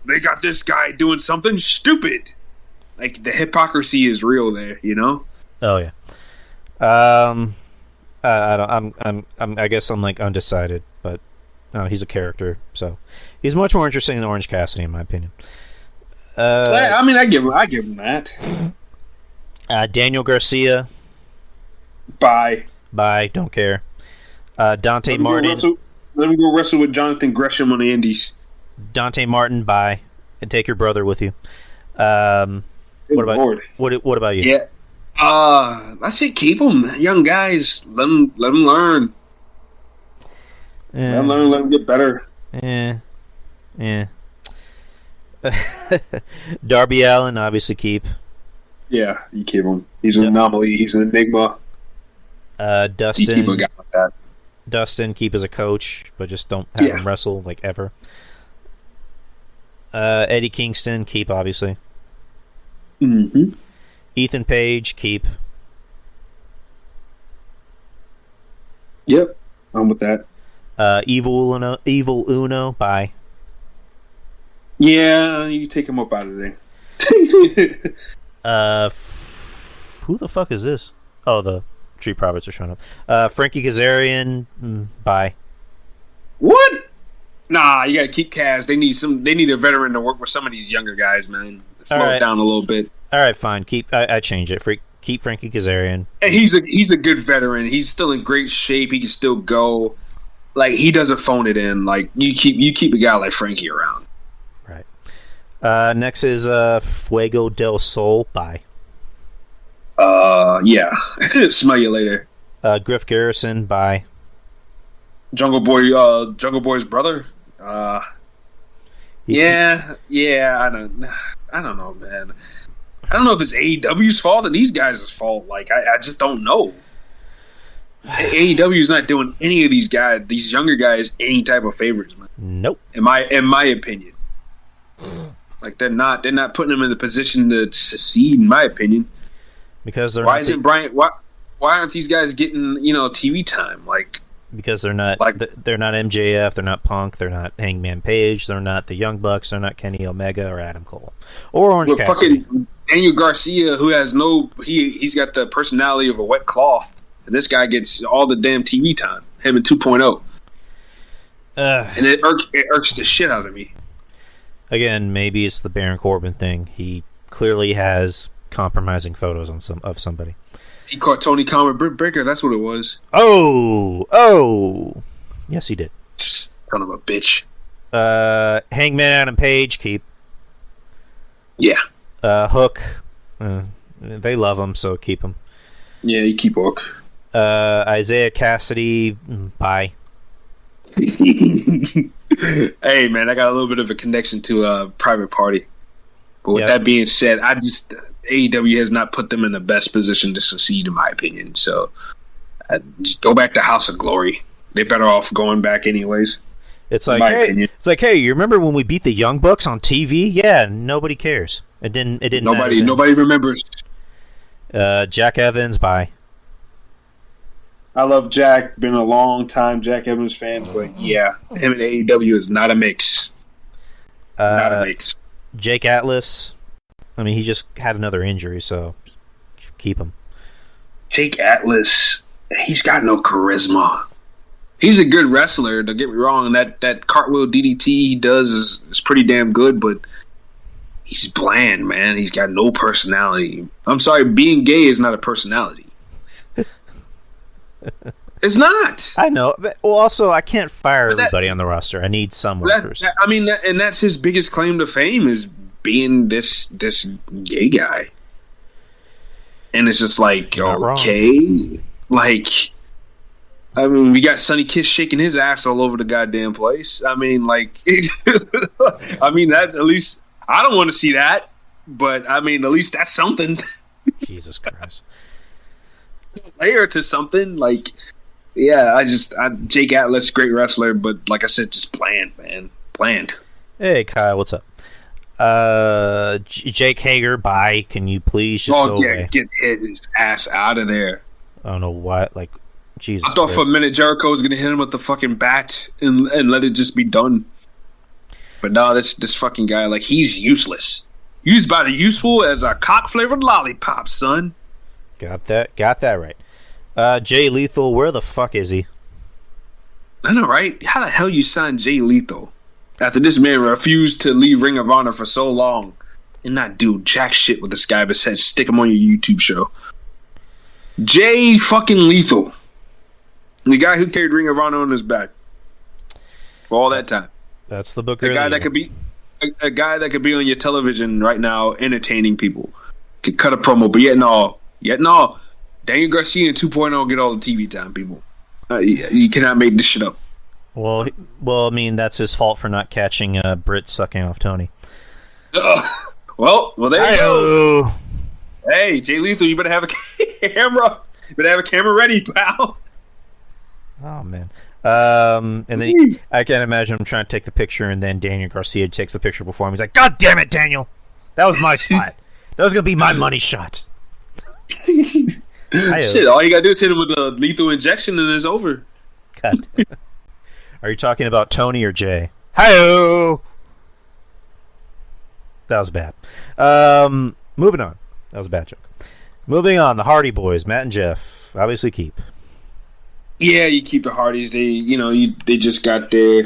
they got this guy doing something stupid. Like the hypocrisy is real there, you know? Oh yeah. I guess I'm like undecided, but he's a character, so he's much more interesting than Orange Cassidy, in my opinion. I mean, I give him that. Daniel Garcia. Bye. Don't care. Dante Martin. Let him go wrestle with Jonathan Gresham on the Indies. Dante Martin. Bye, and take your brother with you. What about you? Yeah. I say keep them, young guys. Let them learn. Let them learn. Let them get better. Yeah. Darby Allin, obviously keep. Yeah, you keep him. He's an anomaly. He's an enigma. Dustin. You keep a guy like that. Dustin, keep as a coach, but just don't have him wrestle like ever. Eddie Kingston, keep obviously. Mm-hmm. Ethan Page, keep. Yep, I'm with that. Evil Uno, bye. Yeah, you take him up out of there. Who the fuck is this? Oh, the Street Profits are showing up. Frankie Kazarian, bye. What? Nah, you gotta keep Kaz. They need a veteran to work with some of these younger guys, man. Slow it down a little bit. All right, fine. I change it. Keep Frankie Kazarian. And he's a good veteran. He's still in great shape. He can still go. Like he doesn't phone it in. Like you keep a guy like Frankie around. Right. Next is Fuego del Sol. Bye. Yeah. Smell you later. Griff Garrison. Bye. Jungle Boy's brother. Yeah. I don't know, man. I don't know if it's AEW's fault or these guys' fault. Like, I just don't know. AEW's not doing any of these younger guys, any type of favors, man. Nope. In my opinion, like they're not putting them in the position to succeed. In my opinion, because they're why aren't these guys getting TV time? Like, because they're not Like- they're not MJF, they're not Punk, they're not Hangman Page, they're not the Young Bucks, they're not Kenny Omega or Adam Cole or Orange With Cassidy. fucking Daniel Garcia, who has he's got the personality of a wet cloth, and this guy gets all the damn TV time. Him and 2.0, and it irks the shit out of me. Again, maybe it's the Baron Corbin thing. He clearly has compromising photos of somebody. He caught Tony Khan with Britt Baker. That's what it was. Oh, yes, he did. Son of a bitch. Hangman Adam Page, keep. Yeah, Hook, they love him, so keep him. yeah, you keep Hook. Isaiah Cassidy, bye. Hey man, I got a little bit of a connection to Private Party. But with Yep. that being said, AEW has not put them in the best position to succeed, in my opinion. So just go back to House of Glory. They're better off going back anyways. It's In like, my hey, opinion. you remember when we beat the Young Bucks on TV? Yeah, nobody cares. It didn't matter then. Nobody remembers. Jack Evans, bye. I love Jack. Been a long time Jack Evans fan, but yeah, him and AEW is not a mix. Not a mix. Jake Atlas. I mean, he just had another injury, so keep him. Jake Atlas, he's got no charisma. He's a good wrestler, don't get me wrong. That cartwheel DDT he does is pretty damn good, but he's bland, man. He's got no personality. I'm sorry, being gay is not a personality. It's not. I know. But, well, also, I can't fire But everybody on the roster. I need some workers. And that's his biggest claim to fame is being this gay guy. And it's just like, You're not wrong. okay, like, I mean, we got Sonny Kiss shaking his ass all over the goddamn place. I mean, like, I mean, that's at least, I don't want to see that, but I mean, at least that's something. Jesus Christ. Layer to something, like, yeah, Jake Atlas, great wrestler, but like I said, just bland, man. Bland. Hey, Kyle, what's up? Jake Hager, bye. Can you please just go away? Get his ass out of there. I don't know why. Like, Jesus. I thought for a Christ. minute Jericho was going to hit him with the fucking bat and let it just be done. But no, this fucking guy, like, he's useless. He's about as useful as a cock-flavored lollipop, son. Got that right. Jay Lethal, where the fuck is he? I know, right? How the hell you signed Jay Lethal after this man refused to leave Ring of Honor for so long and not do jack shit with this guy but said stick him on your YouTube show? Jay fucking Lethal. The guy who carried Ring of Honor on his back for all that time. That's the Booker. A guy that could be a guy that could be on your television right now entertaining people. Could cut a promo, but yet no. Daniel Garcia and 2.0 get all the TV time, people. You cannot make this shit up. Well, I mean, that's his fault for not catching Britt sucking off Tony. Well, there you go. Hi-oh. Hey, Jay Lethal, you better have a camera. You better have a camera ready, pal. Oh man. And then I can't imagine him trying to take the picture, and then Daniel Garcia takes the picture before him. He's like, "God damn it, Daniel! That was my spot. That was gonna be my money shot." Shit, all you gotta do is hit him with a lethal injection, and it's over. God. Are you talking about Tony or Jay? Hi-oh! That was bad. Moving on. That was a bad joke. Moving on. The Hardy Boys, Matt and Jeff, obviously keep. Yeah, you keep the Hardys. They just got there.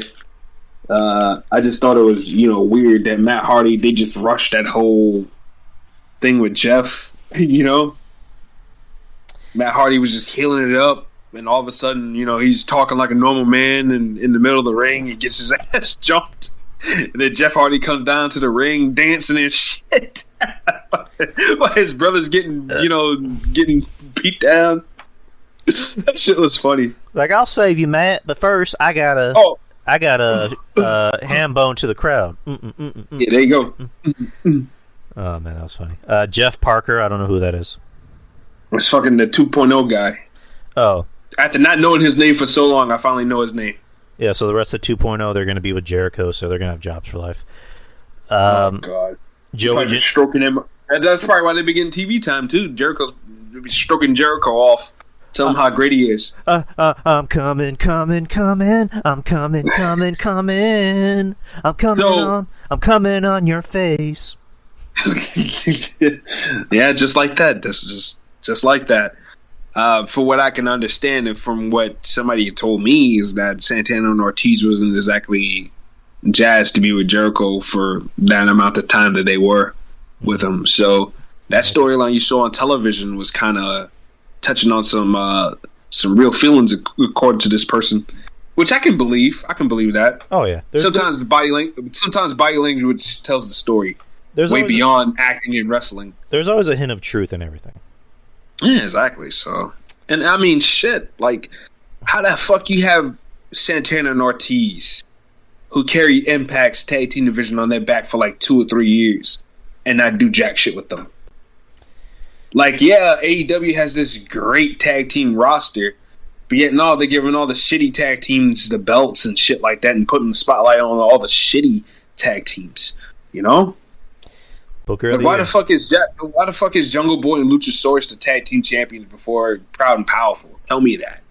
I just thought it was weird that Matt Hardy, they just rushed that whole thing with Jeff. Matt Hardy was just healing it up, and all of a sudden, he's talking like a normal man, and in the middle of the ring, he gets his ass jumped. And then Jeff Hardy comes down to the ring dancing and shit. While his brother's getting beat down. That shit was funny. Like, I'll save you, Matt, but first I gotta ham bone to the crowd. Yeah, there you go. Oh man, that was funny. Jeff Parker, I don't know who that is. It's fucking the 2.0 guy. Oh. After not knowing his name for so long, I finally know his name. Yeah, so the rest of 2.0, they're going to be with Jericho, so they're going to have jobs for life. Oh, God. Joey Just stroking him. That's probably why they be getting TV time, too. Jericho's stroking Jericho off. Tell him how great he is. I'm coming. I'm coming. I'm coming on your face. Yeah, just like that. Just like that. For what I can understand, and from what somebody told me, is that Santana and Ortiz wasn't exactly jazzed to be with Jericho for that amount of time that they were with him. So that storyline you saw on television was kind of touching on some real feelings, according to this person, which I can believe. I can believe that. Oh yeah. Sometimes body language tells the story way beyond acting and wrestling. There's always a hint of truth in everything. Yeah, exactly. So, and I mean, shit. Like, how the fuck you have Santana and Ortiz, who carry Impact's tag team division on their back for like 2 or 3 years, and not do jack shit with them? Like, yeah, AEW has this great tag team roster, but yet no, they're giving all the shitty tag teams the belts and shit like that, and putting the spotlight on all the shitty tag teams. You know? Booker Like, why the fuck is Jungle Boy and Luchasaurus the tag team champions before Proud and Powerful? Tell me that.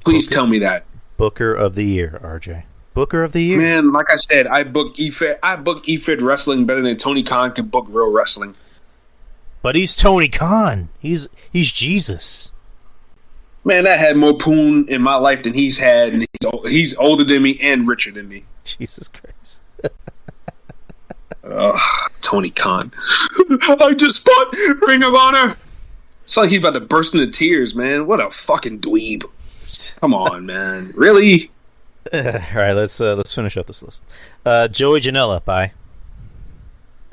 Please tell me that. Booker of the Year, RJ. Booker of the Year. Man, like I said, I book E-Fed wrestling better than Tony Khan can book real wrestling. But he's Tony Khan. He's Jesus. Man, I had more poon in my life than he's had, and he's older than me and richer than me. Jesus Christ. Tony Khan. I just bought Ring of Honor. It's like he's about to burst into tears, man. What a fucking dweeb. Come on, man. Really? All right, let's finish up this list. Joey Janela, bye.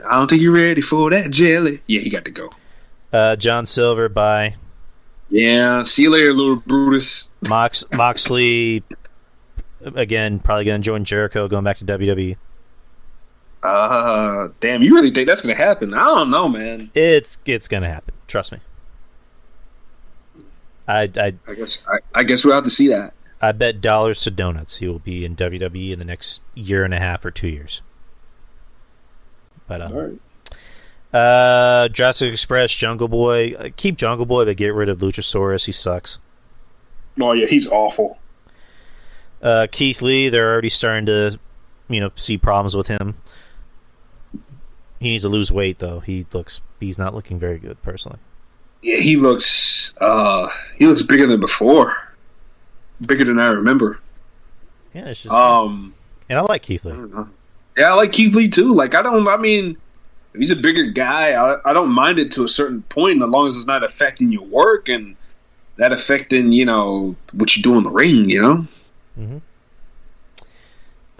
I don't think you're ready for that jelly. Yeah, he got to go. John Silver, bye. Yeah, see you later, little Brutus. Moxley, again, probably going to join Jericho, going back to WWE. Damn, you really think that's going to happen? I don't know, man. It's going to happen. Trust me. I guess we'll have to see that. I bet dollars to donuts he will be in WWE in the next year and a half or 2 years. But all right. Jurassic Express, Jungle Boy. Keep Jungle Boy, but get rid of Luchasaurus. He sucks. Oh yeah, he's awful. Keith Lee, they're already starting to, see problems with him. He needs to lose weight though. He's not looking very good personally. Yeah, he looks bigger than before. Bigger than I remember. Yeah, it's just and I like Keith Lee. Yeah, I like Keith Lee too. Like if he's a bigger guy, I don't mind it to a certain point, as long as it's not affecting your work and that affecting, what you do in the ring, Mm-hmm.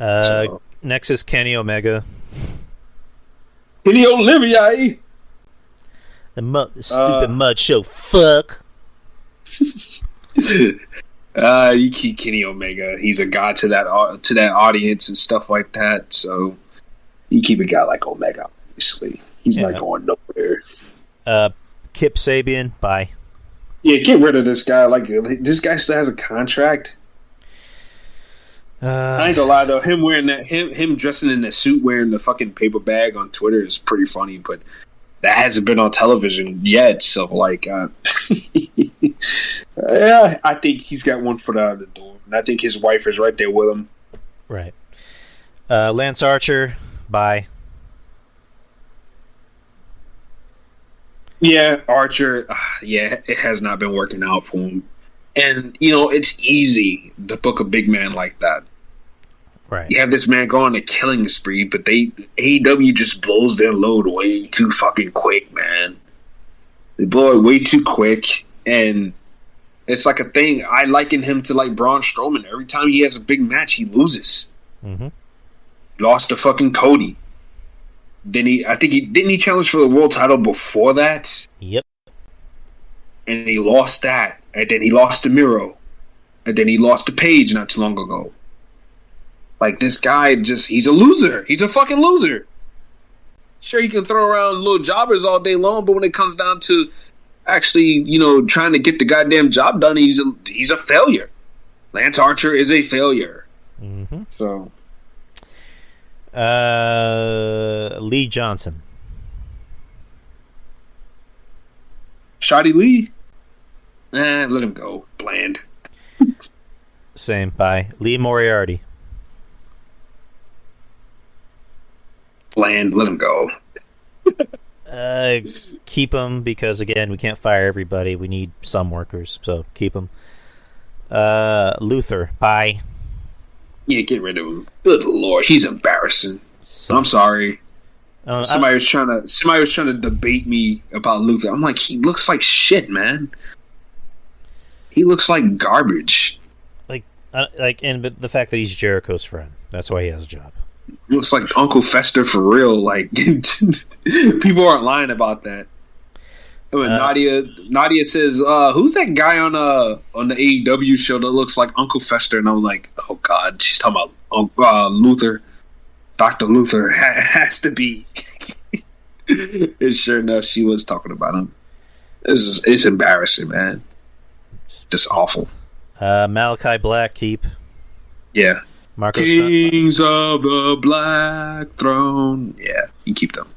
So. Next is Kenny Omega. Kenny Olivia. The stupid mud show. Fuck. You keep Kenny Omega. He's a god to that audience and stuff like that. So you keep a guy like Omega. Obviously, he's not going nowhere. Kip Sabian, bye. Yeah, get rid of this guy. Like, this guy still has a contract. I ain't gonna lie though, him wearing that, him dressing in the suit, wearing the fucking paper bag on Twitter is pretty funny, but that hasn't been on television yet. So, like, yeah, I think he's got one foot out of the door, and I think his wife is right there with him. Right. Lance Archer, bye. Yeah, Archer. Yeah, it has not been working out for him. And, it's easy to book a big man like that. Right. You have this man go on a killing spree, but AEW just blows their load way too fucking quick, man. They blow it way too quick, and it's like a thing. I liken him to like Braun Strowman. Every time he has a big match, he loses. Mm-hmm. Lost to fucking Cody. Didn't he challenge for the world title before that? Yep. And he lost that. And then he lost to Miro. And then he lost to Paige not too long ago. Like, this guy he's a loser. He's a fucking loser. Sure, he can throw around little jobbers all day long, but when it comes down to actually, trying to get the goddamn job done, he's a failure. Lance Archer is a failure. Mm-hmm. So. Lee Johnson. Shotty Lee. Let him go. Bland. Same. Bye. Lee Moriarty. Bland. Let him go. Keep him because, again, we can't fire everybody. We need some workers, so keep him. Luther. Bye. Yeah, get rid of him. Good lord, he's embarrassing. I'm sorry. Somebody was trying to debate me about Luther. I'm like, he looks like shit, man. He looks like garbage. But the fact that he's Jericho's friend, that's why he has a job. He looks like Uncle Fester for real. Like, people aren't lying about that. When Nadia says, "Who's that guy on the AEW show that looks like Uncle Fester?" And I'm like, "Oh God, she's talking about Luther, Dr. Luther has to be." And sure enough, she was talking about him. It's embarrassing, man. It's just awful. Malachi Black, keep. Yeah. Marco Kings of the Black Throne. Yeah, you keep them.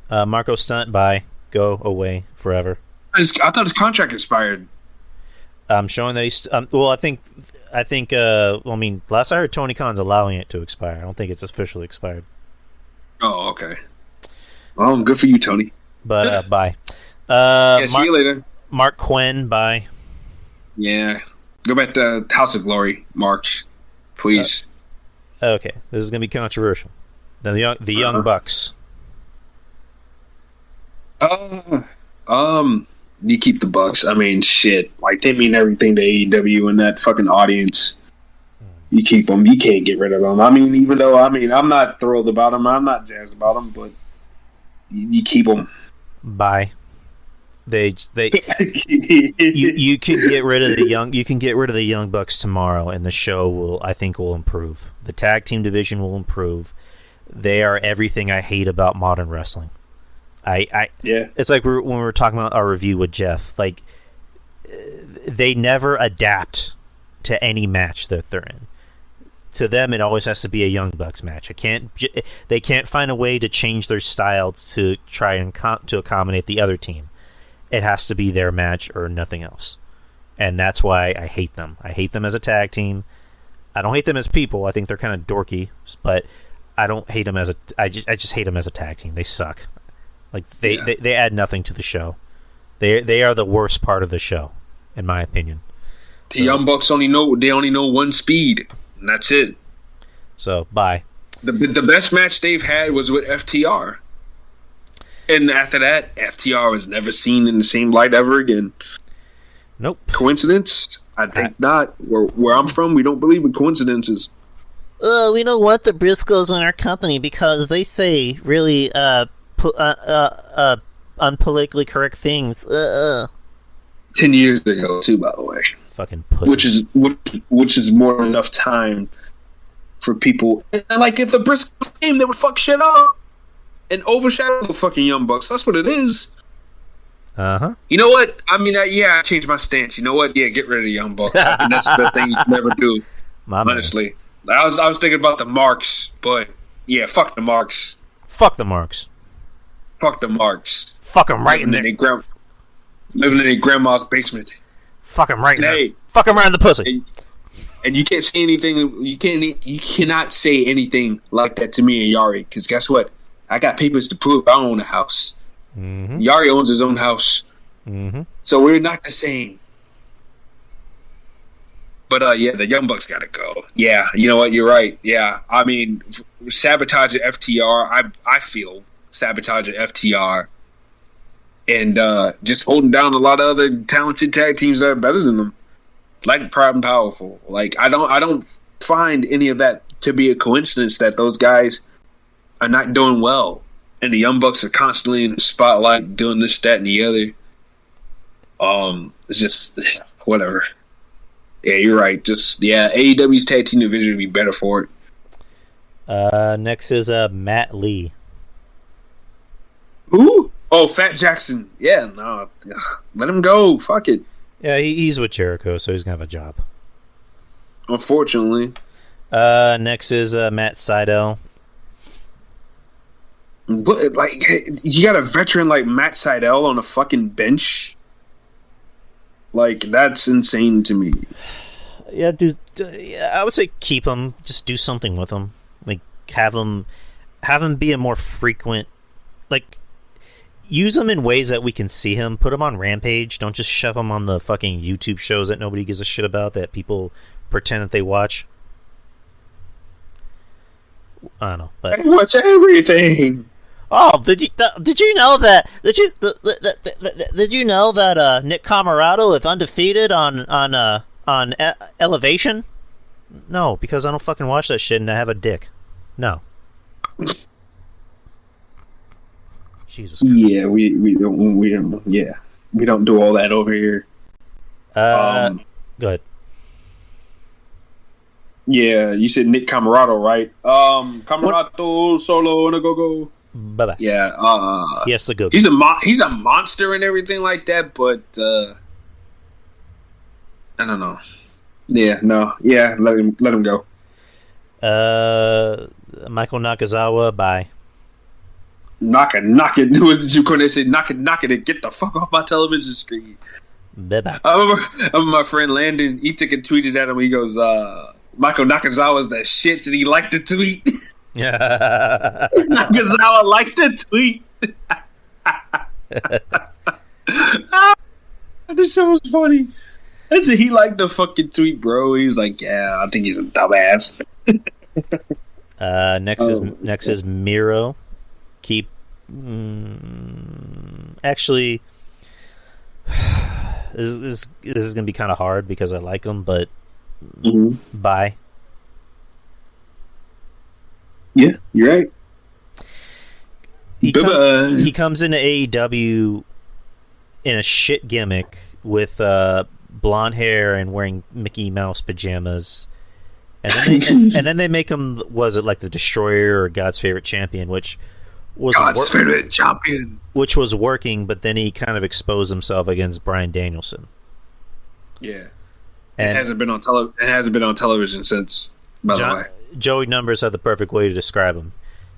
Marco Stunt, bye. Go away forever. I thought his contract expired. I'm showing that he's. Well, I think. Last I heard, Tony Khan's allowing it to expire. I don't think it's officially expired. Oh, okay. Well, good for you, Tony. But bye. See you later. Mark Quinn, bye. Yeah, go back to House of Glory, Mark, please. Okay, this is gonna be controversial. The Young Bucks. You keep the Bucks. I mean, shit. Like, they mean everything to AEW and that fucking audience. You keep them. You can't get rid of them. I mean, even though, I'm not thrilled about them. I'm not jazzed about them, but you keep them. Bye. You can get rid of the young. You can get rid of the Young Bucks tomorrow, and the show will improve. The tag team division will improve. They are everything I hate about modern wrestling. It's like when we were talking about our review with Jeff. Like, they never adapt to any match that they're in. To them, it always has to be a Young Bucks match. They can't find a way to change their style to try and to accommodate the other team. It has to be their match or nothing else, and that's why I hate them. I hate them as a tag team. I don't hate them as people. I think they're kind of dorky, but I don't hate them as a. I just hate them as a tag team. They suck. Like they add nothing to the show. They are the worst part of the show, in my opinion. The Young Bucks only know one speed, and that's it. So bye. The best match they've had was with FTR, and after that, FTR was never seen in the same light ever again. Nope. Coincidence? I think not. Where I'm from, we don't believe in coincidences. We don't want the Briscoes in our company because they say really unpolitically correct things. 10 years ago, too, by the way. Fucking pussy. Which is more than enough time for people. And like, if the Briscoes came, they would fuck shit up and overshadow the fucking Young Bucks. That's what it is. Uh-huh. You know what? I mean, I changed my stance. You know what? Yeah, get rid of the Young Bucks. And that's the best thing you can ever do. Honestly. I was thinking about the Marks, but yeah, fuck the Marks. Fuck the Marks. Fuck the Marks. Fuck them right in there. Living in their grandma's basement. Fuck them right in there. Hey, fuck them right in the pussy. And you can't say anything. You cannot say anything like that to me and Yari. Because guess what? I got papers to prove I own a house. Mm-hmm. Yari owns his own house. Mm-hmm. So we're not the same. But yeah, the Young Bucks gotta go. Yeah, you know what? You're right. Yeah, I mean, sabotage at FTR. I feel sabotage at FTR, and just holding down a lot of other talented tag teams that are better than them, like Proud and Powerful. Like I don't find any of that to be a coincidence that those guys are not doing well, and the Young Bucks are constantly in the spotlight doing this, that, and the other. It's just whatever. Yeah, you're right. AEW's tag team division would be better for it. Next is Matt Lee. Who? Oh, Fat Jackson. Yeah, no. Let him go. Fuck it. Yeah, he's with Jericho, so he's going to have a job. Unfortunately. Next is Matt Sydal. What, like, you got a veteran like Matt Sydal on a fucking bench? Like, that's insane to me. Yeah, dude. Yeah, I would say keep him. Just do something with him. Like have him be a more frequent. Like use him in ways that we can see him. Put him on Rampage. Don't just shove him on the fucking YouTube shows that nobody gives a shit about that people pretend that they watch. I don't know, but I watch everything. Oh, did you know that? Did you know that Nick Camarado is undefeated on Elevation? no, because I don't fucking watch that shit and I have a dick. No. Jesus Christ. Yeah, we don't do all that over here. Go ahead. Yeah, you said Nick Camarado, right? Camarado solo and a go. Bye bye. Yeah, Yes, the go. he's a monster and everything like that, but I don't know. Yeah, no, yeah, let him go. Michael Nakazawa. Bye. Knock it. What did you call it? Say knock it, and get the fuck off my television screen. Bye bye. I remember my friend Landon. He took and tweeted at him. He goes, "Michael Nakazawa's the shit," and he liked the tweet. Yeah. Nakazawa liked the tweet. This shit was funny. I said he liked the fucking tweet, bro. He was like, "Yeah, I think he's a dumbass." Next is Miro. Keep. Actually, this is gonna be kind of hard because I like him, but bye. Yeah, you're right. He comes into AEW in a shit gimmick with blonde hair and wearing Mickey Mouse pajamas, and then they make him, was it like the Destroyer or God's Favorite Champion, which was favorite champion, which was working, but then he kind of exposed himself against Bryan Danielson. Yeah, and it hasn't been on television since. By the way, Joey Numbers had the perfect way to describe him.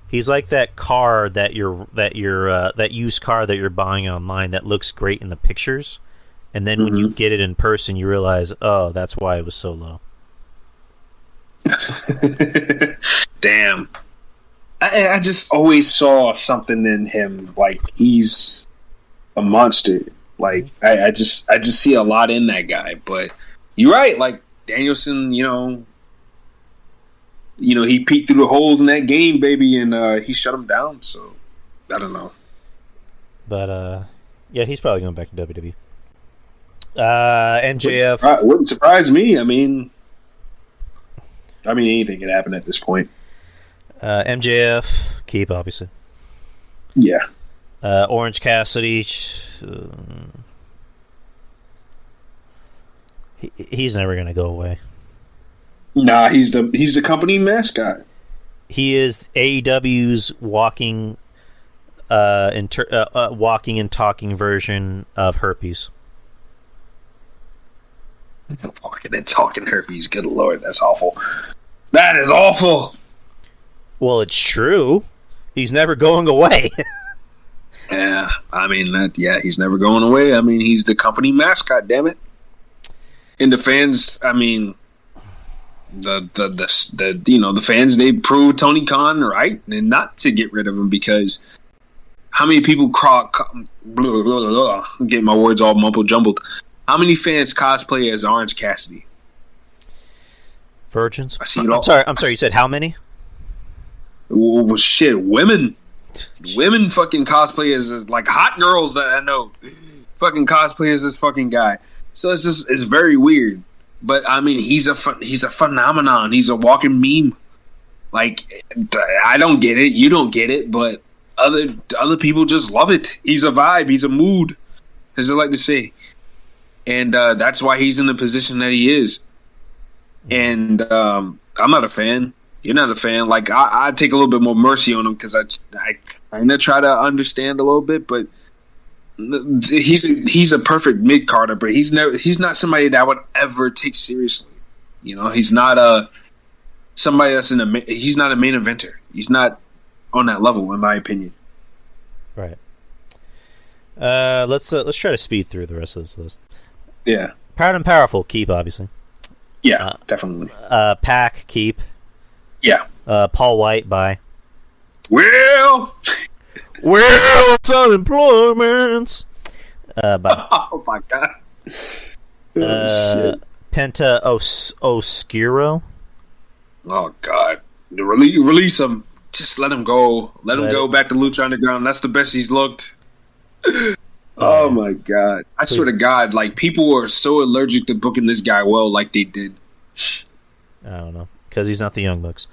He's like that car that used car that you're buying online that looks great in the pictures, and then when you get it in person, you realize, oh, that's why it was so low. Damn. I just always saw something in him. Like, he's a monster. Like, I just see a lot in that guy. But you're right. Like, Danielson, he peeked through the holes in that game, baby, and he shut him down. So, I don't know. But, yeah, he's probably going back to WWE. MJF. Wouldn't surprise me. I mean, anything could happen at this point. MJF, keep, obviously. Yeah. Orange Cassidy. He's never going to go away. Nah, he's the company mascot. He is AEW's walking and talking version of herpes. Walking and talking herpes. Good Lord, that's awful. That is awful. Well, it's true. He's never going away. Yeah, he's never going away. I mean, he's the company mascot, damn it. And the fans, the fans, they proved Tony Khan right and not to get rid of him, because how many people getting my words all mumble jumbled. How many fans cosplay as Orange Cassidy? Virgins. I see it all. I'm sorry. You said how many? Well, shit, women fucking cosplay as, like, hot girls that I know fucking cosplay as this fucking guy. So it's very weird. But I mean, he's a phenomenon. He's a walking meme. Like, I don't get it. You don't get it. But other people just love it. He's a vibe. He's a mood, as I like to say. And that's why he's in the position that he is. And I'm not a fan. You're not a fan. Like, I take a little bit more mercy on him, because I kind of try to understand a little bit. But he's a perfect mid carder, but he's not somebody that I would ever take seriously. He's not somebody that's he's not a main eventer. He's not on that level, in my opinion. Right. Let's try to speed through the rest of this list. Yeah. Proud and Powerful, keep, obviously. Yeah, definitely. Pac, keep. Yeah. Paul White, bye. Well, it's unemployment. Bye. oh my god. Shit. Penta Oscuro. Oh god. Release him. Just let him go. Let him go back to Lucha Underground. That's the best he's looked. Oh my god. I swear to God, like, people were so allergic to booking this guy well like they did. I don't know. Because he's not the Young Bucks.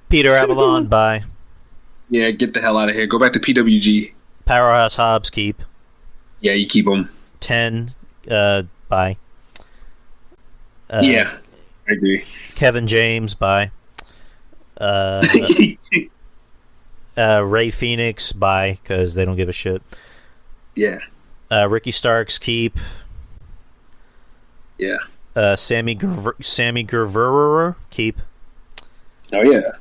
Peter Avalon, bye. Yeah, get the hell out of here. Go back to PWG. Powerhouse Hobbs, keep. Yeah, you keep him. 10, bye. Yeah, I agree. Kevin James, bye. Ray Phoenix, bye, because they don't give a shit. Yeah. Ricky Starks, keep. Yeah. Sammy Guevara, keep. Oh, yeah.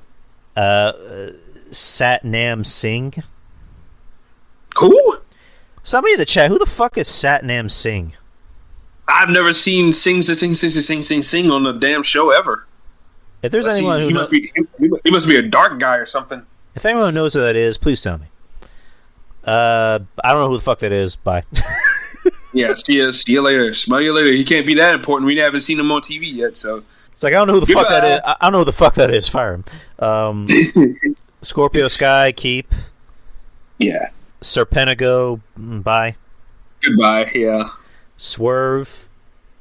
Satnam Singh. Who? Somebody in the chat, who the fuck is Satnam Singh? I've never seen sing on the damn show ever. If there's anyone who knows, he must be a dark guy or something. if anyone knows who that is, please tell me. I don't know who the fuck that is. Bye. Yeah, see you later. Smell you later. He can't be that important. We haven't seen him on TV yet, so It's like I don't know who the fuck that is. I don't know who the fuck that is. Fire him. Scorpio Sky, keep. yeah. Serpentigo, bye. Goodbye. Yeah. Swerve,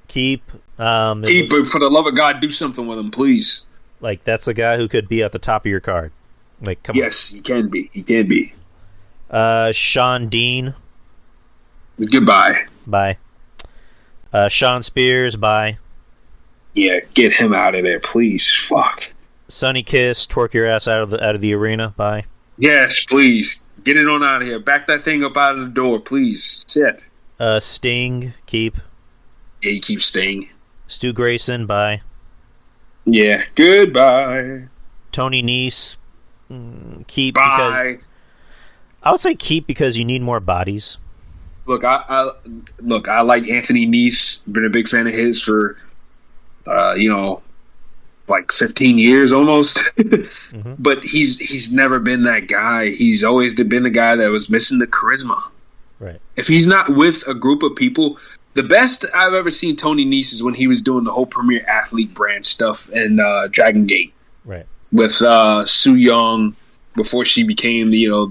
keep. But for the love of God, do something with him, please. Like, that's a guy who could be at the top of your card. Like, come Yes, he can be. He can be. on. Sean Dean, Goodbye. bye. Sean Spears, bye. Yeah, get him out of there, please. Fuck. Sunny Kiss, twerk your ass out of the arena, bye. Yes, please. Get it on out of here. Back that thing up out of the door, please. Shit. Sting, keep. Yeah, you keep staying. Stu Grayson, bye. Yeah. Goodbye. Tony Nese, keep. Bye. Because I would say keep because you need more bodies. Look, I like Anthony Nese. Been a big fan of his for, like 15 years almost. Mm-hmm. But he's never been that guy. He's always been the guy that was missing the charisma. Right. If he's not with a group of people, the best I've ever seen Tony Nese is when he was doing the whole Premier Athlete brand stuff in Dragon Gate. Right. With Su Young before she became the girl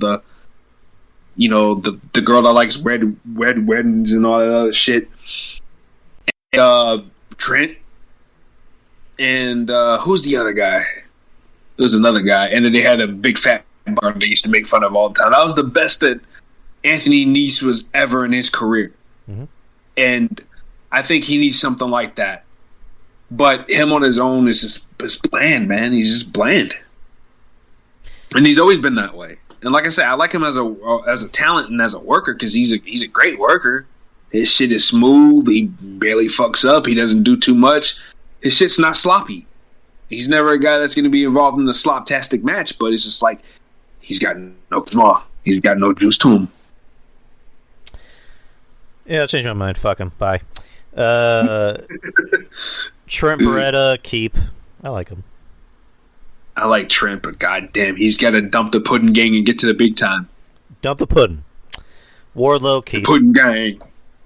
that likes red weddings and all that other shit. Trent and who's the other guy? There's another guy, and then they had a big fat bar they used to make fun of all the time. That was the best that Anthony Nese was ever in his career, and I think he needs something like that. But him on his own is bland, man. He's just bland, and he's always been that way. And like I said, I like him as a talent and as a worker because he's a great worker. His shit is smooth. He barely fucks up. He doesn't do too much. His shit's not sloppy. He's never a guy that's going to be involved in a slop-tastic match, but it's just like he's got no charisma. He's got no juice to him. Yeah, I'll change my mind. Fuck him. Bye. Trent Beretta, keep. I like him. I like Trent, but goddamn, he's got to dump the pudding gang and get to the big time. Dump the pudding. Wardlow, keep. The pudding gang.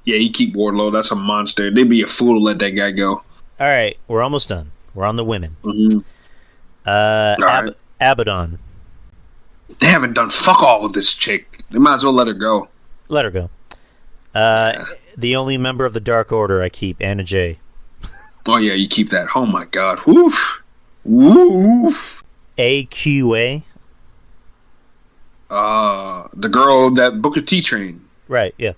Yeah, you keep Wardlow. That's a monster. They'd be a fool to let that guy go. All right, we're almost done. We're on the women. Mm-hmm. Right. Abaddon. They haven't done fuck all with this chick. They might as well let her go. Let her go. The only member of the Dark Order I keep, Anna Jay. Oh, yeah, you keep that. Oh, my God. Woof. Woof. AQA. The girl that Booker T trained. Right, yeah.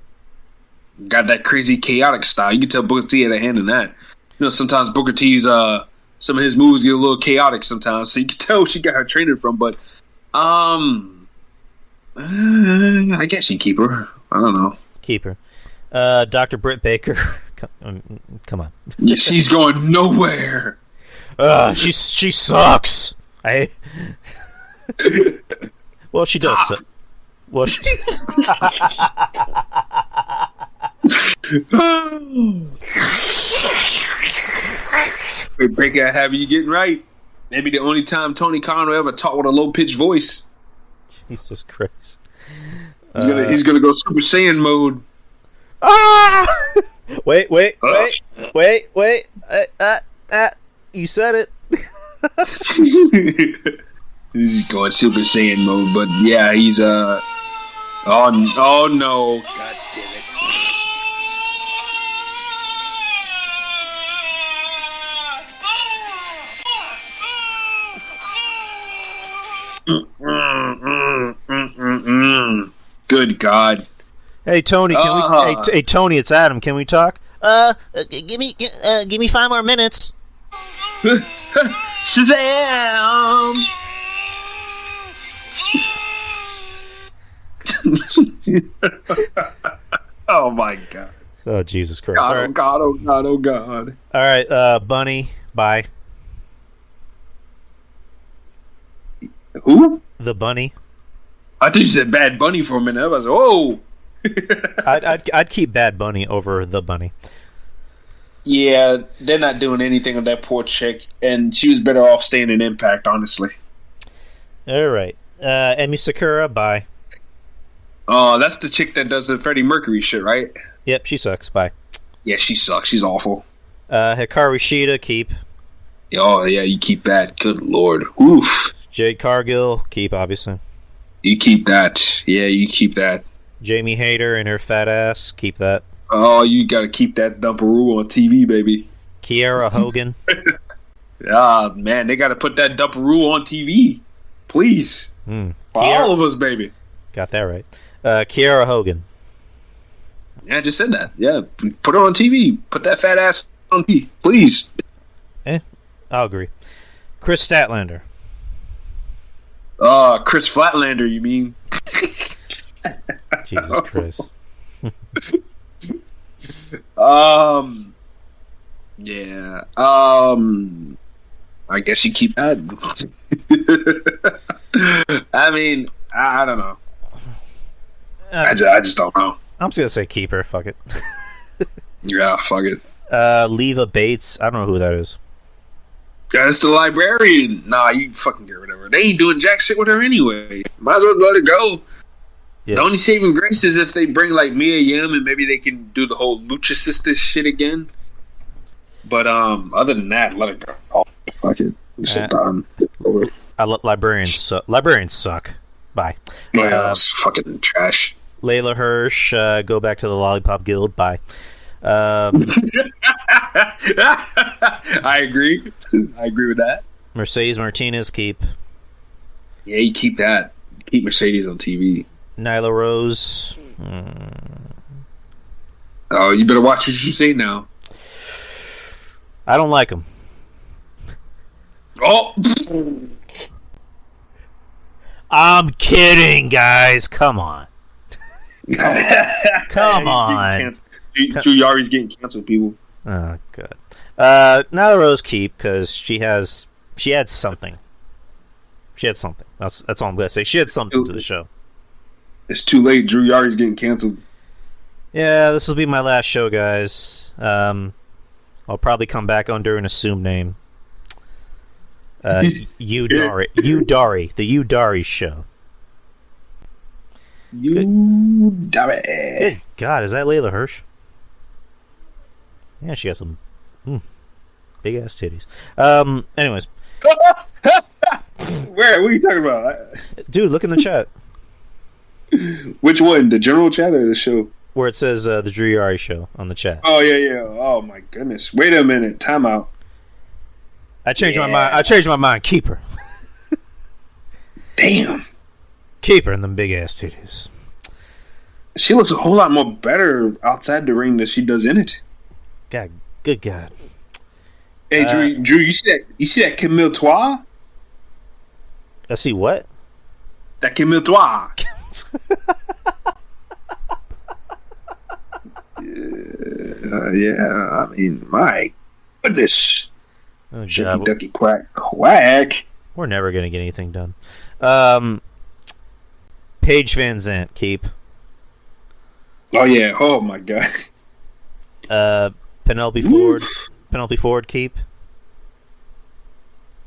Got that crazy chaotic style. You can tell Booker T had a hand in that. You know, sometimes Booker T's, some of his moves get a little chaotic sometimes, so you can tell she got her training from, but, I guess you keep her. I don't know. Keep her. Dr. Britt Baker. Come on. Yeah, she's going nowhere. She sucks. Well, she does suck. Well, Wait, break out, have you getting right? Maybe the only time Tony Khan will ever talk with a low pitched voice. Jesus Christ. He's gonna go Super Saiyan mode. Ah! Wait. You said it. He's going Super Saiyan mode, but yeah, he's oh no, god damn it. Good God. Hey Tony, hey Tony, it's Adam. Can we talk? Give me 5 more minutes. Shazam! Oh my God. Oh Jesus Christ. God, All oh right. God, oh God, oh God. All right, Bunny, bye. Who? The Bunny. I thought you said Bad Bunny for a minute. I was like, oh. I'd keep Bad Bunny over the Bunny. Yeah, they're not doing anything with that poor chick, and she was better off staying in Impact, honestly. All right, Emi Sakura, bye. Oh, that's the chick that does the Freddie Mercury shit, right? Yep, she sucks. Bye. Yeah, she sucks. She's awful. Hikaru Shida, keep. Oh, yeah, you keep that. Good Lord. Oof. Jade Cargill, keep, obviously. You keep that. Yeah, you keep that. Jamie Hayter and her fat ass, keep that. Oh, you gotta keep that dumperoo on TV, baby. Kiera Hogan. Ah, man, they gotta put that dumperoo on TV. Please. For all of us, baby. Got that right. Kiera Hogan. Yeah, I just said that. Yeah, put her on TV. Put that fat ass on TV, please. I'll agree. Chris Statlander. Chris Flatlander, you mean? Jesus Christ. Yeah. I guess you keep that. I mean, I don't know. I just don't know. I'm just gonna say keep her. Fuck it. Yeah, fuck it. Leva Bates. I don't know who that is. Yeah, it's the librarian. Nah, you fucking get rid of her. They ain't doing jack shit with her anyway. Might as well let her go. Yeah. The only saving grace is if they bring like Mia Yim and maybe they can do the whole Lucha Sisters shit again. But other than that, let it go. Oh, fuck it. It's done. Librarians suck. Librarians suck. Bye. Yeah, it's fucking trash. Layla Hirsch, go back to the Lollipop Guild. Bye. I agree. I agree with that. Mercedes Martinez, keep. Yeah, you keep that. Keep Mercedes on TV. Nyla Rose. Oh, you better watch what you say now. I don't like him. Oh! I'm kidding, guys. Come on. Come on. Drew Yari's getting canceled, people. Oh, good. Nyla Rose keep because she had something. She had something. That's all I'm gonna say. She had something to the show. It's too late. Drew Yari's getting canceled. Yeah, this will be my last show, guys. I'll probably come back under an assumed name. Udari, the Udari show. Udari. Good God, is that Layla Hirsch? Yeah, she got some big ass titties. Anyways. Where? What are you talking about? Dude, look in the chat. Which one? The general chat or the show? Where it says the Drew Yari show on the chat. Oh, yeah. Oh, my goodness. Wait a minute. Time out. I changed my mind. Keep her. Damn. Keep her in them big ass titties. She looks a whole lot more better outside the ring than she does in it. God, good God. Hey, Drew, you see that Camille Tois? I see what? That Camille Tois. Yeah, I mean, my goodness. Oh, Shucky ducky quack quack. We're never gonna get anything done. Paige Van Zandt, keep. Oh yeah. Oh my God. Penelope Oof. Ford. Penelope Ford keep.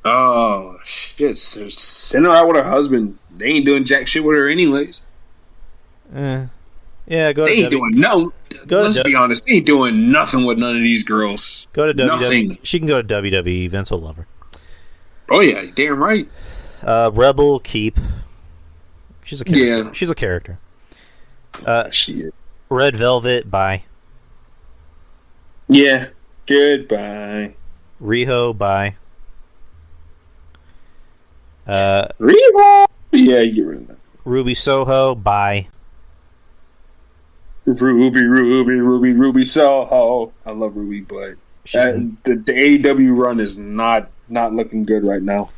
Oh shit! Send her out with her husband. They ain't doing jack shit with her anyways. Yeah, go They to ain't doing no. Go to Let's be honest. They ain't doing nothing with none of these girls. Go to WWE. Nothing. She can go to WWE. Vince will love her. Oh yeah, damn right. Rebel keep. She's a character. Yeah. She's a character. Shit. Red Velvet, bye. Yeah. Goodbye. Riho, bye. Reebok. Yeah, you get rid of that. Ruby Soho, bye. Ruby Soho. I love Ruby, but the AEW run is not looking good right now.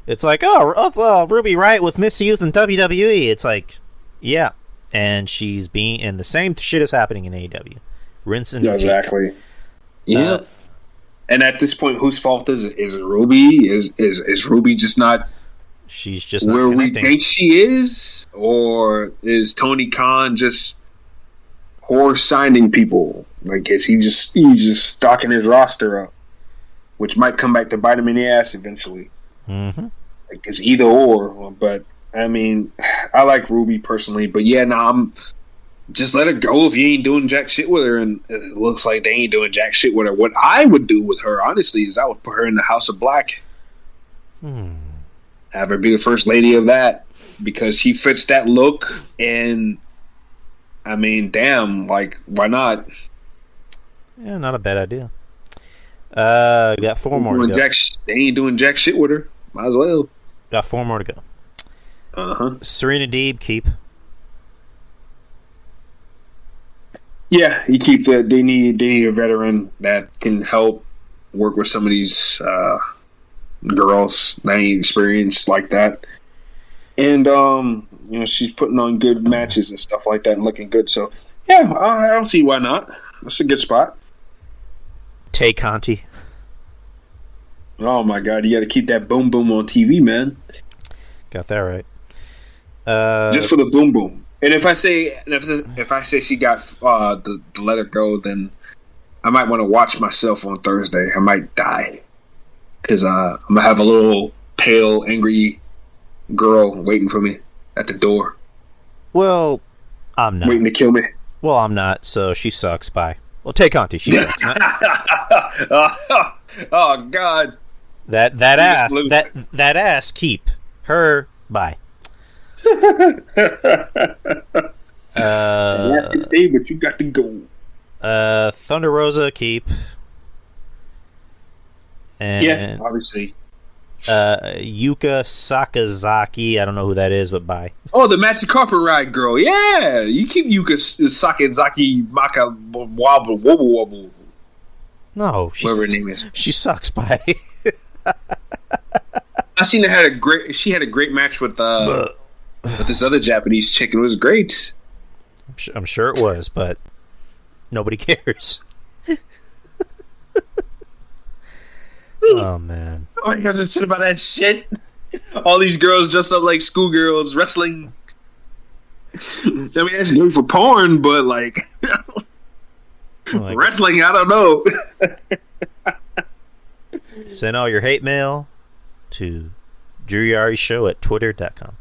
It's like, Ruby Riott with Miss Youth and WWE. It's like, yeah, and and the same shit is happening in AEW. Rinse and repeat. Exactly. Yeah. And at this point, whose fault is it? Is it Ruby? Is Ruby just not? She's just not where connecting. we think she is, or is Tony Khan just horse signing people? Like, is he's just stocking his roster up, which might come back to bite him in the ass eventually. Mm-hmm. Like, it's either or. But I mean, I like Ruby personally, but yeah, I'm just let her go if you ain't doing jack shit with her, and it looks like they ain't doing jack shit with her. What I would do with her, honestly, is I would put her in the House of Black. Have her be the first lady of that, because she fits that look, and I mean, damn, like, why not? Yeah, not a bad idea. We got 4 more to go. They ain't doing jack shit with her. Might as well. Got 4 more to go. Serena Deeb, keep. Yeah, you keep that. They need a veteran that can help work with some of these girls that ain't experienced like that. And she's putting on good matches and stuff like that and looking good. So yeah, I don't see why not. That's a good spot. Tay Conti. Oh my god, you got to keep that boom boom on TV, man. Got that right. Just for the boom boom. And if I say she got the let her go, then I might want to watch myself on Thursday. I might die because I'm gonna have a little pale, angry girl waiting for me at the door. Well, I'm not waiting to kill me. Well, I'm not. So she sucks. Bye. Well, Tay Conti, she sucks. Oh God. That ass. Keep her. Bye. Ass can stay, but you got to go. Thunder Rosa, keep. And yeah, obviously. Yuka Sakazaki, I don't know who that is, but bye. Oh, the Magic Carpet Ride girl. Yeah, you keep Yuka Sakazaki Maka Wobble Wobble Wobble. No, whatever her name is. She sucks. Bye. I seen her she had a great match with this other Japanese chick. It was great. I'm sure it was, but nobody cares. Oh man! Oh, you guys are shit about that shit. All these girls dressed up like schoolgirls wrestling. I mean, that's good for porn, but like wrestling, I don't know. Send all your hate mail to DrewYariShow@twitter.com.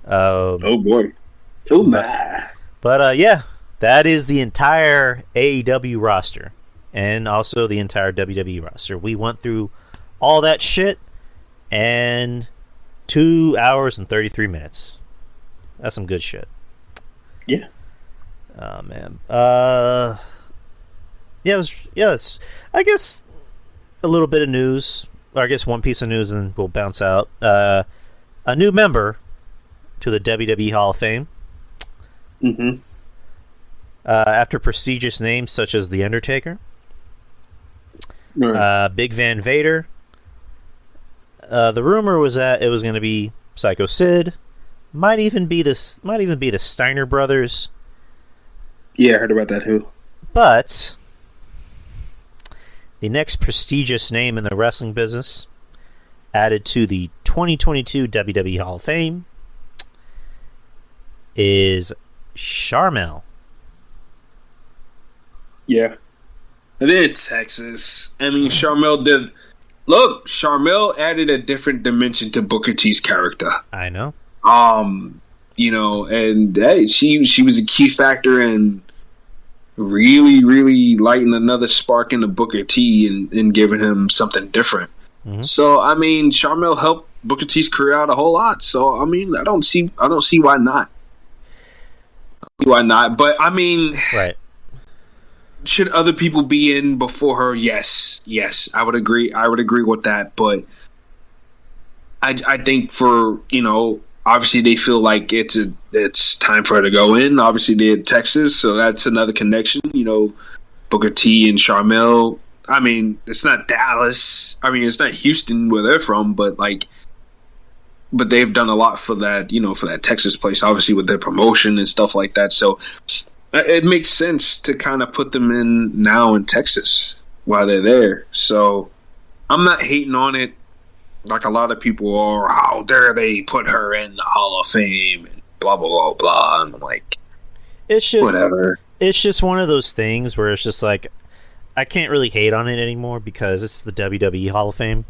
Oh boy. Oh my. But yeah, that is the entire AEW roster, and also the entire WWE roster. We went through all that shit, and 2 hours and 33 minutes. That's some good shit. Yeah. Oh man. It's I guess a little bit of news. Or I guess one piece of news, and we'll bounce out. A new member to the WWE Hall of Fame. Mm-hmm. After prestigious names such as The Undertaker, Big Van Vader. The rumor was that it was going to be Psycho Sid. Might even be the Steiner brothers. Yeah, I heard about that too. But the next prestigious name in the wrestling business, added to the 2022 WWE Hall of Fame, is Sharmell. Yeah. And then Texas. I mean, Charmel did. Look, Charmel added a different dimension to Booker T's character. I know. You know, and hey, she was a key factor in really, really lighting another spark into Booker T and giving him something different. Mm-hmm. So, I mean, Charmel helped Booker T's career out a whole lot. So, I mean, I don't see why not. Why not? But I mean, right. Should other people be in before her? Yes, I would agree. I would agree with that. But I think for, you know, obviously they feel like it's time for her to go in. Obviously they had Texas, so that's another connection. You know, Booker T and Charmel. I mean, it's not Dallas. I mean, it's not Houston where they're from, but they've done a lot for that. You know, for that Texas place, obviously with their promotion and stuff like that. So it makes sense to kind of put them in now in Texas while they're there. So I'm not hating on it like a lot of people are. How dare they put her in the Hall of Fame and blah, blah, blah, blah. And I'm like, it's just whatever. It's just one of those things where it's just like, I can't really hate on it anymore because it's the WWE Hall of Fame.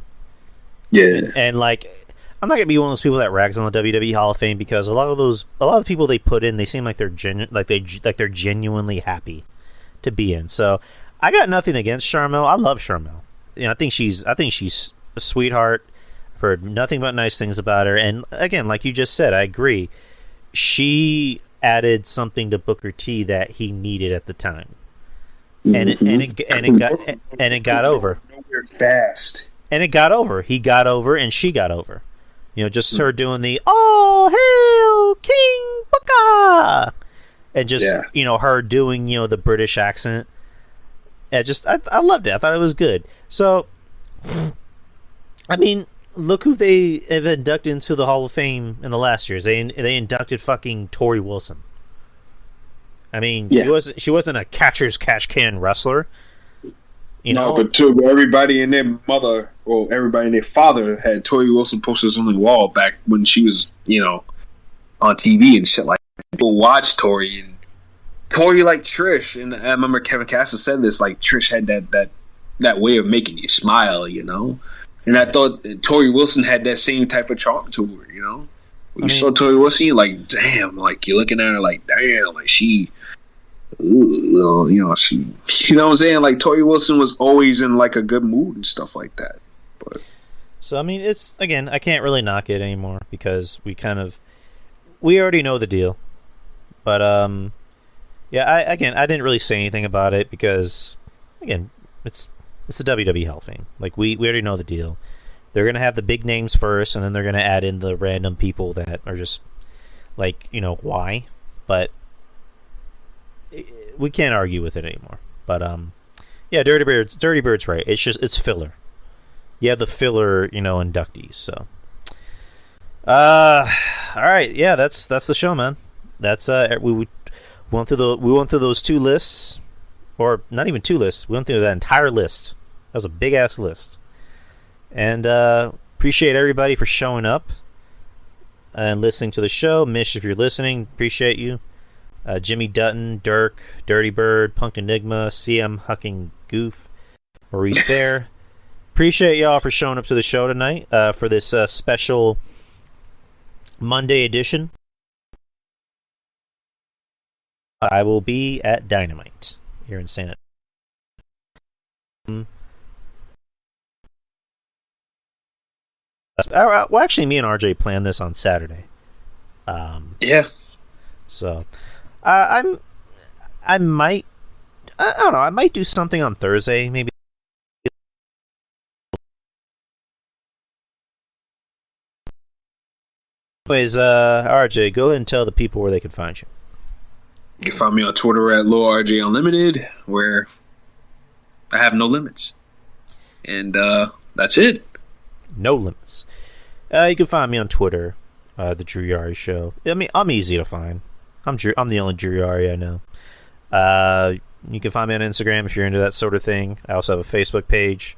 Yeah. And like, I'm not gonna be one of those people that rags on the WWE Hall of Fame because a lot of the people they put in, they seem like they're they're genuinely happy to be in. So I got nothing against Charmel. I love Charmel. You know, I think she's a sweetheart. I've heard nothing but nice things about her. And again, like you just said, I agree. She added something to Booker T that he needed at the time, and it got over. Nowhere fast. And it got over. He got over, and she got over. You know, just her doing the "Oh, hail King Booker," and just you know, her doing, you know, the British accent. I loved it. I thought it was good. So, I mean, look who they have inducted into the Hall of Fame in the last years. They inducted fucking Tori Wilson. I mean, she wasn't a catcher's cash can wrestler. You know? But too, everybody and their mother, or everybody and their father had Tori Wilson posters on the wall back when she was, you know, on TV and shit. Like, people watch Tori, and Tori like Trish, and I remember Kevin Cassis said this, like Trish had that way of making you smile, you know. And I thought Tori Wilson had that same type of charm to her, you know. When you saw Tori Wilson, you're like, damn, like you're looking at her like, damn, like she. Ooh, you know, she, you know what I'm saying? Like, Tori Wilson was always in like a good mood and stuff like that. But so I mean, it's, again, I can't really knock it anymore because we already know the deal. But I didn't really say anything about it because, again, it's the WWE Hall of Fame. Like, we already know the deal. They're gonna have the big names first, and then they're gonna add in the random people that are just like, you know, why? But we can't argue with it anymore. But yeah, Dirty Bird's right. It's filler. You have the filler, you know, inductees. So, all right, yeah, that's the show, man. That's we went through those two lists, or not even two lists. We went through that entire list. That was a big ass list, and appreciate everybody for showing up and listening to the show. Mish, if you're listening, appreciate you. Jimmy Dutton, Dirk, Dirty Bird, Punk Enigma, CM Hucking Goof, Maurice Bear. Appreciate y'all for showing up to the show tonight for this special Monday edition. I will be at Dynamite here in Santa. Well, actually, me and RJ planned this on Saturday. yeah. So, I don't know. I might do something on Thursday, maybe. Anyways, RJ, go ahead and tell the people where they can find you. You can find me on Twitter at LowRJ Unlimited, where I have no limits. And that's it. No limits. You can find me on Twitter, The Drew Yari Show. I mean, I'm easy to find. I'm the only Drew Yari I know. You can find me on Instagram if you're into that sort of thing. I also have a Facebook page.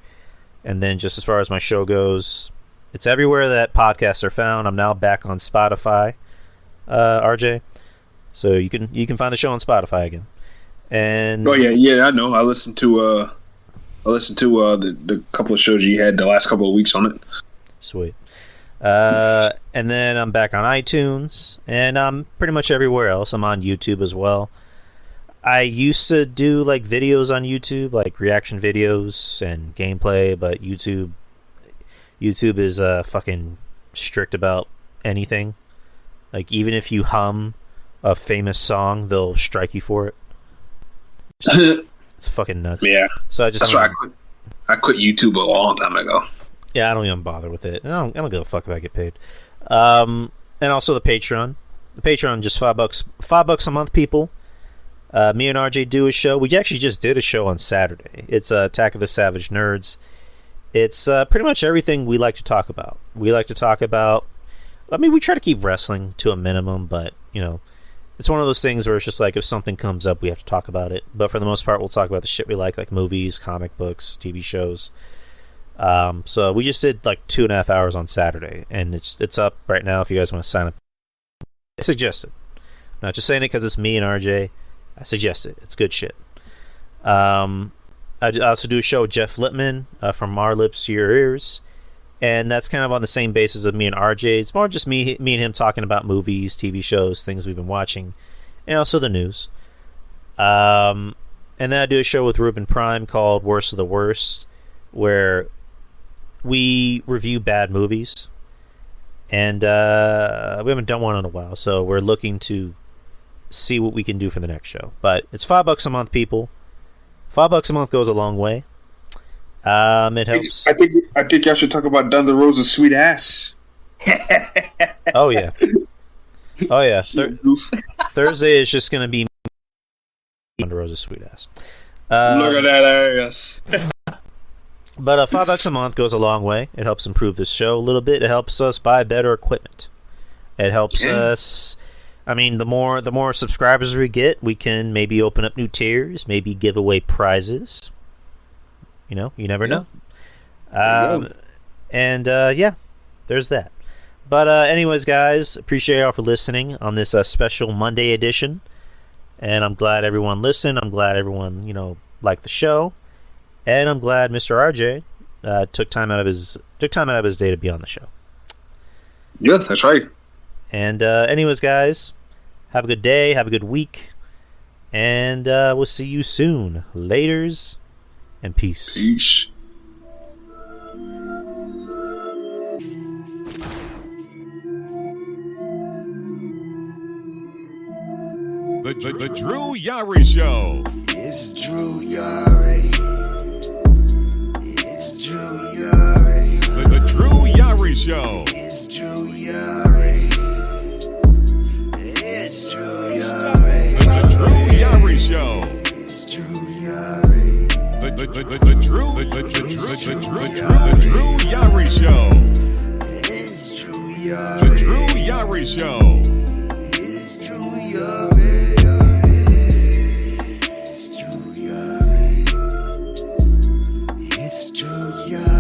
And then just as far as my show goes, it's everywhere that podcasts are found. I'm now back on Spotify, RJ. So you can find the show on Spotify again. And oh yeah, I know. I listen to I listened to the couple of shows you had the last couple of weeks on it. Sweet. And then I'm back on iTunes, and I'm pretty much everywhere else. I'm on YouTube as well. I used to do like videos on YouTube, like reaction videos and gameplay, but YouTube is fucking strict about anything. Like even if you hum a famous song, they'll strike you for it. It's fucking nuts. Yeah. So that's why I quit YouTube a long time ago. Yeah, I don't even bother with it. I don't give a fuck if I get paid. And also the Patreon. The Patreon, just $5 a month, people. Me and RJ do a show. We actually just did a show on Saturday. It's Attack of the Savage Nerds. It's pretty much everything we like to talk about. We like to talk about... I mean, we try to keep wrestling to a minimum, but, you know, it's one of those things where it's just like if something comes up, we have to talk about it. But for the most part, we'll talk about the shit we like movies, comic books, TV shows. So we just did like 2.5 hours on Saturday, and it's up right now if you guys want to sign up. I suggest it. I'm not just saying it because it's me and RJ. I suggest it. It's good shit. I also do a show with Jeff Lippman from Our Lips to Your Ears, and that's kind of on the same basis of me and RJ. It's more just me and him talking about movies, TV shows, things we've been watching, and also the news. And then I do a show with Ruben Prime called Worst of the Worst, where we review bad movies, and we haven't done one in a while, so we're looking to see what we can do for the next show. But it's $5 a month, people. $5 a month goes a long way. It helps. I think y'all should talk about Thunder Rosa's sweet ass. Oh yeah. Thursday is just gonna be Thunder Rosa's sweet ass. Look at that ass. But $5 a month goes a long way. It helps improve this show a little bit. It helps us buy better equipment. It helps us. I mean, the more subscribers we get, we can maybe open up new tiers, maybe give away prizes. You know, you never know. And yeah, there's that. But anyways, guys, appreciate y'all for listening on this special Monday edition. And I'm glad everyone listened. I'm glad everyone, you know, liked the show. And I'm glad Mr. RJ took time out of his day to be on the show. Yeah, that's right. And anyways, guys, have a good day, have a good week, and we'll see you soon. Laters, and peace. Peace. The Drew Yari Show. It's Drew Yari. It's Drew Yari. The Drew Yari Show. It's Drew Yari. It's Drew Yari. The Drew Yari Show. It's Drew Yari. The Drew Yari Show. It's Drew Yari. The Drew Yari Show. It's Drew Yari. It's Drew Yari. It's Drew Yari.